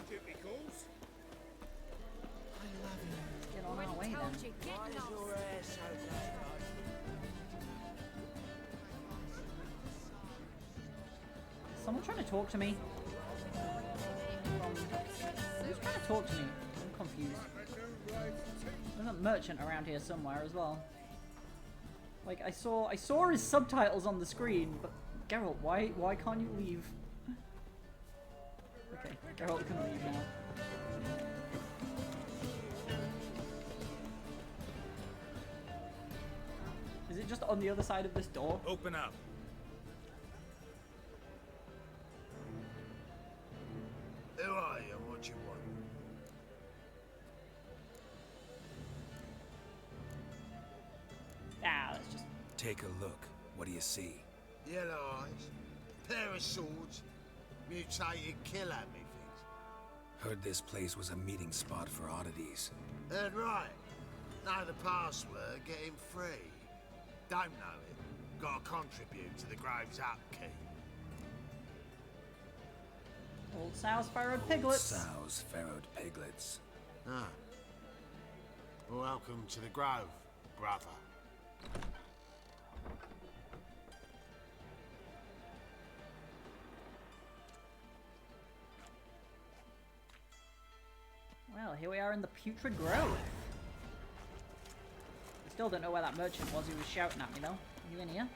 Duty calls. Get on our way then. Why is your hair so dark? Someone trying to talk to me? Who's trying to talk to me? I'm confused. There's a merchant around here somewhere as well. Like I saw his subtitles on the screen, but Geralt, why can't you leave? Okay, Geralt can leave now. Is it just on the other side of this door? Open up. Who are you and what you want? Ah, let's just... Take a look. What do you see? Yellow eyes, pair of swords, mutated kill at me things. Heard this place was a meeting spot for oddities. Heard right. Know the password, get him free. Don't know it. Gotta contribute to the Grove's upkeep. Old sow's farrowed piglets. Old sows, farrowed piglets. Ah. Welcome to the Grove, brother. Well, here we are in the Putrid Grove. I still don't know where that merchant was who was shouting at me, though. Are you in here?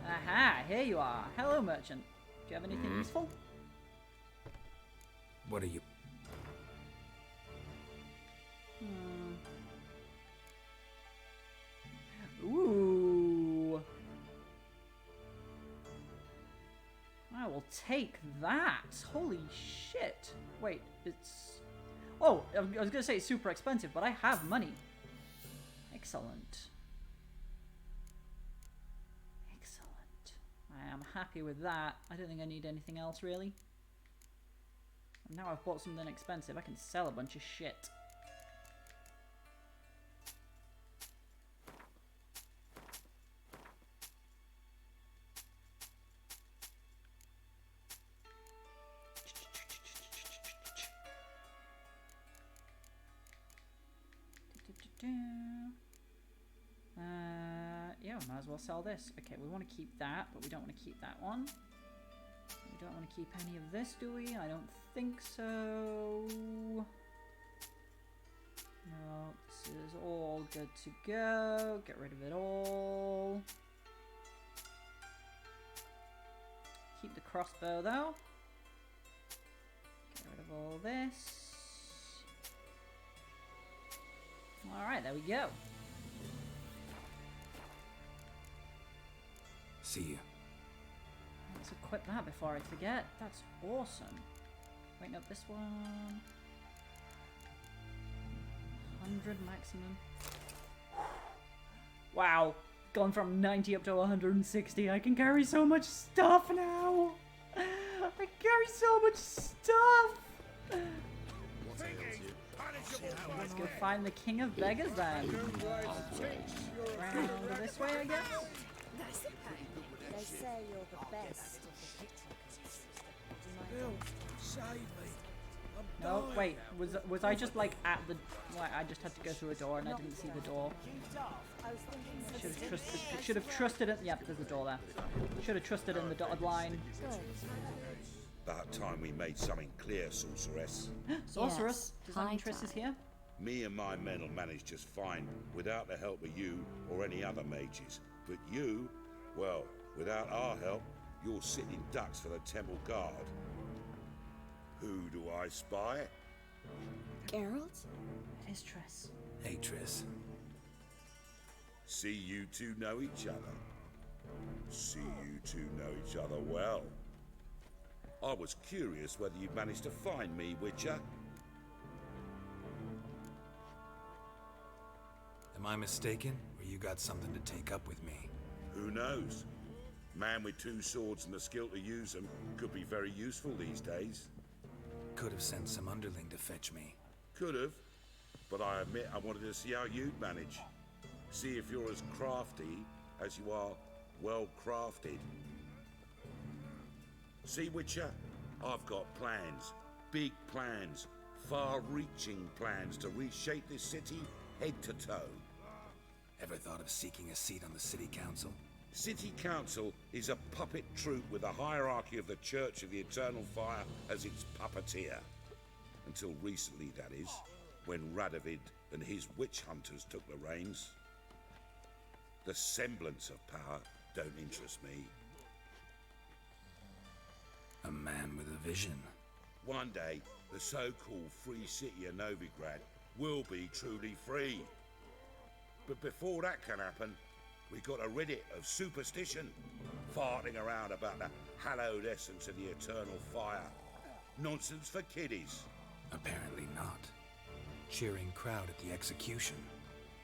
Aha, here you are. Hello, merchant. Do you have anything useful? What are you? Ooh. I will take that. Holy shit. Wait, it's... Oh, I was going to say it's super expensive, but I have money. Excellent. Excellent. I am happy with that. I don't think I need anything else, really. And now I've bought something expensive, I can sell a bunch of shit. Yeah, I might as well sell this. Okay, we want to keep that, but we don't want to keep that one. We don't want to keep any of this, do we? I don't think so. No, this is all good to go. Get rid of it all. Keep the crossbow, though. Get rid of all this. Alright, there we go. See you. Let's equip that before I forget. That's awesome. Wait, up this one. 100 maximum. Wow. Gone from 90 up to 160. I can carry so much stuff now. I carry so much stuff. Let's go find the King of Beggars then. Round this way, I guess. They say you're the best. Bill, save me. I'm No, dying. wait. Was I just like at the? Like, I just had to go through a door and I didn't see the door. Should have trusted it. Yep, there's a door there. Should have trusted in the dotted line. About time we made something clear, sorceress. Sorceress, Yes, does that mean high Triss is time. here? Me and my men will manage just fine without the help of you or any other mages. But you, well, without our help, you're sitting ducks for the temple guard. Who do I spy? Geralt? It is Triss. Hey, Triss. See you two know each other. See, you two know each other well. I was curious whether you'd managed to find me, Witcher. Am I mistaken, or you got something to take up with me? Who knows? Man with two swords and the skill to use them could be very useful these days. Could have sent some underling to fetch me. Could have, but I admit I wanted to see how you'd manage. See if you're as crafty as you are well crafted. See, Witcher, I've got plans. Big plans. Far-reaching plans to reshape this city head to toe. Ever thought of seeking a seat on the city council? City Council is a puppet troupe with a hierarchy of the Church of the Eternal Fire as its puppeteer. Until recently, that is, when Radovid and his witch hunters took the reins. The semblance of power don't interest me. A man with a vision. One day, the so-called free city of Novigrad will be truly free. But before that can happen, we got to rid it of superstition, farting around about the hallowed essence of the eternal fire. Nonsense for kiddies. Apparently not. Cheering crowd at the execution.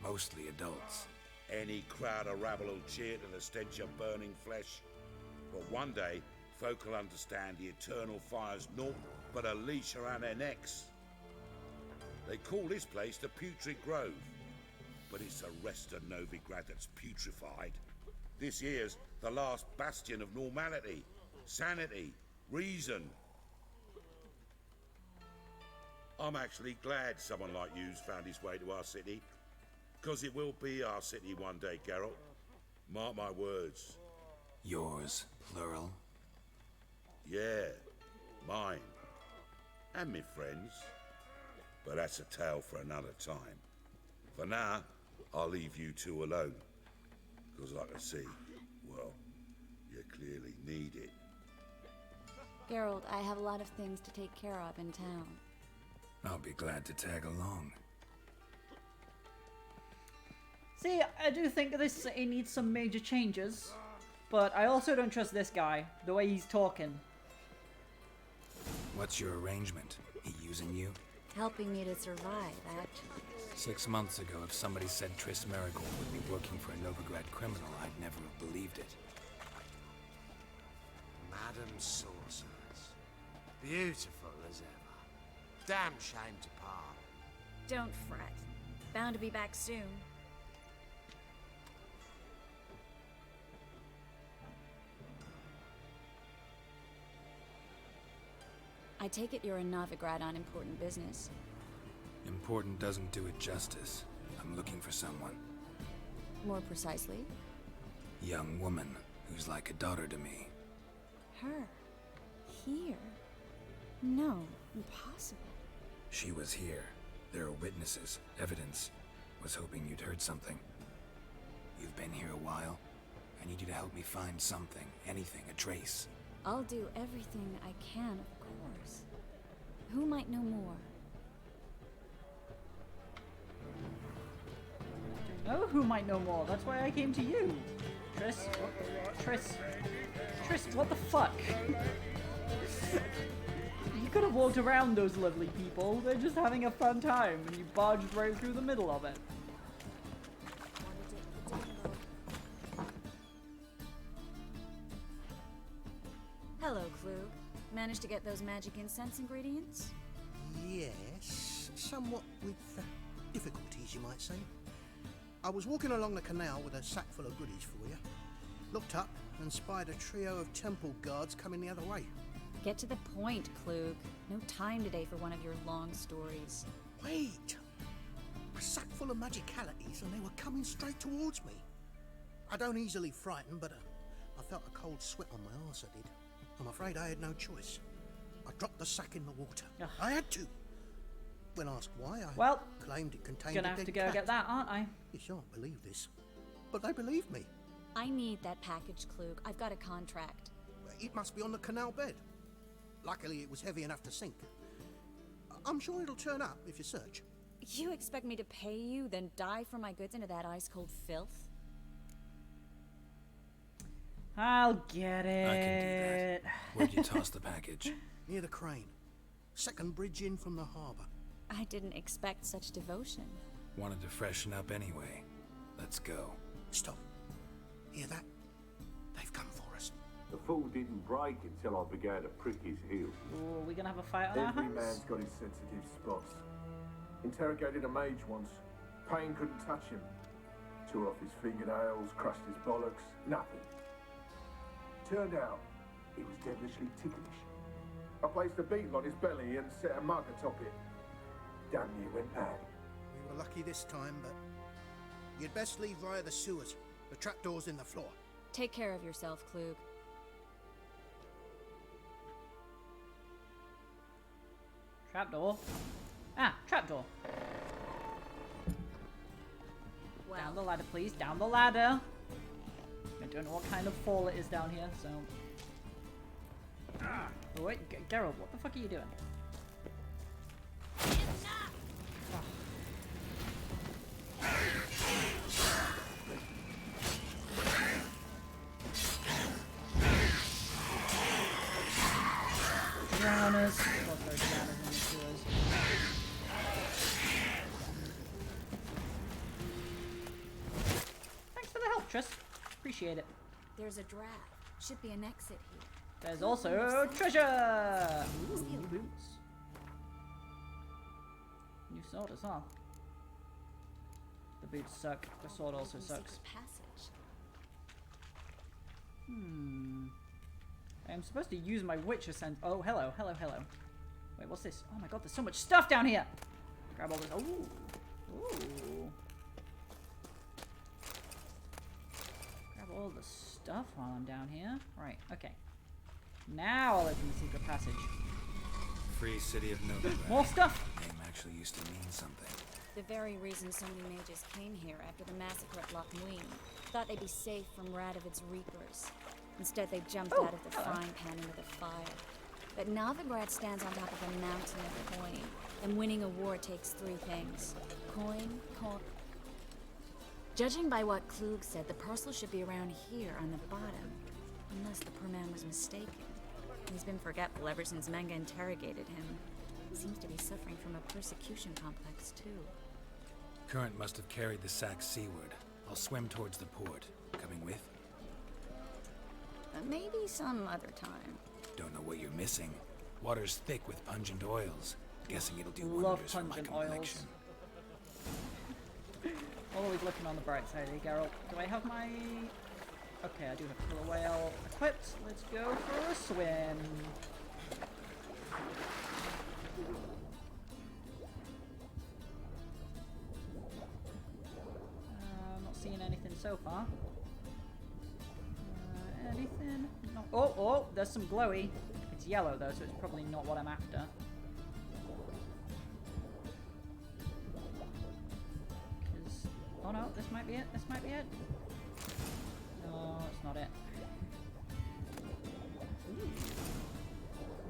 Mostly adults. Any crowd of rabble will cheer to the stench of burning flesh. But one day, folk will understand the eternal fire's naught but a leash around their necks. They call this place the Putrid Grove, but it's the rest of Novigrad that's putrefied. This here's the last bastion of normality, sanity, reason. I'm actually glad someone like you's found his way to our city, because it will be our city one day, Geralt. Mark my words. Yours, plural? Yeah, mine. And me friends. But that's a tale for another time. For now, I'll leave you two alone. Because like I see, well, you clearly need it. Geralt, I have a lot of things to take care of in town. I'll be glad to tag along. See, I do think this city needs some major changes, but I also don't trust this guy, the way he's talking. What's your arrangement? He using you? Helping me to survive, act. 6 months ago, if somebody said Triss Merigold would be working for a Novigrad criminal, I'd never have believed it. Madam Sorceress. Beautiful as ever. Damn shame to part. Don't fret. Bound to be back soon. I take it you're in Novigrad on important business. Important doesn't do it justice. I'm looking for someone. More precisely? Young woman who's like a daughter to me. Her? Here? No, impossible. She was here. There are witnesses, evidence. Was hoping you'd heard something. You've been here a while. I need you to help me find something, anything, a trace. I'll do everything I can, of course. Who might know more? I don't know who might know more. That's why I came to you. Triss? Triss, what the fuck? You could have walked around those lovely people. They're just having a fun time, and you barged right through the middle of it. Hello, Klug. Managed to get those magic incense ingredients? Yes, somewhat with difficulties, you might say. I was walking along the canal with a sack full of goodies for you. Looked up and spied a trio of temple guards coming the other way. Get to the point, Klug. No time today for one of your long stories. Wait! A sack full of magicalities and they were coming straight towards me. I don't easily frighten, but I felt a cold sweat on my arse, I did. I'm afraid I had no choice. I dropped the sack in the water. Ugh. I had to. When asked why, I claimed it contained gonna a have dead to go cat. get that, aren't I? You shan't believe this, but they believed me. I need that package, Klug. I've got a contract. It must be on the canal bed. Luckily, it was heavy enough to sink. I'm sure it'll turn up if you search. You expect me to pay you, then dive for my goods into that ice-cold filth? I'll get it. I can do that. Where'd you toss the package? Near the crane. Second bridge in from the harbour. I didn't expect such devotion. Wanted to freshen up anyway. Let's go. Stop. Hear that? They've come for us. The fall didn't break until I began to prick his heels. Ooh, are we gonna have a fight on our Every hands? man's got his sensitive spots. Interrogated a mage once. Pain couldn't touch him. Tore off his fingernails, crushed his bollocks. Nothing. Turned out, he was devilishly ticklish. I placed a beetle on his belly and set a mug atop it. Damn near went mad. We were lucky this time, but you'd best leave via the sewers. The trapdoor's in the floor. Take care of yourself, Klug. Trapdoor. Ah, trapdoor. Well. Down the ladder, please. Down the ladder. I don't know what kind of fall it is down here, so. Oh, wait, Geralt, what the fuck are you doing? Drowners. Of course there are drowners in the sewers. Thanks for the help, Triss. Appreciate it. There's a draft. Should be an exit here. There's also treasure! Ooh, new boots. New sword as well. The boots suck. The sword also sucks. Passage. I'm supposed to use my Witcher sense. Oh, hello, hello, hello. Wait, what's this? Oh my god, there's so much stuff down here! Grab all this. Ooh. Ooh. Grab all the stuff while I'm down here. Right, okay. Now I'll open the secret passage. Free city of Novigrad. More stuff! The name actually used to mean something. The very reason so many mages came here after the massacre at Loch Muin. Thought they'd be safe from Radovid's reapers. Instead, they jumped out of the frying pan into the fire. But Novigrad stands on top of a mountain of coin, and winning a war takes three things. Coin. Judging by what Klug said, the parcel should be around here on the bottom. Unless the poor man was mistaken. He's been forgetful ever since Menga interrogated him. Seems to be suffering from a persecution complex, too. Current must have carried the sack seaward. I'll swim towards the port. Coming with? Maybe some other time. Don't know what you're missing. Water's thick with pungent oils. Guessing it'll do Love wonders for my pungent complexion. Always looking on the bright side here, Geralt. Do I have my... Okay, I do have Killer Whale equipped. Let's go for a swim. I'm not seeing anything so far. Anything? No. Oh, there's some glowy. It's yellow though, so it's probably not what I'm after. Oh no, this might be it. This might be it. No, it's not it. Ooh.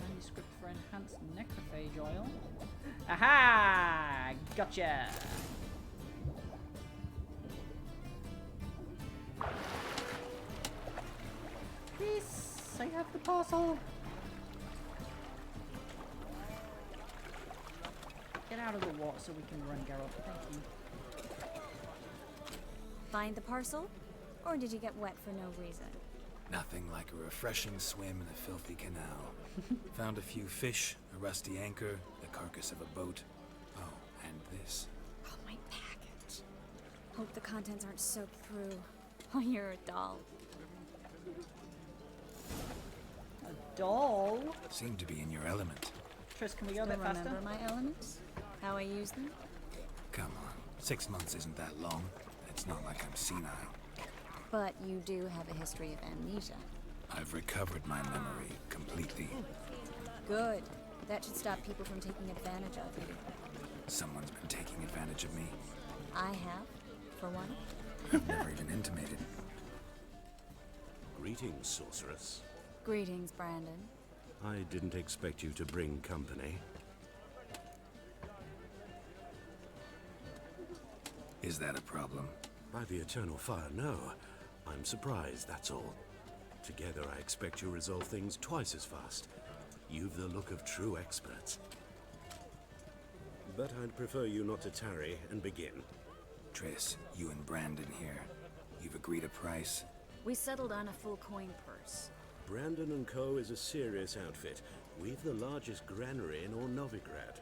Manuscript for enhanced necrophage oil. Aha! Gotcha! Yes, I have the parcel. Get out of the water so we can run, Geralt. Thank you. Find the parcel? Or did you get wet for no reason? Nothing like a refreshing swim in a filthy canal. Found a few fish, a rusty anchor, the carcass of a boat. Oh, and this. Oh, my package. Hope the contents aren't soaked through. Oh, you're a doll. A doll? Seemed to be in your element. Triss, can we go a Still bit faster? remember my elements? How I use them? Come on, 6 months isn't that long. It's not like I'm senile. But you do have a history of amnesia. I've recovered my memory completely. Good. That should stop people from taking advantage of you. Someone's been taking advantage of me. I have, for one. I've never even intimated. Greetings, sorceress. Greetings, Brandon. I didn't expect you to bring company. Is that a problem? By the eternal fire, no. I'm surprised, that's all. Together, I expect you'll resolve things twice as fast. You've the look of true experts. But I'd prefer you not to tarry and begin. Triss, you and Brandon here. You've agreed a price? We settled on a full coin purse. Brandon & Co. is a serious outfit. We've the largest granary in all Novigrad.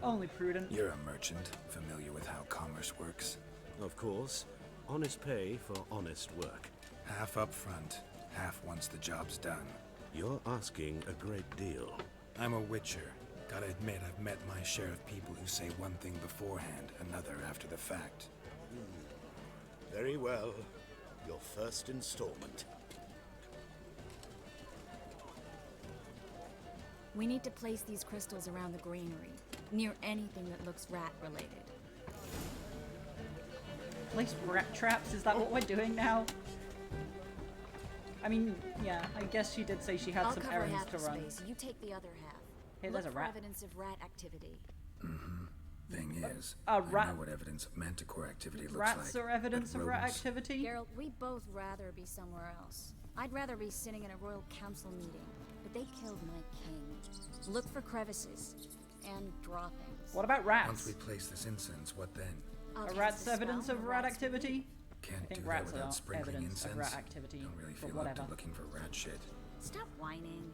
Only prudent. You're a merchant, familiar with how commerce works. Of course. Honest pay for honest work. Half up front, half once the job's done. You're asking a great deal. I'm a witcher. Gotta admit, I've met my share of people who say one thing beforehand, another after the fact. Very well. Your first installment. We need to place these crystals around the granary, near anything that looks rat-related. Place rat traps? Is that what we're doing now? I mean, yeah, I guess she did say she had I'll some cover errands half to the run. space. You take the other half. Hey, Look there's a for rat. evidence of rat activity. Thing is, A I rat- know what evidence of manticore activity looks Rats like. are evidence but of rat rodents- activity? Geralt, we'd both rather be somewhere else. I'd rather be sitting in a royal council meeting, but they killed my king. Look for crevices and droppings. What about rats? Once we place this incense, what then? I'll Are cast rats a evidence spell of and rat rats will activity? Can't I think do that rats without are sprinkling evidence incense. of rat activity. Don't really but feel up whatever. to looking for rat shit. Stop whining.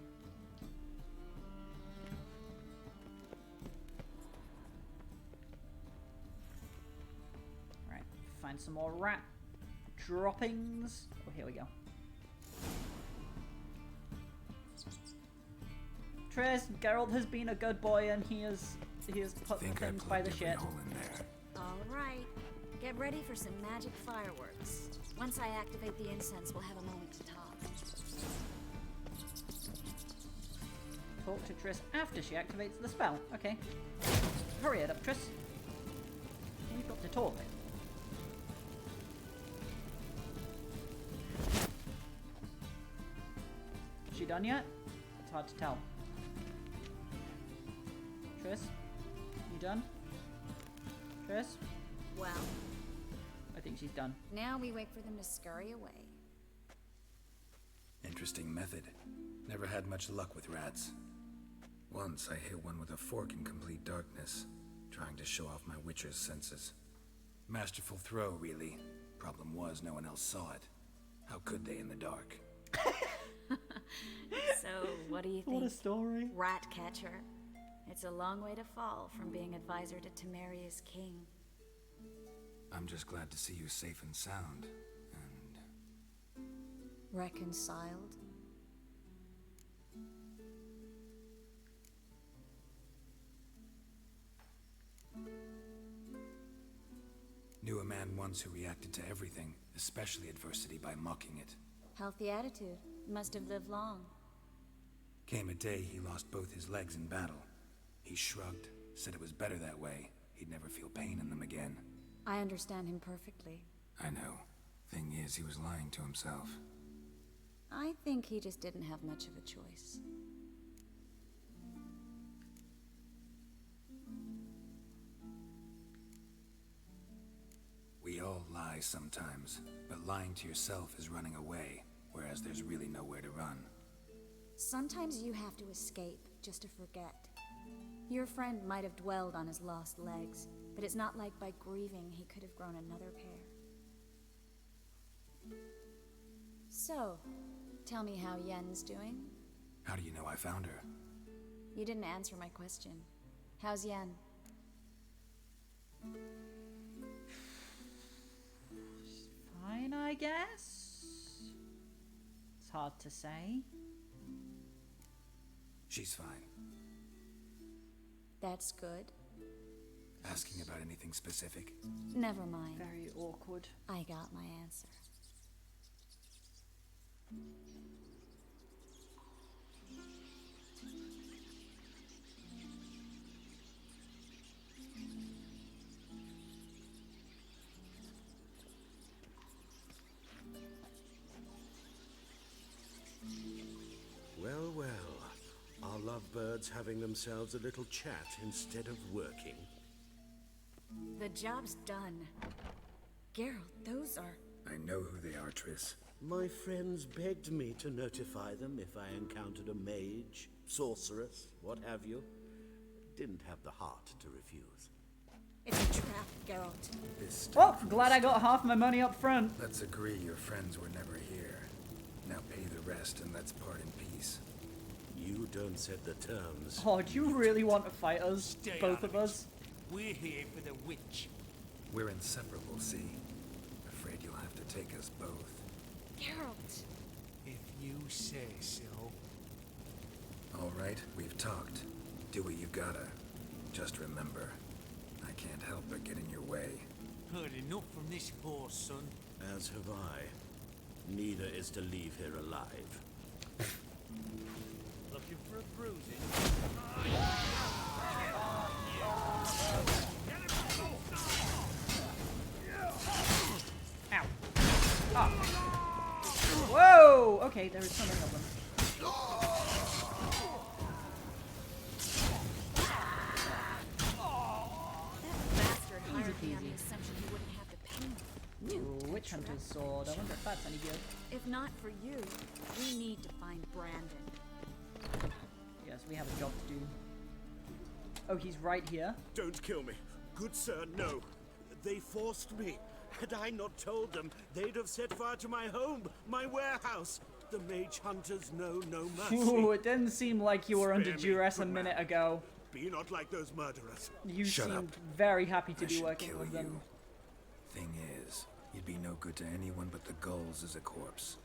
Right, find some more rat droppings. Oh, here we go. Triss, Geralt has been a good boy and he has put the Think I things by plugged the every shit. hole in there. All right. Get ready for some magic fireworks. Once I activate the incense, we'll have a moment to talk. Talk to Triss after she activates the spell. Okay. Hurry it up, Triss. We've got to talk. Is she done yet? It's hard to tell. Triss? You done? Triss? Well, I think she's done. now we wait for them to scurry away. Interesting method. Never had much luck with rats. Once I hit one with a fork in complete darkness, trying to show off my witcher's senses. Masterful throw, really. Problem was, no one else saw it. How could they in the dark? So, what do you think? What a story. Rat catcher. It's a long way to fall from being advisor to Temeria's king. I'm just glad to see you safe and sound. And Reconciled? knew a man once who reacted to everything, especially adversity, by mocking it. Healthy attitude. Must have lived long. Came a day he lost both his legs in battle. He shrugged, said it was better that way. He'd never feel pain in them again. I understand him perfectly. I know. Thing is, he was lying to himself. I think he just didn't have much of a choice. We all lie sometimes, but lying to yourself is running away, whereas there's really nowhere to run. Sometimes you have to escape just to forget. Your friend might have dwelled on his lost legs, but it's not like by grieving he could have grown another pair. So, tell me how Yen's doing? How do you know I found her? You didn't answer my question. How's Yen? Fine, I guess. It's hard to say. She's fine. That's good. Asking about anything specific? Never mind. Very awkward. I got my answer. Well, well. Are lovebirds having themselves a little chat instead of working? The job's done. Geralt, those are... I know who they are, Triss. My friends begged me to notify them if I encountered a mage, sorceress, what have you. Didn't have the heart to refuse. It's a trap, Geralt. This Well, glad I got half my money up front. Let's agree your friends were never here. Now pay the rest and let's part in peace. You don't set the terms. Oh, do you really want to fight us? Stay Both out of it. us? We're here for the witch. We're inseparable, see? Afraid you'll have to take us both. Geralt. If you say so. All right, we've talked. Do what you gotta. Just remember, I can't help but get in your way. Heard enough from this horse, son. As have I. Neither is to leave here alive. Looking for a bruising? Ow. Oh. Whoa! Okay, there is so many of them. Bastard hired me on peasy. the assumption he wouldn't have to pay me. Ooh, Witch Hunter's sword. I wonder if that's any good. If not for you, we need to find Brandon. Yes, we have a job to do. Oh, he's right here. Don't kill me. Good sir, no. They forced me. Had I not told them, they'd have set fire to my home, my warehouse. The mage hunters know no mercy. Ooh, it didn't seem like you were under Spare me, duress a good minute man. ago. Be not like those murderers. You Shut seemed up. very happy to I be should working kill with them. Thing is, you'd be no good to anyone but the gulls as a corpse.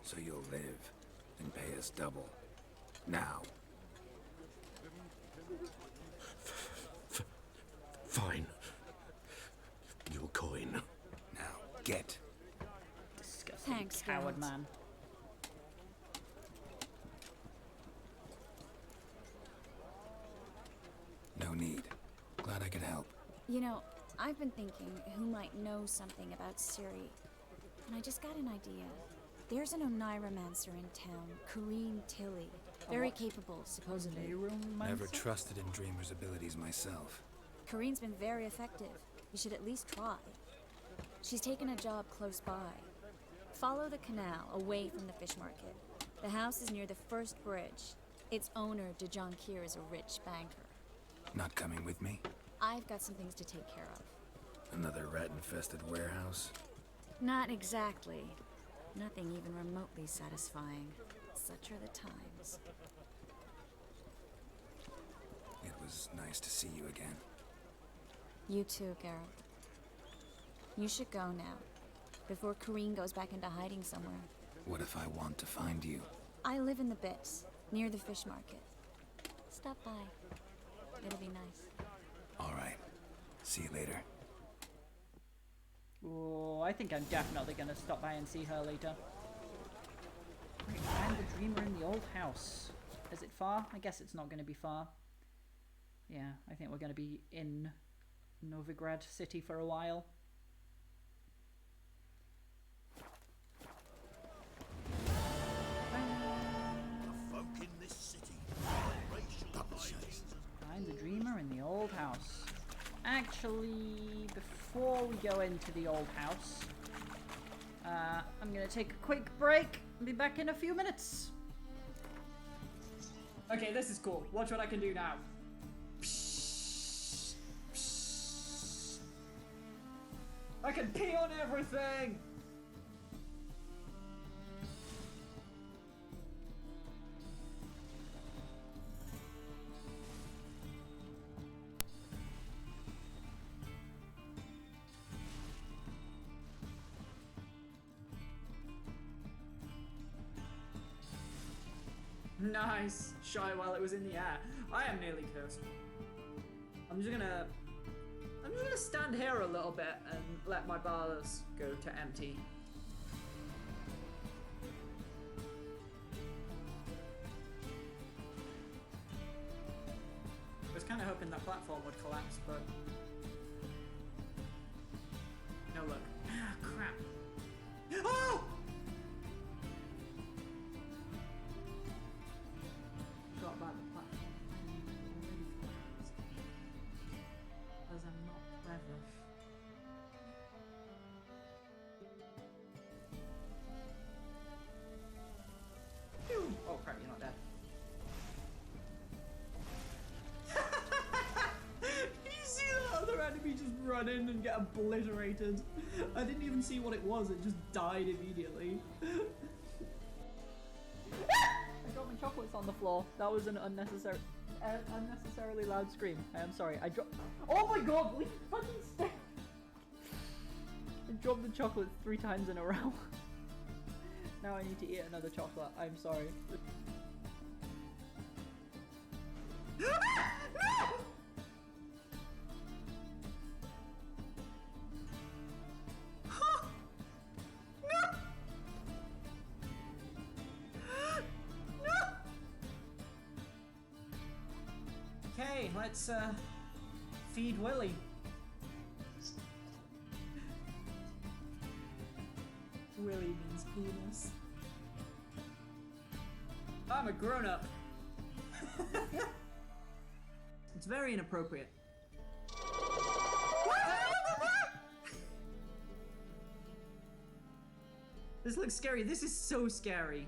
So you'll live and pay us double. Now. Fine. Your coin. Now, get. Disgusting Thanks, coward Geralt. man. No need. Glad I could help. You know, I've been thinking who might know something about Ciri, and I just got an idea. There's an Oneiromancer in town, Corrine Tilly. Very capable, supposedly. Never trusted in Dreamer's abilities myself. Corrine's been very effective. You should at least try. She's taken a job close by. Follow the canal, away from the fish market. The house is near the first bridge. Its owner, De Jonquier, is a rich banker. Not coming with me? I've got some things to take care of. Another rat-infested warehouse? Not exactly. Nothing even remotely satisfying. Such are the times. It was nice to see you again. You too, Geralt. You should go now, before Corrine goes back into hiding somewhere. What if I want to find you? I live in the Bits, near the fish market. Stop by. It'll be nice. All right. See you later. Oh, I think I'm definitely gonna stop by and see her later. Right, find the Dreamer in the old house. Is it far? I guess it's not gonna be far. Yeah, I think we're gonna be in Novigrad City for a while. Folk in this city. Find the Dreamer in the old house. Actually, before we go into the old house, I'm gonna take a quick break and be back in a few minutes. Okay, this is cool. Watch what I can do now. I can pee on everything! Nice. Shy while it was in the air. I am nearly cursed. I'm just gonna stand here a little bit and let my bars go to empty. I was kind of hoping that platform would collapse, but no luck. Ah, crap. Oh! Forgot about the platform. As I'm not clever. run in and get obliterated. I didn't even see what it was, it just died immediately. I dropped my chocolates on the floor. That was an unnecessarily loud scream. I am sorry. I dropped. Oh my god! Will you fucking stay? I dropped the chocolate 3 times in a row. Now I need to eat another chocolate. I'm sorry. Okay, let's feed Willie. Willie means penis. I'm a grown-up. It's very inappropriate. This looks scary. This is so scary.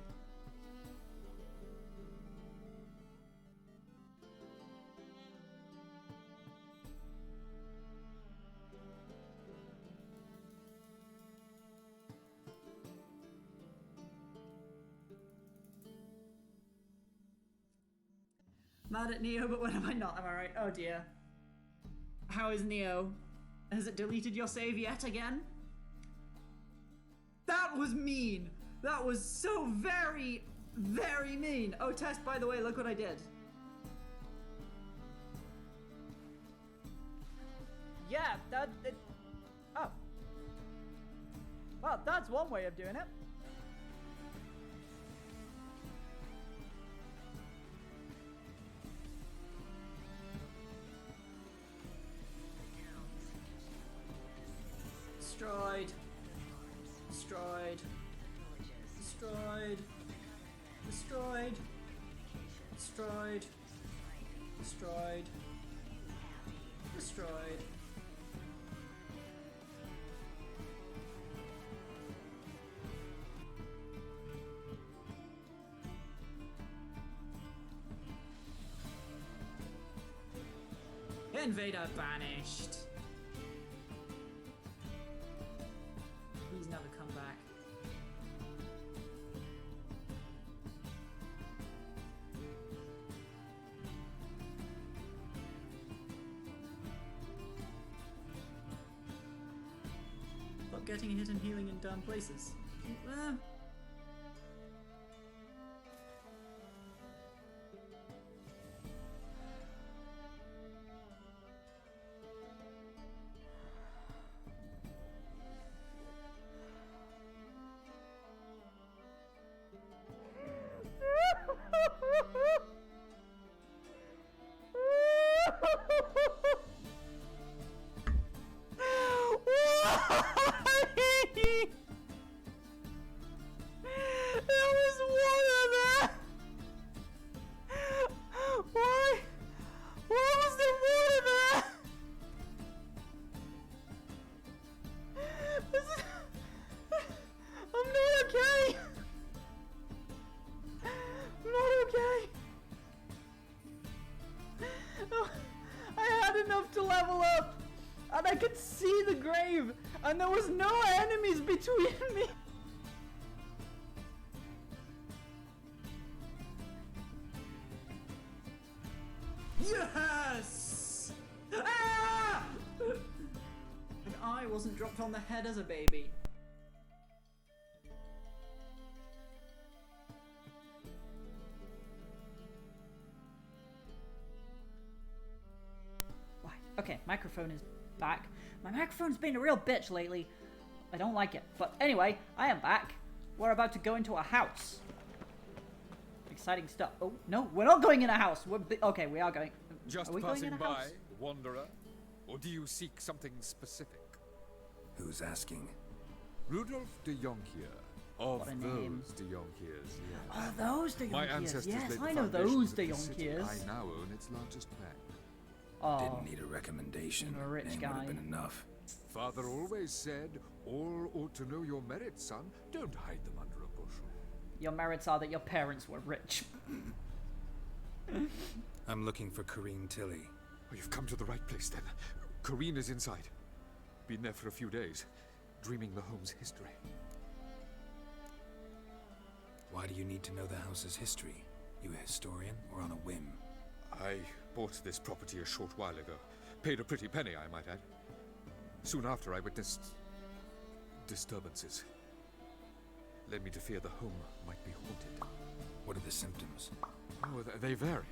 Mad at Neo, but when am I not? Am I right? Oh dear. How is Neo? Has it deleted your save yet again? That was mean! That was so very, very mean! Oh, Tess, by the way, look what I did. Yeah, oh. Well, that's one way of doing it. Destroyed. Destroyed. Destroyed. Destroyed. Destroyed. Destroyed. Destroyed. Invader banished. Please never come back. Stop getting hit and healing in dumb places. And there was no enemies between me. Yes! Ah! And I wasn't dropped on the head as a baby. Why? Okay, microphone is back. My microphone's been a real bitch lately. I don't like it. But anyway, I am back. We're about to go into a house. Exciting stuff. Oh, no, we're not going in a house. Okay, we are going. Just are we passing going in a by, house? wanderer? Or do you seek something specific? Who's asking? Rudolph de Jonkier. Of What a name. those de Jonkiers, yes. Oh, those de My Jonkiers, ancestors yes, laid the I know foundations those of de the city. Jonkiers. I now own its largest bank. Oh, Didn't need a recommendation. I'm a rich Name guy. would have been enough. Father always said, all ought to know your merits, son. Don't hide them under a bushel. your merits are that your parents were rich. I'm looking for Corrine Tilly. Oh, you've come to the right place then. Corrine is inside. been there for a few days, dreaming the home's history. Why do you need to know the house's history? You a historian or on a whim? I bought this property a short while ago. Paid a pretty penny, I might add. Soon after, I witnessed disturbances. Led me to fear the home might be haunted. What are the symptoms? Oh, they vary.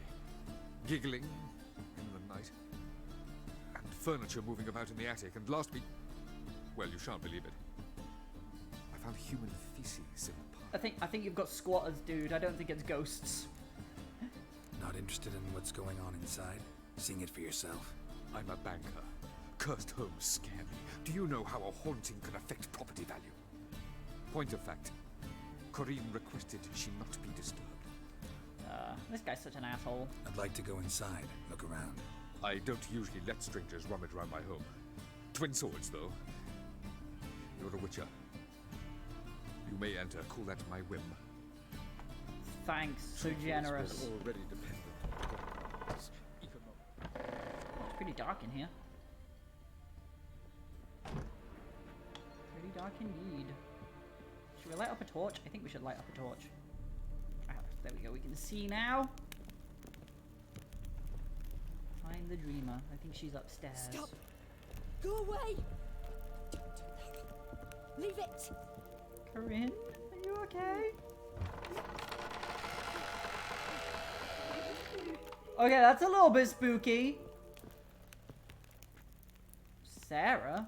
Giggling in the night, and furniture moving about in the attic, and last week, well, you shan't believe it, I found human feces in the park. I think you've got squatters, dude. I don't think it's ghosts. Not interested in what's going on inside? Seeing it for yourself? I'm a banker. Cursed homes scare me. Do you know how a haunting can affect property value? Point of fact, Corinne requested she not be disturbed. This guy's such an asshole. I'd like to go inside, look around. I don't usually let strangers rummage around my home. Twin swords, though. You're a witcher. You may enter. Call that my whim. Thanks, so generous. We're already dependent on gods, even though... It's pretty dark in here. Pretty dark indeed. Should we light up a torch? I think we should light up a torch. There we go, we can see now. Find the dreamer. I think she's upstairs. Stop! Go away! Don't do that. Leave it! Corinne, are you okay? Okay, that's a little bit spooky. Sarah?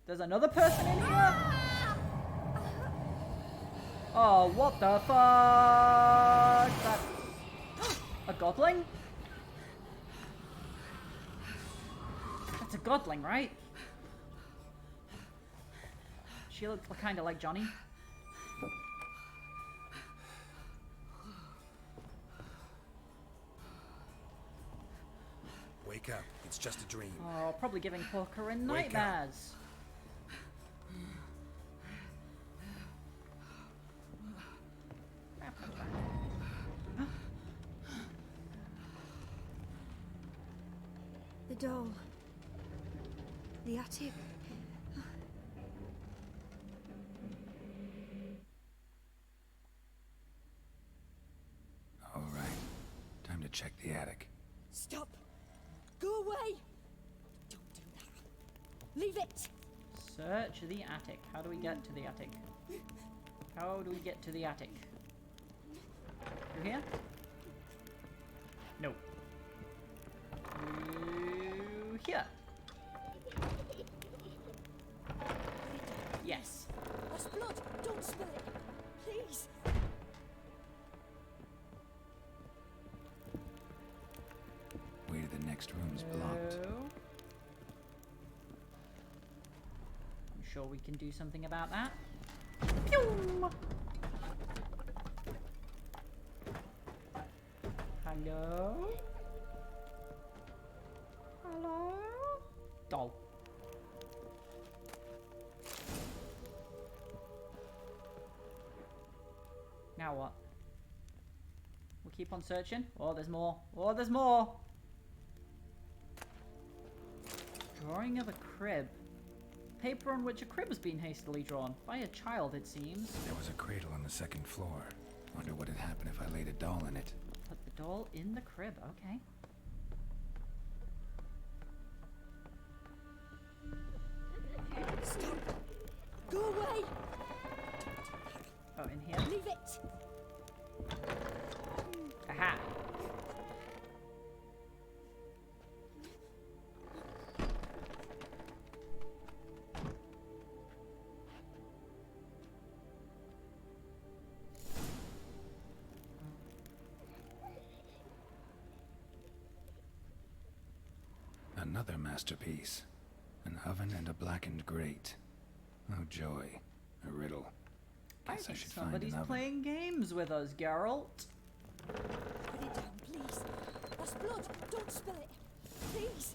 There's another person in here? Oh, what the fuck? That's a godling? That's a godling, right? She looks kind of like Johnny. Wake up. It's just a dream. Oh, probably giving poor Corinne Wake up. nightmares. The doll. The attic. All right. Time to check the attic. Stop! Go away! Don't do that. Leave it! Search the attic. How do we get to the attic? How do we get to the attic? Through here? No. Through here. Yes. That's blood! Don't spill it! Please! Way to the next room's blocked. No. I'm sure we can do something about that. Pew! Hello? Hello? Doll. Now what? We'll keep on searching. Oh, there's more. Oh, there's more. Drawing of a crib. Paper on which a crib has been hastily drawn. By a child, it seems. There was a cradle on the second floor. Wonder what would happen if I laid a doll in it. Put the doll in the crib. Okay. Stop! Go away! Oh, in here? Leave it! Aha! Another masterpiece. An oven and a blackened grate. Oh joy. A riddle. Guess I should find Somebody's an oven. playing games with us, Geralt. Put it down, please. That's blood! Don't spill it! Please!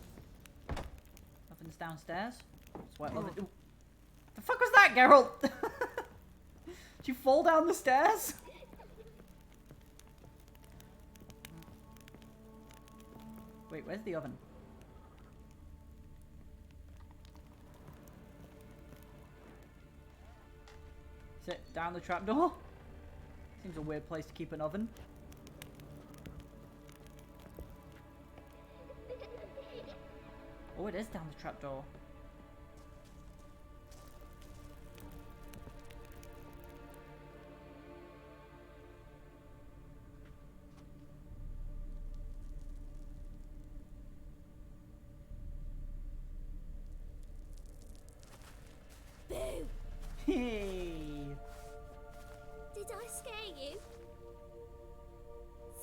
Oven's downstairs. Sweat oven. Ooh. The fuck was that, Geralt? Did you fall down the stairs? Wait, where's the oven? Down the trapdoor? Seems a weird place to keep an oven. Oh, it is down the trapdoor. Boo! Hey! Did I scare you?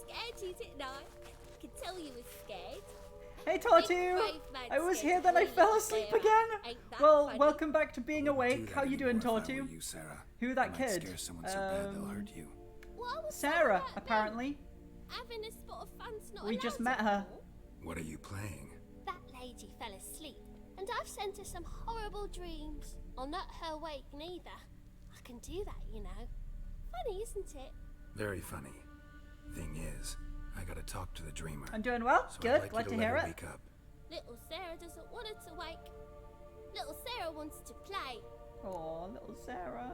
Scared you, didn't I? I could tell you were scared. Hey Tortu! I was here, then I fell asleep again! Well, welcome back to being awake. How you doing, Tortu? You, Sarah. Who that kid? Scare someone so bad they'll hurt you. Sarah, apparently. Having a spot of fun's not We just met her. What are you playing? That lady fell asleep, and I've sent her some horrible dreams. I'll not her awake neither. I can do that, you know. Funny, isn't it? Very funny. Thing is, I gotta talk to the dreamer. I'm doing well. So Good. I'd like Glad you to let hear her it. Wake up. Little Sarah doesn't want her to wake. Little Sarah wants to play. Oh, little Sarah.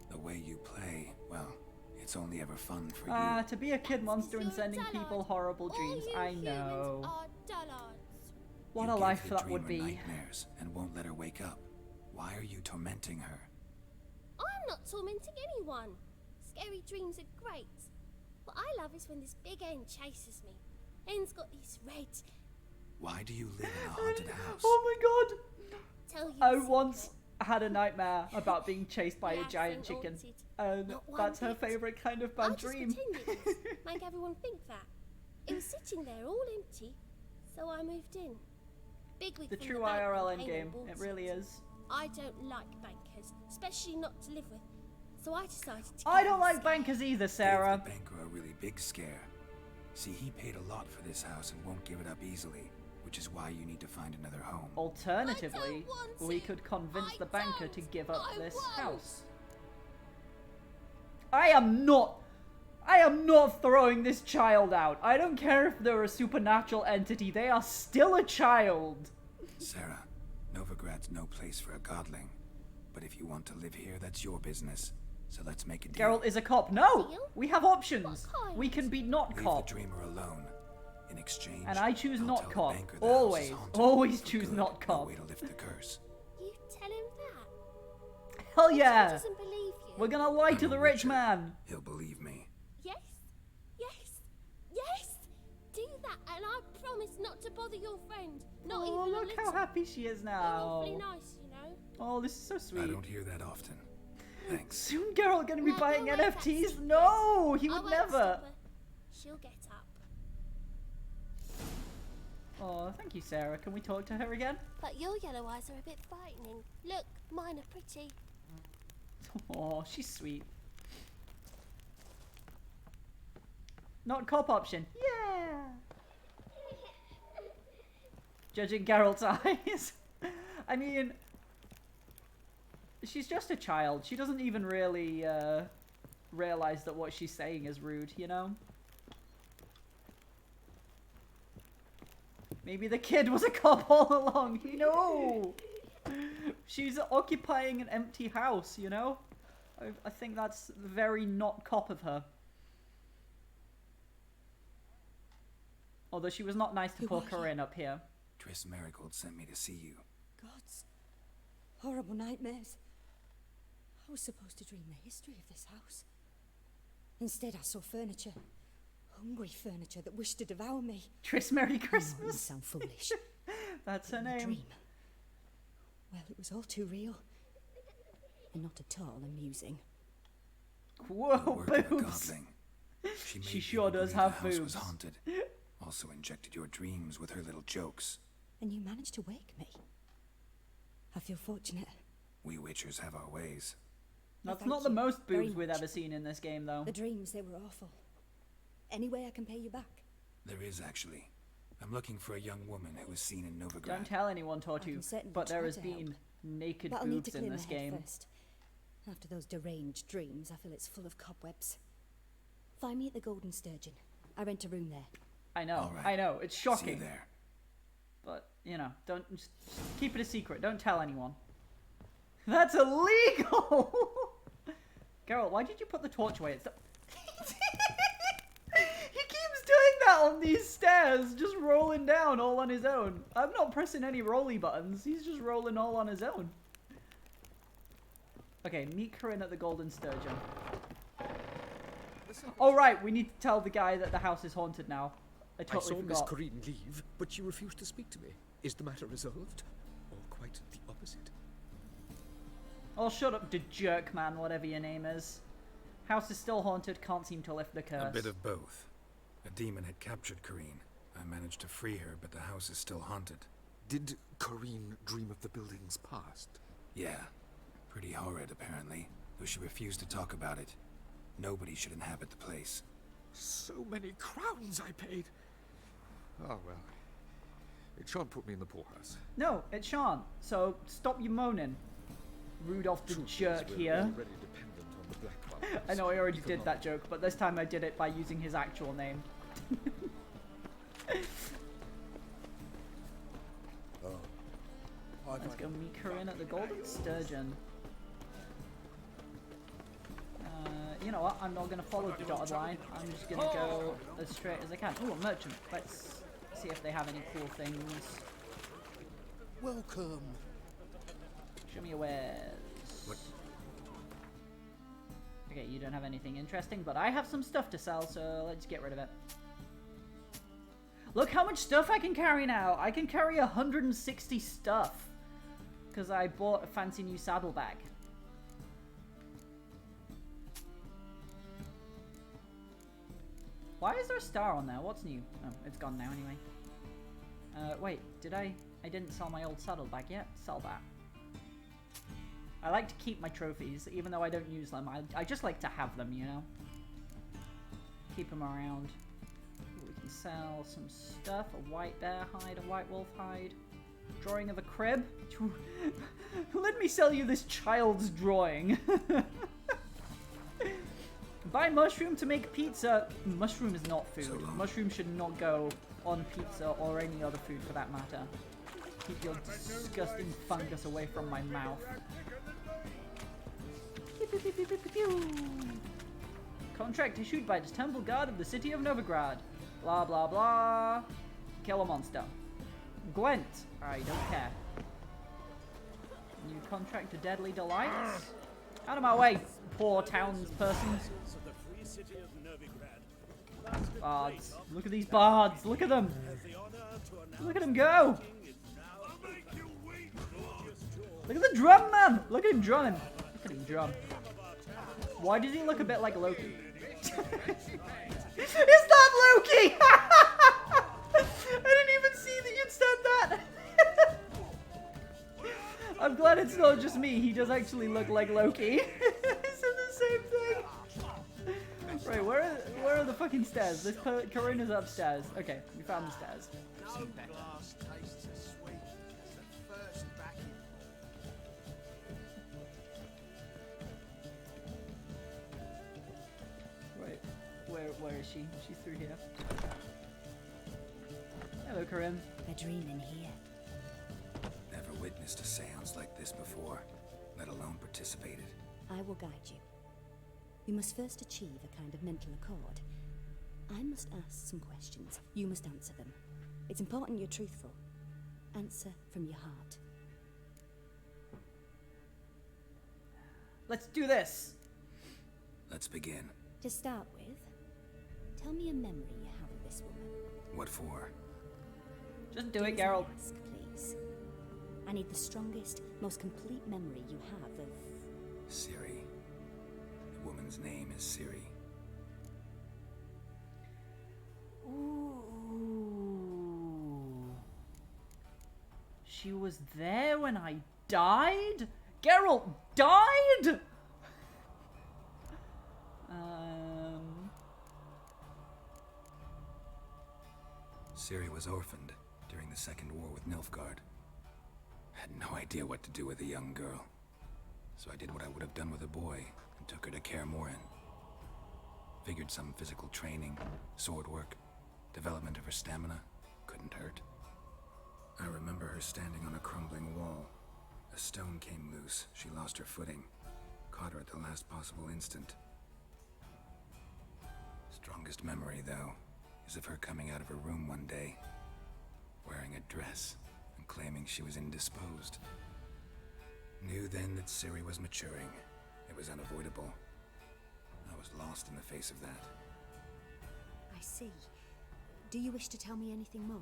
The way you play, well, it's only ever fun for you. To be a kid monster and sending people horrible dreams. I know. What a You life gave the that would dreamer be. nightmares and won't let her wake up. Why are you tormenting her? I'm not tormenting anyone. Scary dreams are great. What I love is when this big hen chases me. Hen's got these red. Why do you live in a haunted house? Oh my god! Tell you I a once had a nightmare about being chased by a Yes, giant and chicken. haunted. And Not one that's her bit. favourite kind of I bad just dream. pretended it was, make everyone think that. It was sitting there all empty, so I moved in. Bigwig The from true bank IRL came and endgame. bought It really is. I don't like bankers, especially not to live with. So I decided to. I give don't them a like bankers either, Sarah. Gave the banker a really big scare. See, he paid a lot for this house and won't give it up easily, which is why you need to find another home. Alternatively, we could convince the banker to give up this house. I am not throwing this child out. I don't care if they're a supernatural entity. They are still a child. Sarah, Novigrad's no place for a godling. But if you want to live here, that's your business. So let's make a deal. Geralt is a cop. No! We have options. We can be not Leave cop. the dreamer alone. In exchange, And I choose I'll not tell the cop. banker the house is Always. haunted. Always For choose good. not No cop. way to lift the curse. You tell him that. Hell He yeah! doesn't believe you. We're gonna lie to I'm the a rich witcher. man. He'll believe me. Yes, yes, yes. Do that, and I promise not to bother your friend. Not Oh, even a look little. how happy she is You're now. awfully nice, you know. Oh, this is so sweet. I don't hear that often. Thanks. Soon Geralt gonna be No, buying go away, NFTs? Patsy. No, he I would won't never. stop her. She'll get up. Oh, thank you, Sarah. Can we talk to her again? But your yellow eyes are a bit frightening. Look, mine are pretty. Oh, she's sweet. Not cop option. Yeah. Judging Geralt's eyes. I mean, she's just a child. She doesn't even really realize that what she's saying is rude, you know? Maybe the kid was a cop all along. No! She's occupying an empty house, you know? I think that's very not cop of her. Although she was not nice to hook her in up here. Triss Marigold sent me to see you. Gods. Horrible nightmares. I was supposed to dream the history of this house. Instead, I saw furniture. Hungry furniture that wished to devour me. Triss Merry I Christmas. sound foolish. That's her A name. dream. Well, it was all too real. And not at all amusing. Whoa, Word of a boobs. godling. She, made She sure people does believe have the house boobs. was haunted. Also injected your dreams with her little jokes. And you managed to wake me. I feel fortunate. We witchers have our ways. That's Thank not the you most very boobs we've much. ever seen in this game, though. The dreams, they were awful. Any way I can pay you back? There is actually. I'm looking for a young woman who was seen in Novigrad. Don't tell anyone, I can Tortu, certainly but there try has to been help. naked But I'll need to boobs in clear this my head game. first. After those deranged dreams, I feel it's full of cobwebs. Find me at the Golden Sturgeon. I rent a room there. I know, All right. I know, it's See you shocking. there. But, you know, don't just keep it a secret. Don't tell anyone. That's illegal! Geralt, why did you put the torch away? He keeps doing that on these stairs, just rolling down all on his own. I'm not pressing any rolly buttons, he's just rolling all on his own. Okay, meet Corinne at the Golden Sturgeon. Oh right, we need to tell the guy that the house is haunted now. I totally saw forgot. Miss Corinne leave, but she refused to speak to me. Is the matter resolved? Or quite the opposite? Oh, shut up, the jerk man, whatever your name is. House is still haunted, can't seem to lift the curse. A bit of both. A demon had captured Corinne. I managed to free her, but the house is still haunted. Did Corinne dream of the building's past? Yeah. Pretty horrid, apparently, though she refused to talk about it. Nobody should inhabit the place. So many crowns I paid. Oh, well. It shan't put me in the poorhouse. No, it shan't. So stop your moaning. Rudolph the jerk here. I know I already did that joke, but this time I did it by using his actual name. Let's go meet Corinne at the Golden Sturgeon. You know what? I'm not going to follow the dotted line. I'm just going to go as straight as I can. Ooh, a merchant. Let's see if they have any cool things. Welcome. Show me your wares. Okay, you don't have anything interesting, but I have some stuff to sell, so let's get rid of it. Look how much stuff I can carry now. I can carry 160 stuff because I bought a fancy new saddlebag. Why is there a star on there? What's new? Oh, it's gone now anyway. Wait, did I didn't sell my old saddlebag yet? Sell that. I like to keep my trophies, even though I don't use them. I just like to have them, you know? Keep them around. We can sell some stuff. A white bear hide, a white wolf hide. Drawing of a crib. Let me sell you this child's drawing. Buy mushroom to make pizza. Mushroom is not food. Mushroom should not go on pizza or any other food for that matter. Keep your disgusting fungus away from my mouth. Contract issued by the temple guard of the city of Novigrad. Blah blah blah. Kill a monster. Gwent. I don't care. New contract to Deadly Delights. Out of my way, poor townsperson. Bards. Look at these bards. Look at them. Look at him go. Look at the drum man. Look at him drumming. Look at him drum. Why does he look a bit like Loki? Is that Loki? I didn't even see that you'd said that. I'm glad it's not just me. He does actually look like Loki. It's the same thing. Right, where are the fucking stairs? This Corona's upstairs. Okay, we found the stairs. Wait, where is she? She's through here. Hello, Corinne. A dream in here. Never witnessed a seance like this before, let alone participated. I will guide you. We must first achieve a kind of mental accord. I must ask some questions. You must answer them. It's important you're truthful. Answer from your heart. Let's do this. Let's begin. To start with, tell me a memory you have of this woman. What for? Just do it, Geralt. Ask, please. I need the strongest, most complete memory you have of... Ciri. The woman's name is Ciri. Ooh. She was there when I died? Geralt died? Ciri was orphaned during the Second War with Nilfgaard. Had no idea what to do with a young girl. So I did what I would have done with a boy and took her to Kaer Morhen. Figured some physical training, sword work, development of her stamina couldn't hurt. I remember her standing on a crumbling wall, A stone came loose. She lost her footing. Caught her at the last possible instant. Strongest memory, though, is of her coming out of her room one day, wearing a dress and claiming she was indisposed. Knew then that Ciri was maturing. It was unavoidable. I was lost in the face of that. I see. Do you wish to tell me anything more?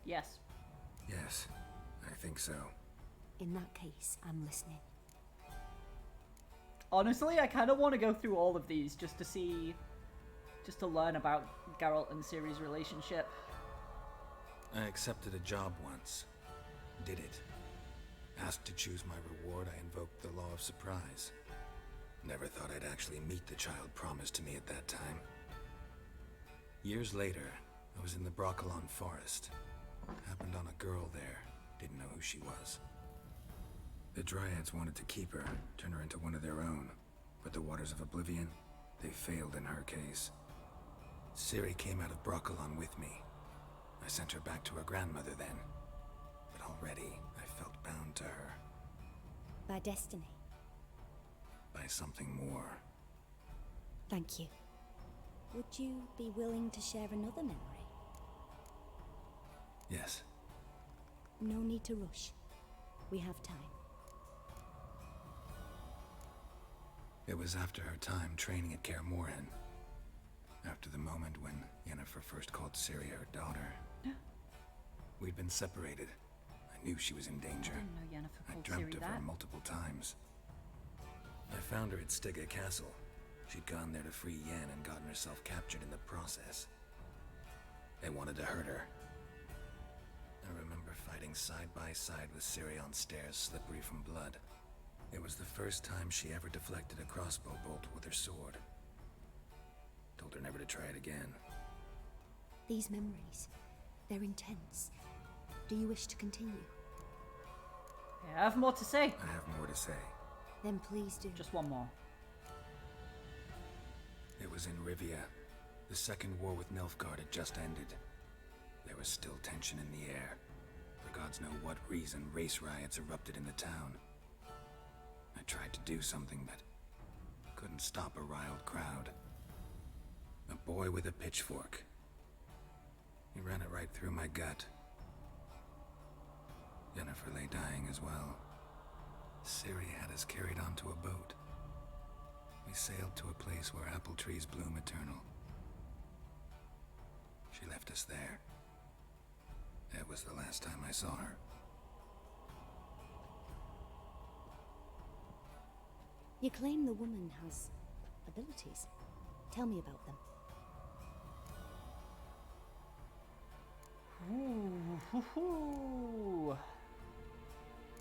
Yes. Yes, I think so. In that case, I'm listening. Honestly, I kind of want to go through all of these just to learn about Geralt and Ciri's relationship. I accepted a job once. Did it. Asked to choose my reward, I invoked the law of surprise. Never thought I'd actually meet the child promised to me at that time. Years later, I was in the Broccolon forest. Happened on a girl there. Didn't know who she was. The Dryads wanted to keep her, turn her into one of their own. But the Waters of Oblivion, they failed in her case. Ciri came out of Broccolon with me. I sent her back to her grandmother then. But already, I felt bound to her. By destiny. By something more. Thank you. Would you be willing to share another memory? Yes. No need to rush. We have time. It was after her time training at Kaer Morhen. After the moment when Yennefer first called Ciri her daughter. We'd been separated. I knew she was in danger. I didn't know Yennefer I called dreamt Ciri of that. her multiple times. I found her at Stygga Castle. She'd gone there to free Yen and gotten herself captured in the process. They wanted to hurt her. I remember fighting side by side with Ciri on stairs slippery from blood. It was the first time she ever deflected a crossbow bolt with her sword. Told her never to try it again. These memories, they're intense. Do you wish to continue? Yeah, I have more to say. I have more to say. Then please do. Just one more. It was in Rivia. The second war with Nilfgaard had just ended. There was still tension in the air. For gods know what reason, race riots erupted in the town. I tried to do something, but couldn't stop a riled crowd. A boy with a pitchfork. He ran it right through my gut. Yennefer lay dying as well. Ciri had us carried onto a boat. We sailed to a place where apple trees bloom eternal. She left us there. That was the last time I saw her. You claim the woman has abilities. Tell me about them. Ooh.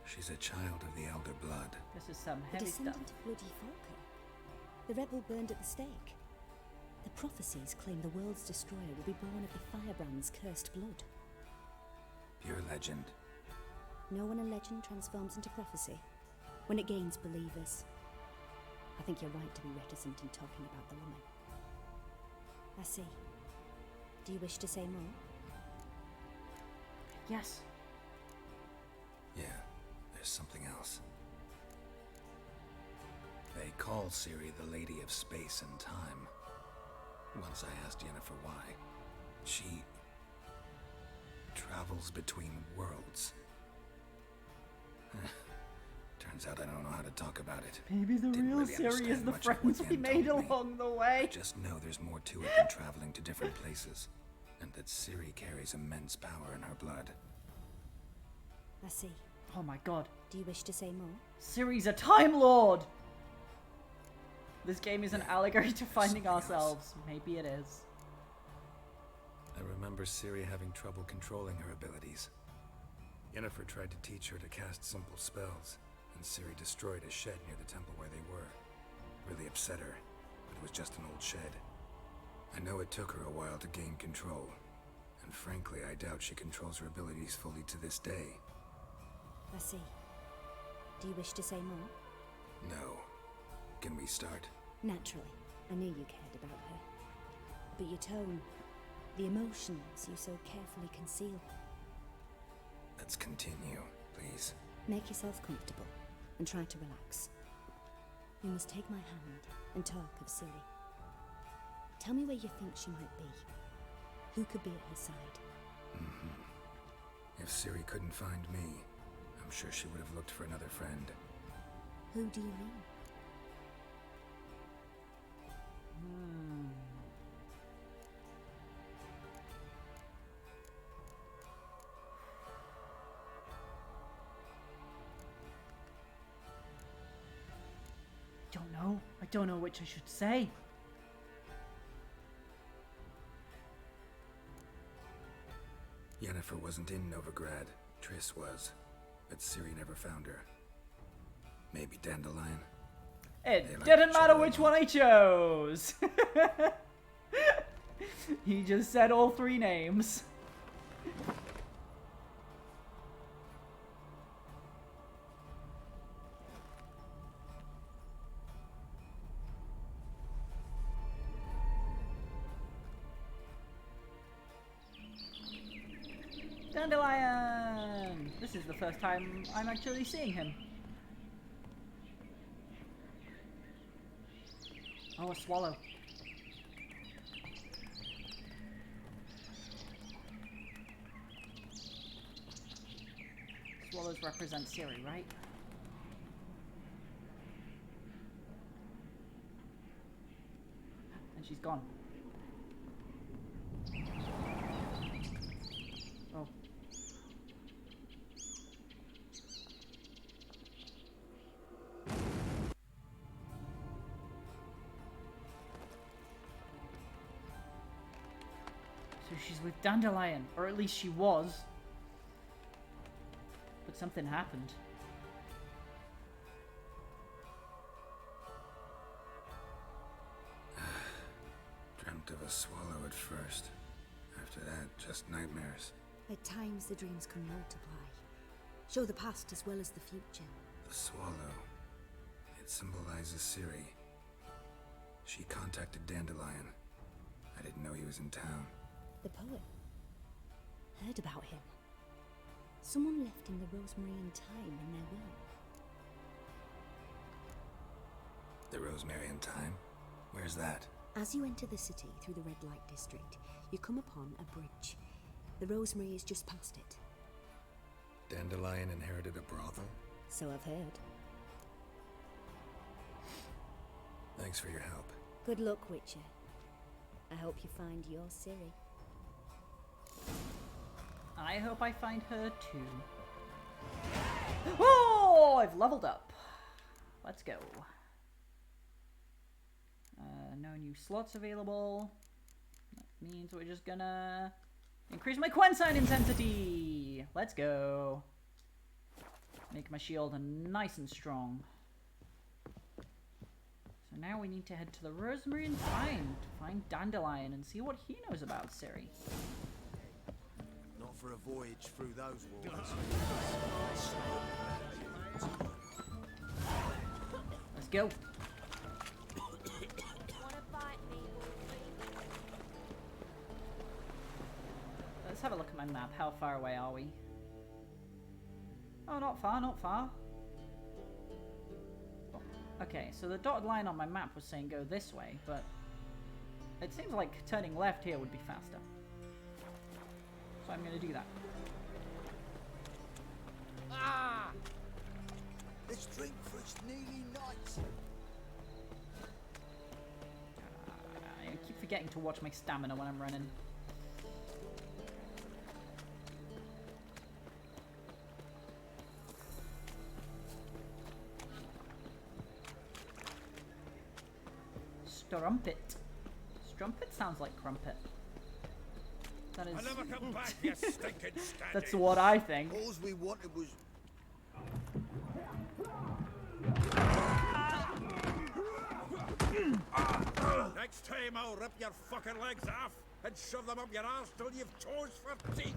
She's a child of the Elder Blood. This is some A heavy stuff. descendant of bloody Falco. The rebel burned at the stake. The prophecies claim the world's destroyer will be born of the firebrand's cursed blood. Pure legend. No one in legend transforms into prophecy when it gains believers. I think you're right to be reticent in talking about the woman. I see. Do you wish to say more? Yes. Yeah, there's something else. They call Ciri the Lady of Space and Time. Once I asked Yennefer why. She travels between worlds. Turns out I don't know how to talk about it. Maybe the Didn't real really Ciri is understand the much of friends what we Yen made told me. along the way. I just know there's more to it than traveling to different places, and that Ciri carries immense power in her blood. I see. Oh my god. Do you wish to say more? Ciri's a Time Lord! This game is an allegory to finding ourselves. Maybe it is. I remember Ciri having trouble controlling her abilities. Yennefer tried to teach her to cast simple spells, and Ciri destroyed a shed near the temple where they were. Really upset her, but it was just an old shed. I know it took her a while to gain control, and frankly, I doubt she controls her abilities fully to this day. I see. Do you wish to say more? No. Can we start? Naturally. I knew you cared about her. But your tone, the emotions you so carefully conceal. Let's continue, please. Make yourself comfortable and try to relax. You must take my hand and talk of Ciri. Tell me where you think she might be. Who could be at her side? If Ciri couldn't find me, I'm sure she would have looked for another friend. Who do you mean? Don't know. I don't know which I should say. Yennefer wasn't in Novigrad. Triss was. But Ciri never found her. Maybe Dandelion? It They like didn't each matter other which enough. one I chose. He just said all three names. Dandelion! This is the first time I'm actually seeing him. Oh, a swallow. Swallows represent Ciri, right? And she's gone. Oh. So she's with Dandelion, or at least she was. But something happened. Dreamt of a swallow at first. After that, just nightmares. At times the dreams can multiply. Show the past as well as the future. The swallow. It symbolizes Ciri. She contacted Dandelion. I didn't know he was in town. The poet. Heard about him. Someone left him the rosemary and thyme in their will. The Rosemary and Thyme? Where's that? As you enter the city through the red light district, you come upon a bridge. The rosemary is just past it. Dandelion inherited a brothel? So I've heard. Thanks for your help. Good luck, Witcher. I hope you find your Ciri. I hope I find her too. Oh, I've leveled up. Let's go. No new slots available. That means we're just gonna increase my Quensign intensity. Let's go. Make my shield nice and strong. So now we need to head to the Rosemary and Thyme to find Dandelion and see what he knows about Ciri. Not for a voyage through those waters. Let's go. Let's have a look at my map. How far away are we? Oh, not far, not far. Oh, okay, so the dotted line on my map was saying go this way, but it seems like turning left here would be faster. So I'm going to do that. Ah! Let's drink for it's nearly night. I keep forgetting to watch my stamina when I'm running. Strumpet. Strumpet sounds like crumpet. That is. I'll never come back, you stinking standing. That's what I think. All we wanted was. Next time I'll rip your fucking legs off and shove them up your ass till you've toes for teeth.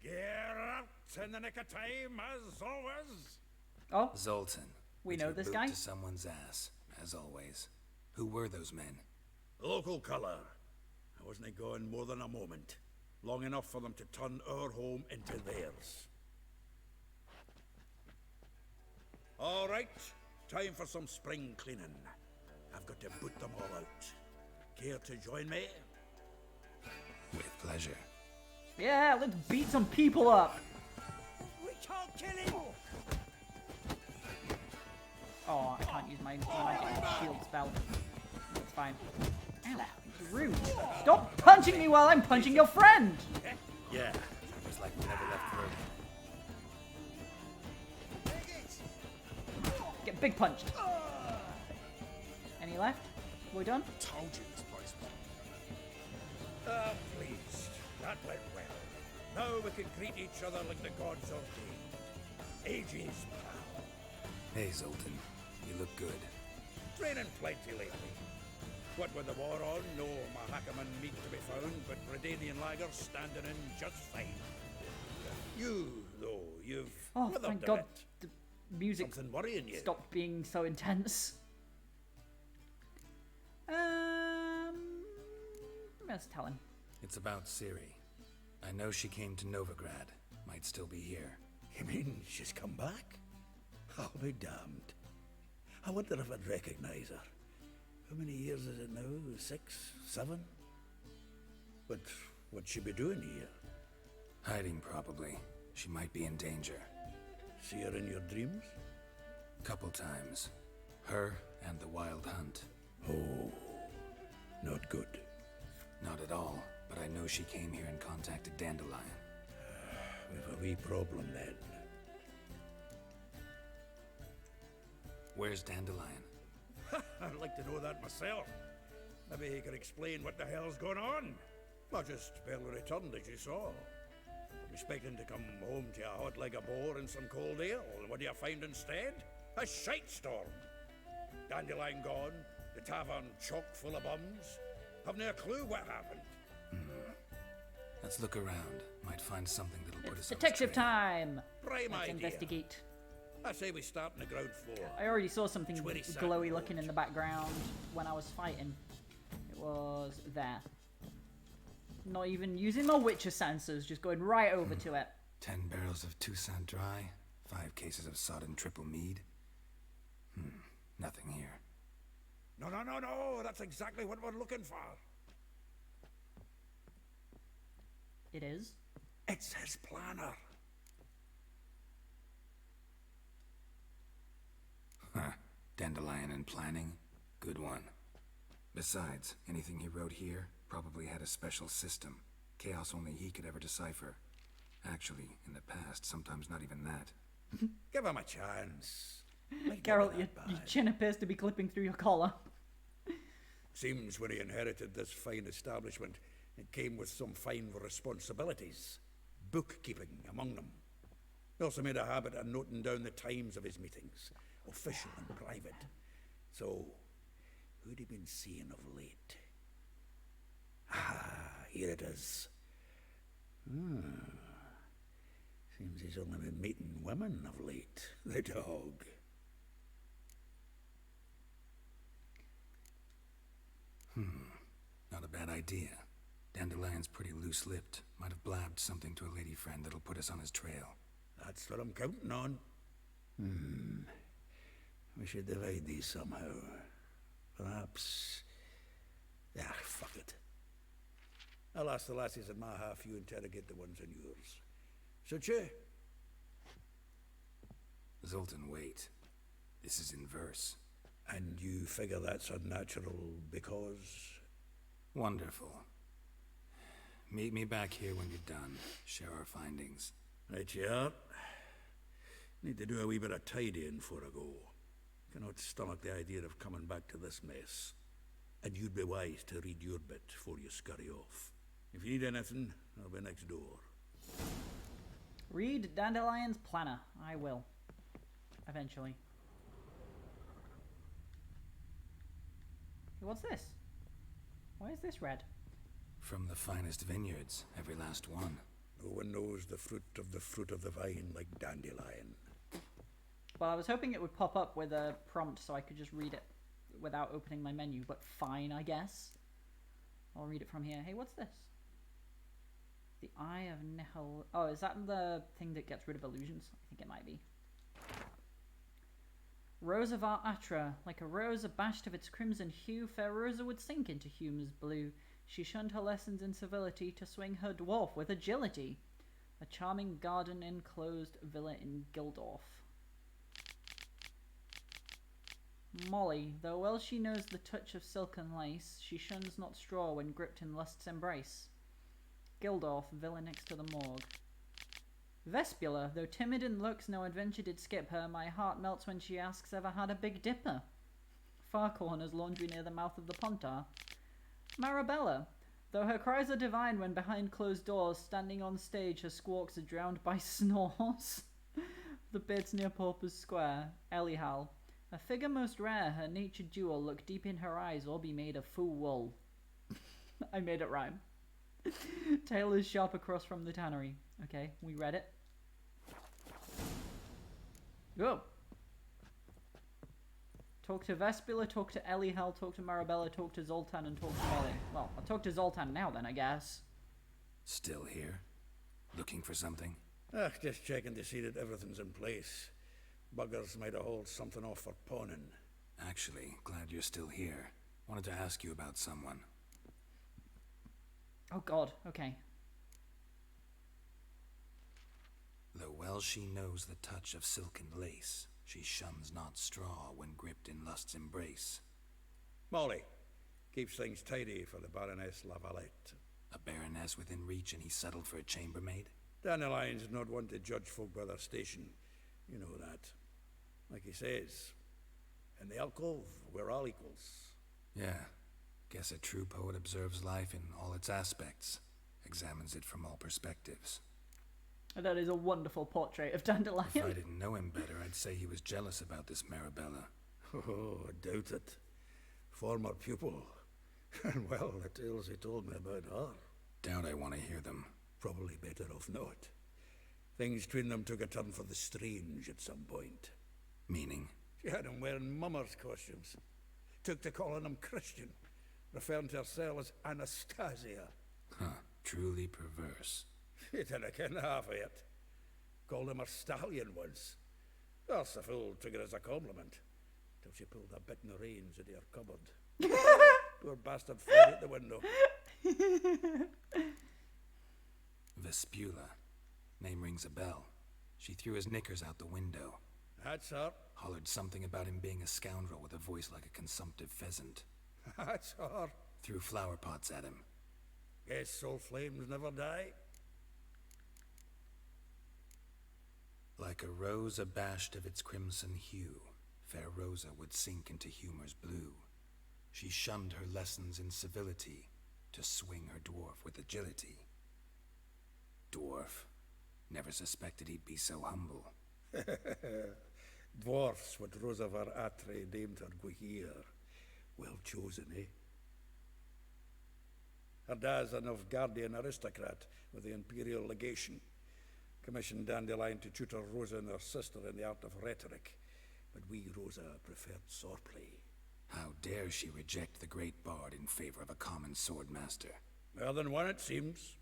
Get up in the nick of time, as always. Oh. Zoltan, We With know your this boot guy. to someone's ass, as always. Who were those men? Local colour. I wasn't gone more than a moment. Long enough for them to turn our home into theirs. All right, time for some spring cleaning. I've got to boot them all out. Care to join me? With pleasure. Yeah, let's beat some people up. We can't kill him! Oh, I can't use my magic shield spell. That's fine. Ow, it's rude. Stop punching me while I'm punching your friend! Yeah, it was like we never left room. Get big punched. Any left? We done? Told you this place was... Pleased. That went well. Now we can greet each other like the gods ordained. Ages, pal. Hey, Zoltan. You look good. Training plenty lately. What with the war on, no Mahakaman meat to be found, but Redanian lagers standing in just fine. You, though, you've Oh, withered thank a God bit. the music Something worrying you? stopped being so intense. Let's tell him. It's about Ciri. I know she came to Novigrad. Might still be here. You mean she's come back? I'll be damned. I wonder if I'd recognize her. How many years is it now? 6, 7? But what'd she be doing here? Hiding, probably. She might be in danger. See her in your dreams? Couple times. Her and the Wild Hunt. Oh, not good. Not at all, but I know she came here and contacted Dandelion. We've a wee problem then. Where's Dandelion? I'd like to know that myself. Maybe he could explain what the hell's going on. I just barely returned, as you saw. I'm expecting to come home to a hot like a boar and some cold ale, and what do you find instead? A shite storm. Dandelion gone, the tavern chock full of bums. Have no clue what happened. Let's look around. Might find something that'll put us on his Detective trail. time! Prime Let's idea. investigate. I say we start on the ground floor. I already saw something 27 glowy looking in the background when I was fighting. It was there. Not even using my Witcher sensors, just going right over to it. 10 barrels of Toussaint Dry, 5 cases of sodden triple mead. Nothing here. No, that's exactly what we're looking for. It is? It's his planner. Huh. Dandelion and planning? Good one. Besides, anything he wrote here probably had a special system. Chaos only he could ever decipher. Actually, in the past, sometimes not even that. Give him a chance. Geralt, your chin appears to be clipping through your collar. Seems when he inherited this fine establishment, it came with some fine responsibilities. Bookkeeping among them. He also made a habit of noting down the times of his meetings, official and private. So, who'd he been seeing of late? Ah, here it is. Seems he's only been meeting women of late. The dog. Not a bad idea. Dandelion's pretty loose-lipped. Might have blabbed something to a lady friend that'll put us on his trail. That's what I'm counting on. We should divide these somehow. Perhaps... fuck it. I'll ask the lassies in my half, you interrogate the ones in yours. Suit you? Zoltan, wait. This is in verse. And you figure that's unnatural because... Wonderful. Meet me back here when you're done. Share our findings. Right you are. Need to do a wee bit of tidying before I go. Cannot stomach the idea of coming back to this mess. And you'd be wise to read your bit before you scurry off. If you need anything, I'll be next door. Read Dandelion's planner. I will. Eventually. What's this? Why is this red? From the finest vineyards, every last one. No one knows the fruit of the vine like Dandelion. Well, I was hoping it would pop up with a prompt so I could just read it without opening my menu, but fine, I guess. I'll read it from here. Hey, what's this? The Eye of Nihil... Oh, is that the thing that gets rid of illusions? I think it might be. Rose of our Atra, like a rose abashed of its crimson hue, fair Rosa would sink into humour's blue. She shunned her lessons in civility to swing her dwarf with agility. A charming garden enclosed villa in Gildorf. Molly, though well she knows the touch of silken lace, she shuns not straw when gripped in lust's embrace. Gildorf, villa next to the morgue. Vespula, though timid in looks, no adventure did skip her. My heart melts when she asks, ever had a Big Dipper? Far corners laundry near the mouth of the Pontar. Marabella, though her cries are divine when behind closed doors, standing on stage, her squawks are drowned by snores. The bids near Pauper's Square. Elihal, a figure most rare, her natured jewel, look deep in her eyes or be made of full wool. I made it rhyme. Tailor's shop across from the tannery. Okay, we read it. Go. Talk to Vespula, talk to Elihal, talk to Marabella, talk to Zoltan, and talk to Molly. Well, I'll talk to Zoltan now then, I guess. Still here? Looking for something? Just checking to see that everything's in place. Buggers might have hauled something off for pawning. Actually, glad you're still here. Wanted to ask you about someone. Oh god, okay. Though well she knows the touch of silken lace, she shuns not straw when gripped in lust's embrace. Molly keeps things tidy for the Baroness Lavalette. A baroness within reach and he settled for a chambermaid? Dandelion's not one to judge folk by their station. You know that. Like he says, in the alcove, we're all equals. Yeah. Guess a true poet observes life in all its aspects, examines it from all perspectives. That is a wonderful portrait of Dandelion. If I didn't know him better, I'd say he was jealous about this Marabella. Oh, I doubt it. Former pupil. And well, the tales he told me about her. Doubt I want to hear them. Probably better off not. Things between them took a turn for the strange at some point. Meaning? She had him wearing mummers' costumes. Took to calling him Christian. Referring to herself as Anastasia. Huh, truly perverse. He didn't ken half of it. Called him a stallion once. That's the fool took it as a compliment. Till she pulled a bit in the reins into her cupboard. Poor bastard fled out the window. Vespula. Name rings a bell. She threw his knickers out the window. That's her. Hollered something about him being a scoundrel with a voice like a consumptive pheasant. That's her. Threw flower pots at him. Guess soul flames never die. Like a rose abashed of its crimson hue, fair Rosa would sink into humor's blue. She shunned her lessons in civility to swing her dwarf with agility. Dwarf. Never suspected he'd be so humble. Dwarfs what Rosa var Atre named her Guihir. Well chosen, eh? Her dad's a Novgardian aristocrat with the Imperial Legation. Commissioned Dandelion to tutor Rosa and her sister in the art of rhetoric. But we, Rosa, preferred swordplay. How dare she reject the great bard in favor of a common swordmaster? More than one, it seems.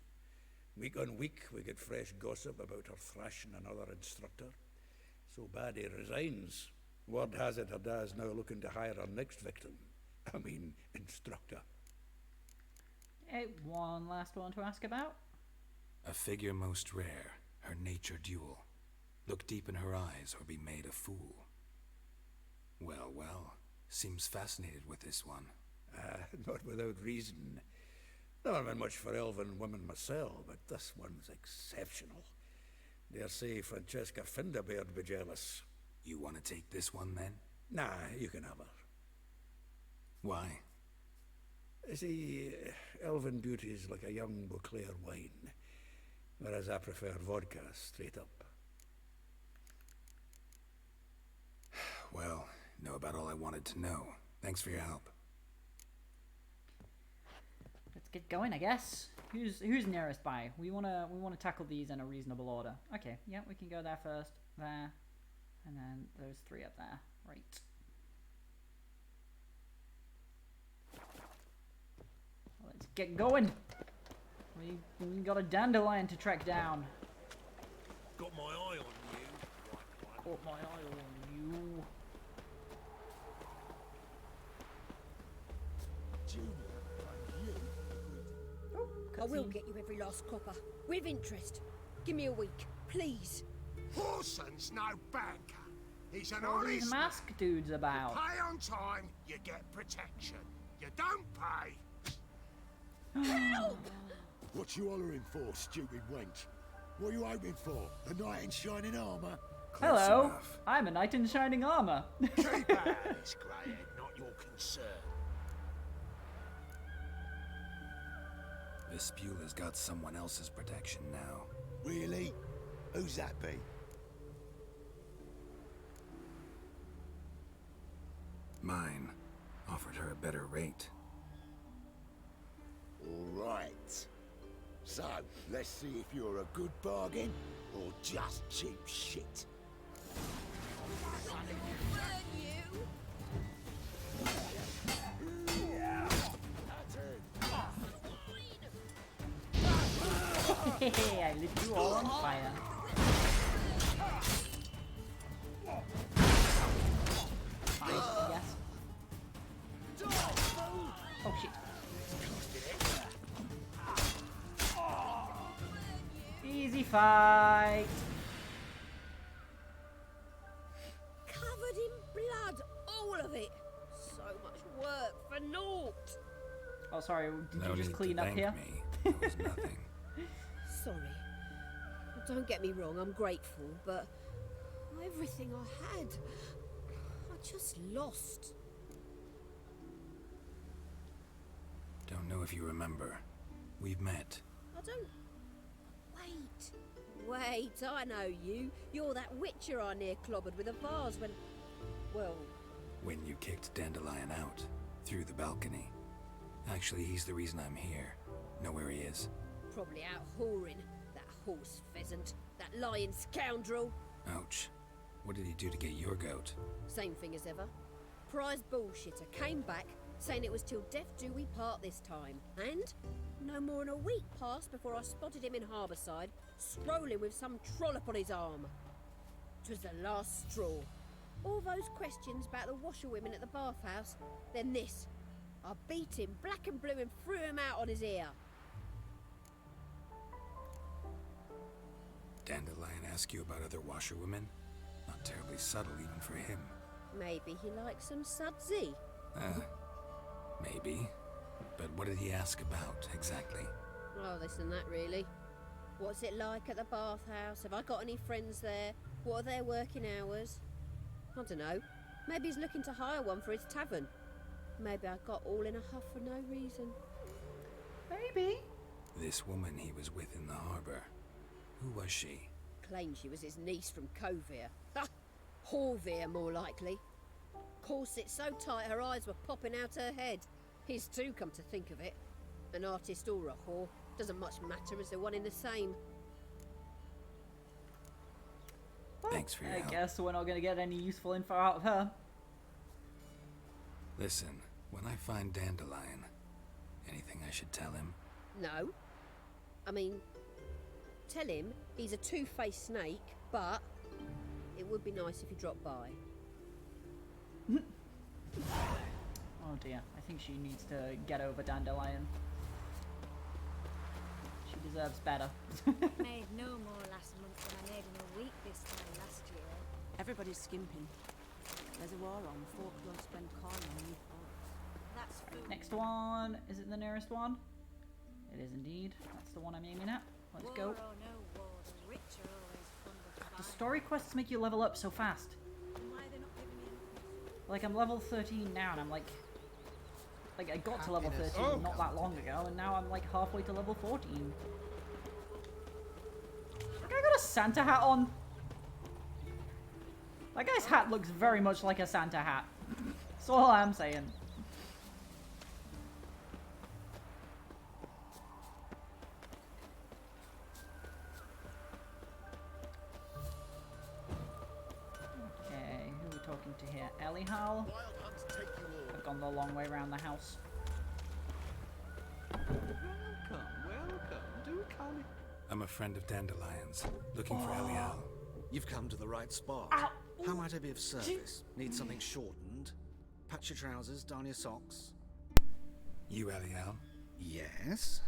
Week on week, we get fresh gossip about her thrashing another instructor. So bad he resigns. Word has it her dad's now looking to hire her next victim. Instructor. Hey, one last one to ask about. A figure most rare, her nature dual. Look deep in her eyes or be made a fool. Well, well, seems fascinated with this one. Not without reason. Never been much for elven women myself, but this one's exceptional. Dare say Francesca Finderbeard be jealous. You want to take this one then? Nah, you can have her. Why? See, elven beauty's like a young Beauclair wine, whereas I prefer vodka straight up. Well, know about all I wanted to know. Thanks for your help. Let's get going, I guess. Who's nearest by? We wanna tackle these in a reasonable order. Okay, yeah, we can go there first. There. And then those 3 up there. Right. Let's get going. We got a dandelion to track down. Got my eye on you. Got my eye on you. I will get you every last copper. With interest. Give me a week, please. Horson's no banker. He's an What are these honest mask dudes about? Pay on time, you get protection. You don't pay. Help! What you hollering for, stupid wench? What are you hoping for? A knight in shining armour? Hello, I'm a knight in shining armor. Keep out of this, greyhead, not your concern. This Beulah's got someone else's protection now. Really? Who's that be? Mine. Offered her a better rate. All right. So, let's see if you're a good bargain or just cheap shit. I lit you all on fire. Fine, yes. Oh shit. Easy fight. Covered in blood, all of it. So much work for naught. Oh, sorry. Did No you just need clean to up thank here? me. It was nothing. Sorry. Don't get me wrong, I'm grateful, but everything I had, I just lost. Don't know if you remember. We've met. I don't... Wait, I know you. You're that witcher I near clobbered with a vase when... Well... When you kicked Dandelion out. Through the balcony. Actually, he's the reason I'm here. Know where he is? Probably out whoring. That horse pheasant. That lying scoundrel. Ouch. What did he do to get your goat? Same thing as ever. Prize bullshitter came back, saying it was till death do we part this time. And no more than a week passed before I spotted him in Harbourside, strolling with some trollop on his arm. 'Twas the last straw. All those questions about the washerwomen at the bathhouse, then this. I beat him black and blue and threw him out on his ear. Dandelion ask you about other washerwomen? Not terribly subtle even for him. Maybe he likes some sudsy. Maybe. But what did he ask about, exactly? Oh, this and that, really. What's it like at the bathhouse? Have I got any friends there? What are their working hours? I don't know. Maybe he's looking to hire one for his tavern. Maybe I got all in a huff for no reason. Maybe. This woman he was with in the harbour. Who was she? Claimed she was his niece from Covere. Ha! Horvere, more likely. Corset so tight her eyes were popping out her head. His too, come to think of it. An artist or a whore. Doesn't much matter as they're one in the same. Thanks for your I help. guess we're not gonna get any useful info out of her. Listen, when I find Dandelion, anything I should tell him? No. I mean, tell him he's a two-faced snake, but it would be nice if he dropped by. Oh dear, I think she needs to get over Dandelion. She deserves better. Made no more last month than I made in a week this time last year. Everybody's skimping. There's a war on. Folk will spend corn on new folk. That's food. Next one, is it the nearest one? It is indeed. That's the one I'm aiming at. Let's go. War or no war, the rich are always fun to The find. story quests make you level up so fast. Then why are they not giving me anything? Like I'm level 13 now and I'm like I got to level 13 Oh. not that long ago and now I'm like halfway to level 14. That guy got a Santa hat on. That guy's hat looks very much like a Santa hat. That's all I'm saying. into here. Elihal. I've gone the long way around the house. Welcome. Do come in. I'm a friend of Dandelion's, looking for Elial. You've come to the right spot. How might I be of service? Need something shortened? Patch your trousers, darn your socks. You Elial? Yes.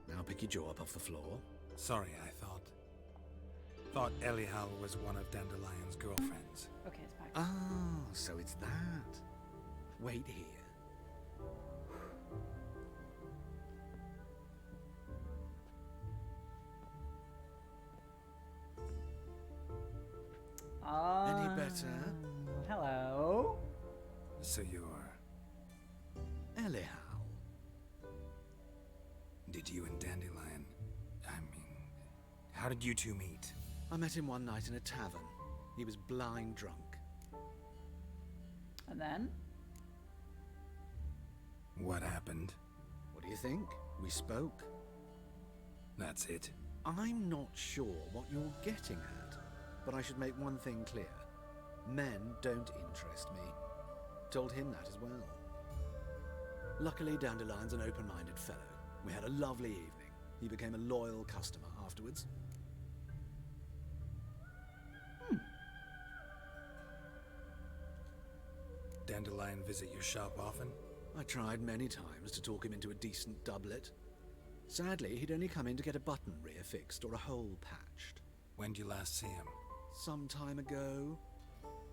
Now pick your jaw up off the floor. Sorry, I thought Elial was one of Dandelion's girlfriends. Okay, it's back. Oh, so it's that. Wait here. Any better? Hello. So you're... Elial. Did you and Dandelion... how did you two meet? I met him one night in a tavern. He was blind drunk. And then? What happened? What do you think? We spoke. That's it? I'm not sure what you're getting at, but I should make one thing clear. Men don't interest me. Told him that as well. Luckily, Dandelion's an open-minded fellow. We had a lovely evening. He became a loyal customer afterwards. Dandelion visit your shop often? I tried many times to talk him into a decent doublet. Sadly, he'd only come in to get a button rear fixed or a hole patched. When'd you last see him? Some time ago.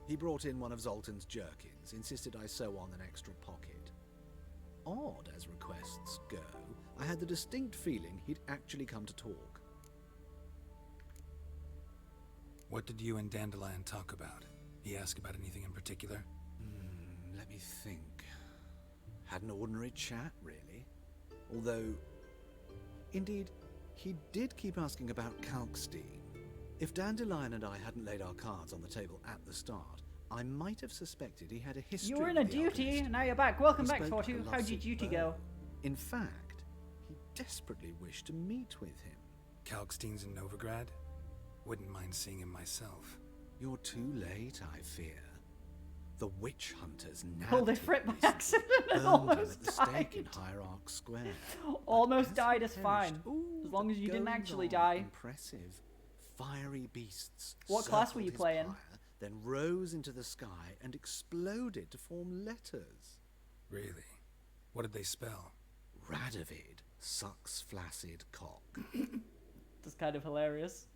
He brought in one of Zoltan's jerkins, insisted I sew on an extra pocket. Odd as requests go, I had the distinct feeling he'd actually come to talk. What did you and Dandelion talk about? He asked about anything in particular? Let me think. Had an ordinary chat, really. Although, indeed, he did keep asking about Kalkstein. If Dandelion and I hadn't laid our cards on the table at the start, I might have suspected he had a history. You were in a with the duty, artist. and now you're back. Welcome He back, spoke Tortu. a How'd your lot duty superb. go? In fact, he desperately wished to meet with him. Kalkstein's in Novigrad? Wouldn't mind seeing him myself. You're too late, I fear. The witch hunters nabbed Pulled a him frit by and accident and burned him almost at the stake in died. Hierarch Square. Almost died is perished. fine. Ooh, As long as you didn't goes actually on. die. Impressive. Fiery beasts. What class were you circled his playing? pyre, then rose into the sky and exploded to form letters. Really? What did they spell? Radovid sucks flaccid cock. That's kind of hilarious.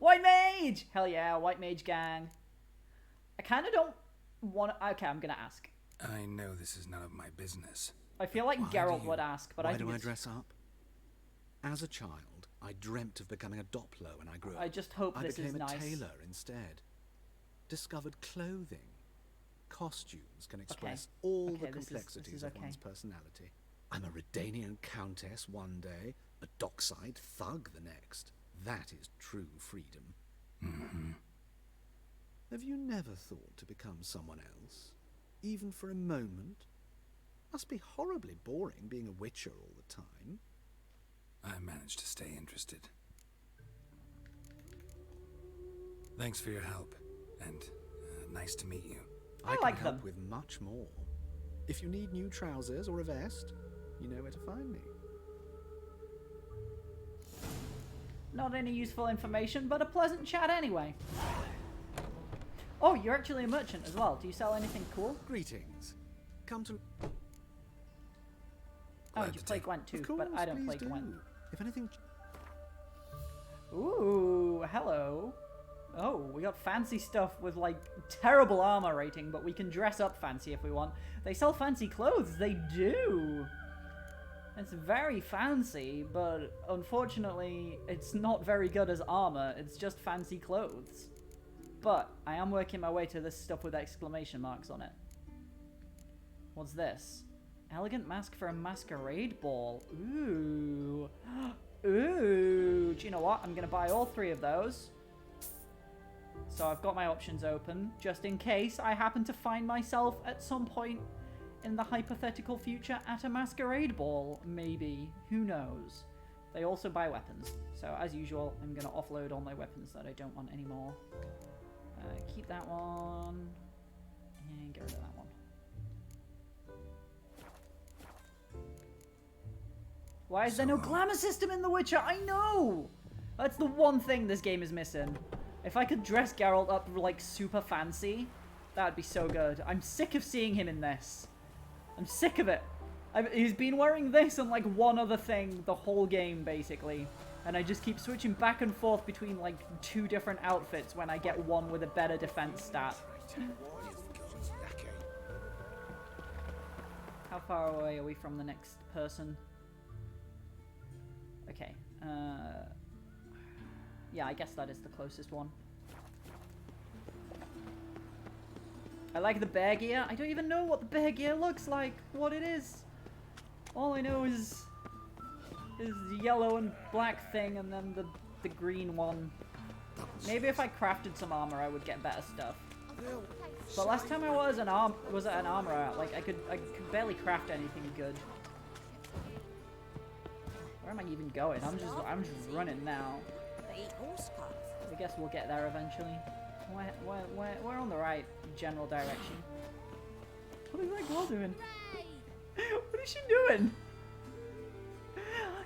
White Mage! Hell yeah, White Mage gang. I kind of don't want to... Okay, I'm going to ask. I know this is none of my business. I feel like Why Geralt do you- would ask, but Why I think do I it's... dress up? As a child, I dreamt of becoming a Doppler when I grew up. I just hope I this is became a nice. tailor instead. Discovered clothing. Costumes can express all the this is complexities of okay. one's personality. I'm a Redanian countess one day, a dockside thug the next. That is true freedom. Mm-hmm. Have you never thought to become someone else? Even for a moment? Must be horribly boring being a witcher all the time. I managed to stay interested. Thanks for your help, and nice to meet you. I can like help them. with much more. If you need new trousers or a vest, you know where to find me. Not any useful information, but a pleasant chat anyway. Oh, you're actually a merchant as well. Do you sell anything cool? Greetings. Come to... Oh, Glad you to play take- Gwent too, Of course, but I don't please play do. Gwent. If anything... Ooh, hello. Oh, we got fancy stuff with, like, terrible armor rating, but we can dress up fancy if we want. They sell fancy clothes, they do! It's very fancy, but unfortunately, it's not very good as armor, it's just fancy clothes. But, I am working my way to this stuff with exclamation marks on it. What's this? Elegant mask for a masquerade ball. Ooh. Ooh. Do you know what? I'm going to buy all 3 of those. So I've got my options open, just in case I happen to find myself at some point in the hypothetical future at a masquerade ball. Maybe. Who knows? They also buy weapons. So as usual, I'm going to offload all my weapons that I don't want anymore. Keep that one. And get rid of that one. Why is there no glamour system in The Witcher? I know! That's the one thing this game is missing. If I could dress Geralt up like super fancy, that would be so good. I'm sick of seeing him in this. I'm sick of it. He's been wearing this and like one other thing the whole game basically. And I just keep switching back and forth between like 2 different outfits when I get one with a better defense stat. How far away are we from the next person? Okay. Yeah, I guess that is the closest one. I like the bear gear. I don't even know what the bear gear looks like, what it is. All I know is the yellow and black thing and then the green one. Maybe if I crafted some armor I would get better stuff. But last time I was at an armorer, like I could barely craft anything good. Where am I even going? I'm just running now. I guess we'll get there eventually. We're on the right general direction. What is that girl doing? What is she doing?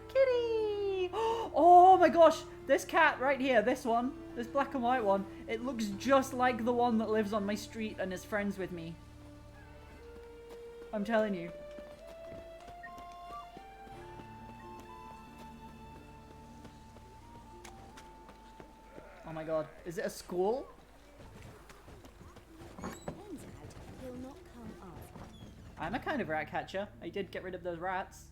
Kitty! Oh my gosh! This cat right here, this one, this black and white one, it looks just like the one that lives on my street and is friends with me. I'm telling you. Oh my god. Is it a school? I'm a kind of rat catcher. I did get rid of those rats.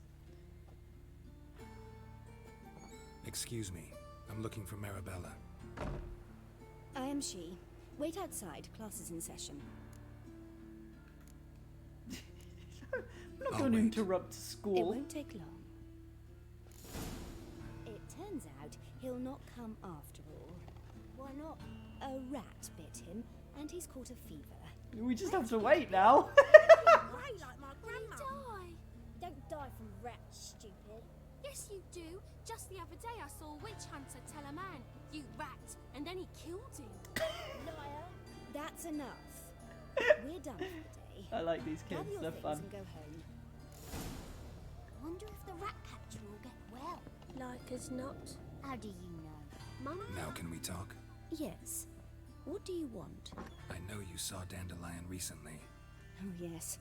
Excuse me. I'm looking for Marabella. I am she. Wait outside. Class is in session. I'm not going to interrupt school. It won't take long. It turns out he'll not come after all. Why not? A rat bit him, and he's caught a fever. We just have to wait now. Like my grandma. Don't die from rats, stupid. Yes, you do. Just the other day I saw a witch hunter tell a man, "You rat," and then he killed him. Liar. That's enough. We're done for the day. I like these kids. Gather your They're things fun. and go home. I wonder if the rat catcher will get well. Like as not. How do you know? Mum? Now can we talk? Yes. What do you want? I know you saw Dandelion recently. Oh, yes.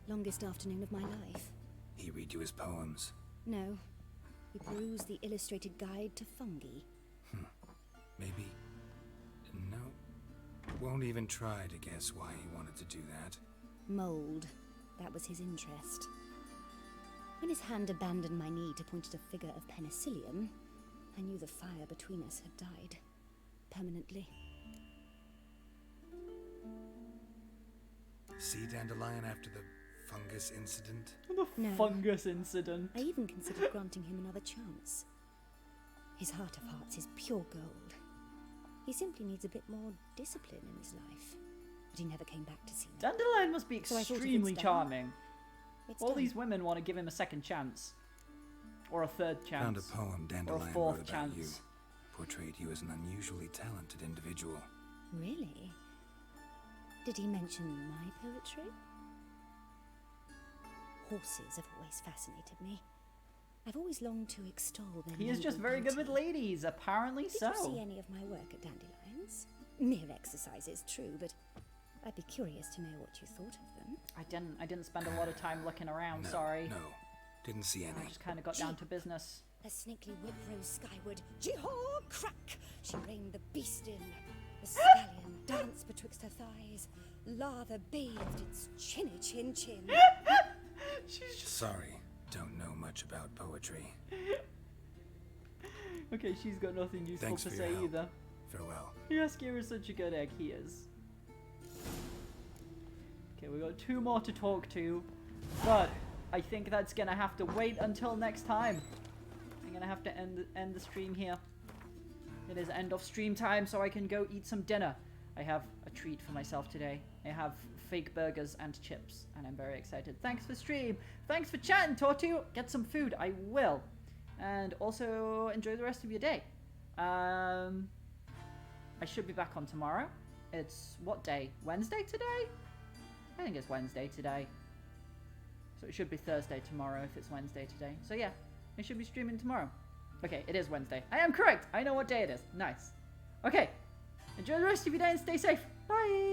Longest afternoon of my life. He read you his poems. No. He perused the illustrated guide to fungi. Maybe... No. Won't even try to guess why he wanted to do that. Mold. That was his interest. When his hand abandoned my knee to point at a figure of penicillium, I knew the fire between us had died. Permanently. See Dandelion after the fungus incident? The fungus incident. I even considered granting him another chance. His heart of hearts is pure gold. He simply needs a bit more discipline in his life. But he never came back to see me. Dandelion must be So I thought if extremely it's done, charming. it's All done. these women want to give him a second chance. Or a third chance. Found a poem or Dandelion a fourth wrote about chance. you. Portrayed you as an unusually talented individual. Really? Did he mention my poetry? Horses have always fascinated me. I've always longed to extol their He is just noble very good beauty. with ladies, apparently Did so. you see any of my work at Dandelions? Mere exercises, true, but I'd be curious to know what you thought of them. I didn't spend a lot of time looking around, No, sorry. No, didn't see any. I just kind of got down to business. A snakely whip rose skyward. Jee-haw, crack! She reined the beast in. The stallion danced betwixt her thighs. Lather bathed its chinny chin chin. She's just... Sorry, don't know much about poetry. Okay, she's got nothing useful Thanks to for say your help. either. Farewell. Yaskier is such a good egg, he is. Okay, we got 2 more to talk to, but I think that's gonna have to wait until next time. I'm gonna have to end the stream here. It is end of stream time, so I can go eat some dinner. I have a treat for myself today. I have fake burgers and chips, and I'm very excited. Thanks for stream. Thanks for chatting, Tortu. Get some food. I will. And also enjoy the rest of your day. I should be back on tomorrow. It's what day? Wednesday today? I think it's Wednesday today. So it should be Thursday tomorrow if it's Wednesday today. So yeah, it should be streaming tomorrow. Okay, it is Wednesday. I am correct. I know what day it is. Nice. Okay. Enjoy the rest of your day and stay safe. Bye.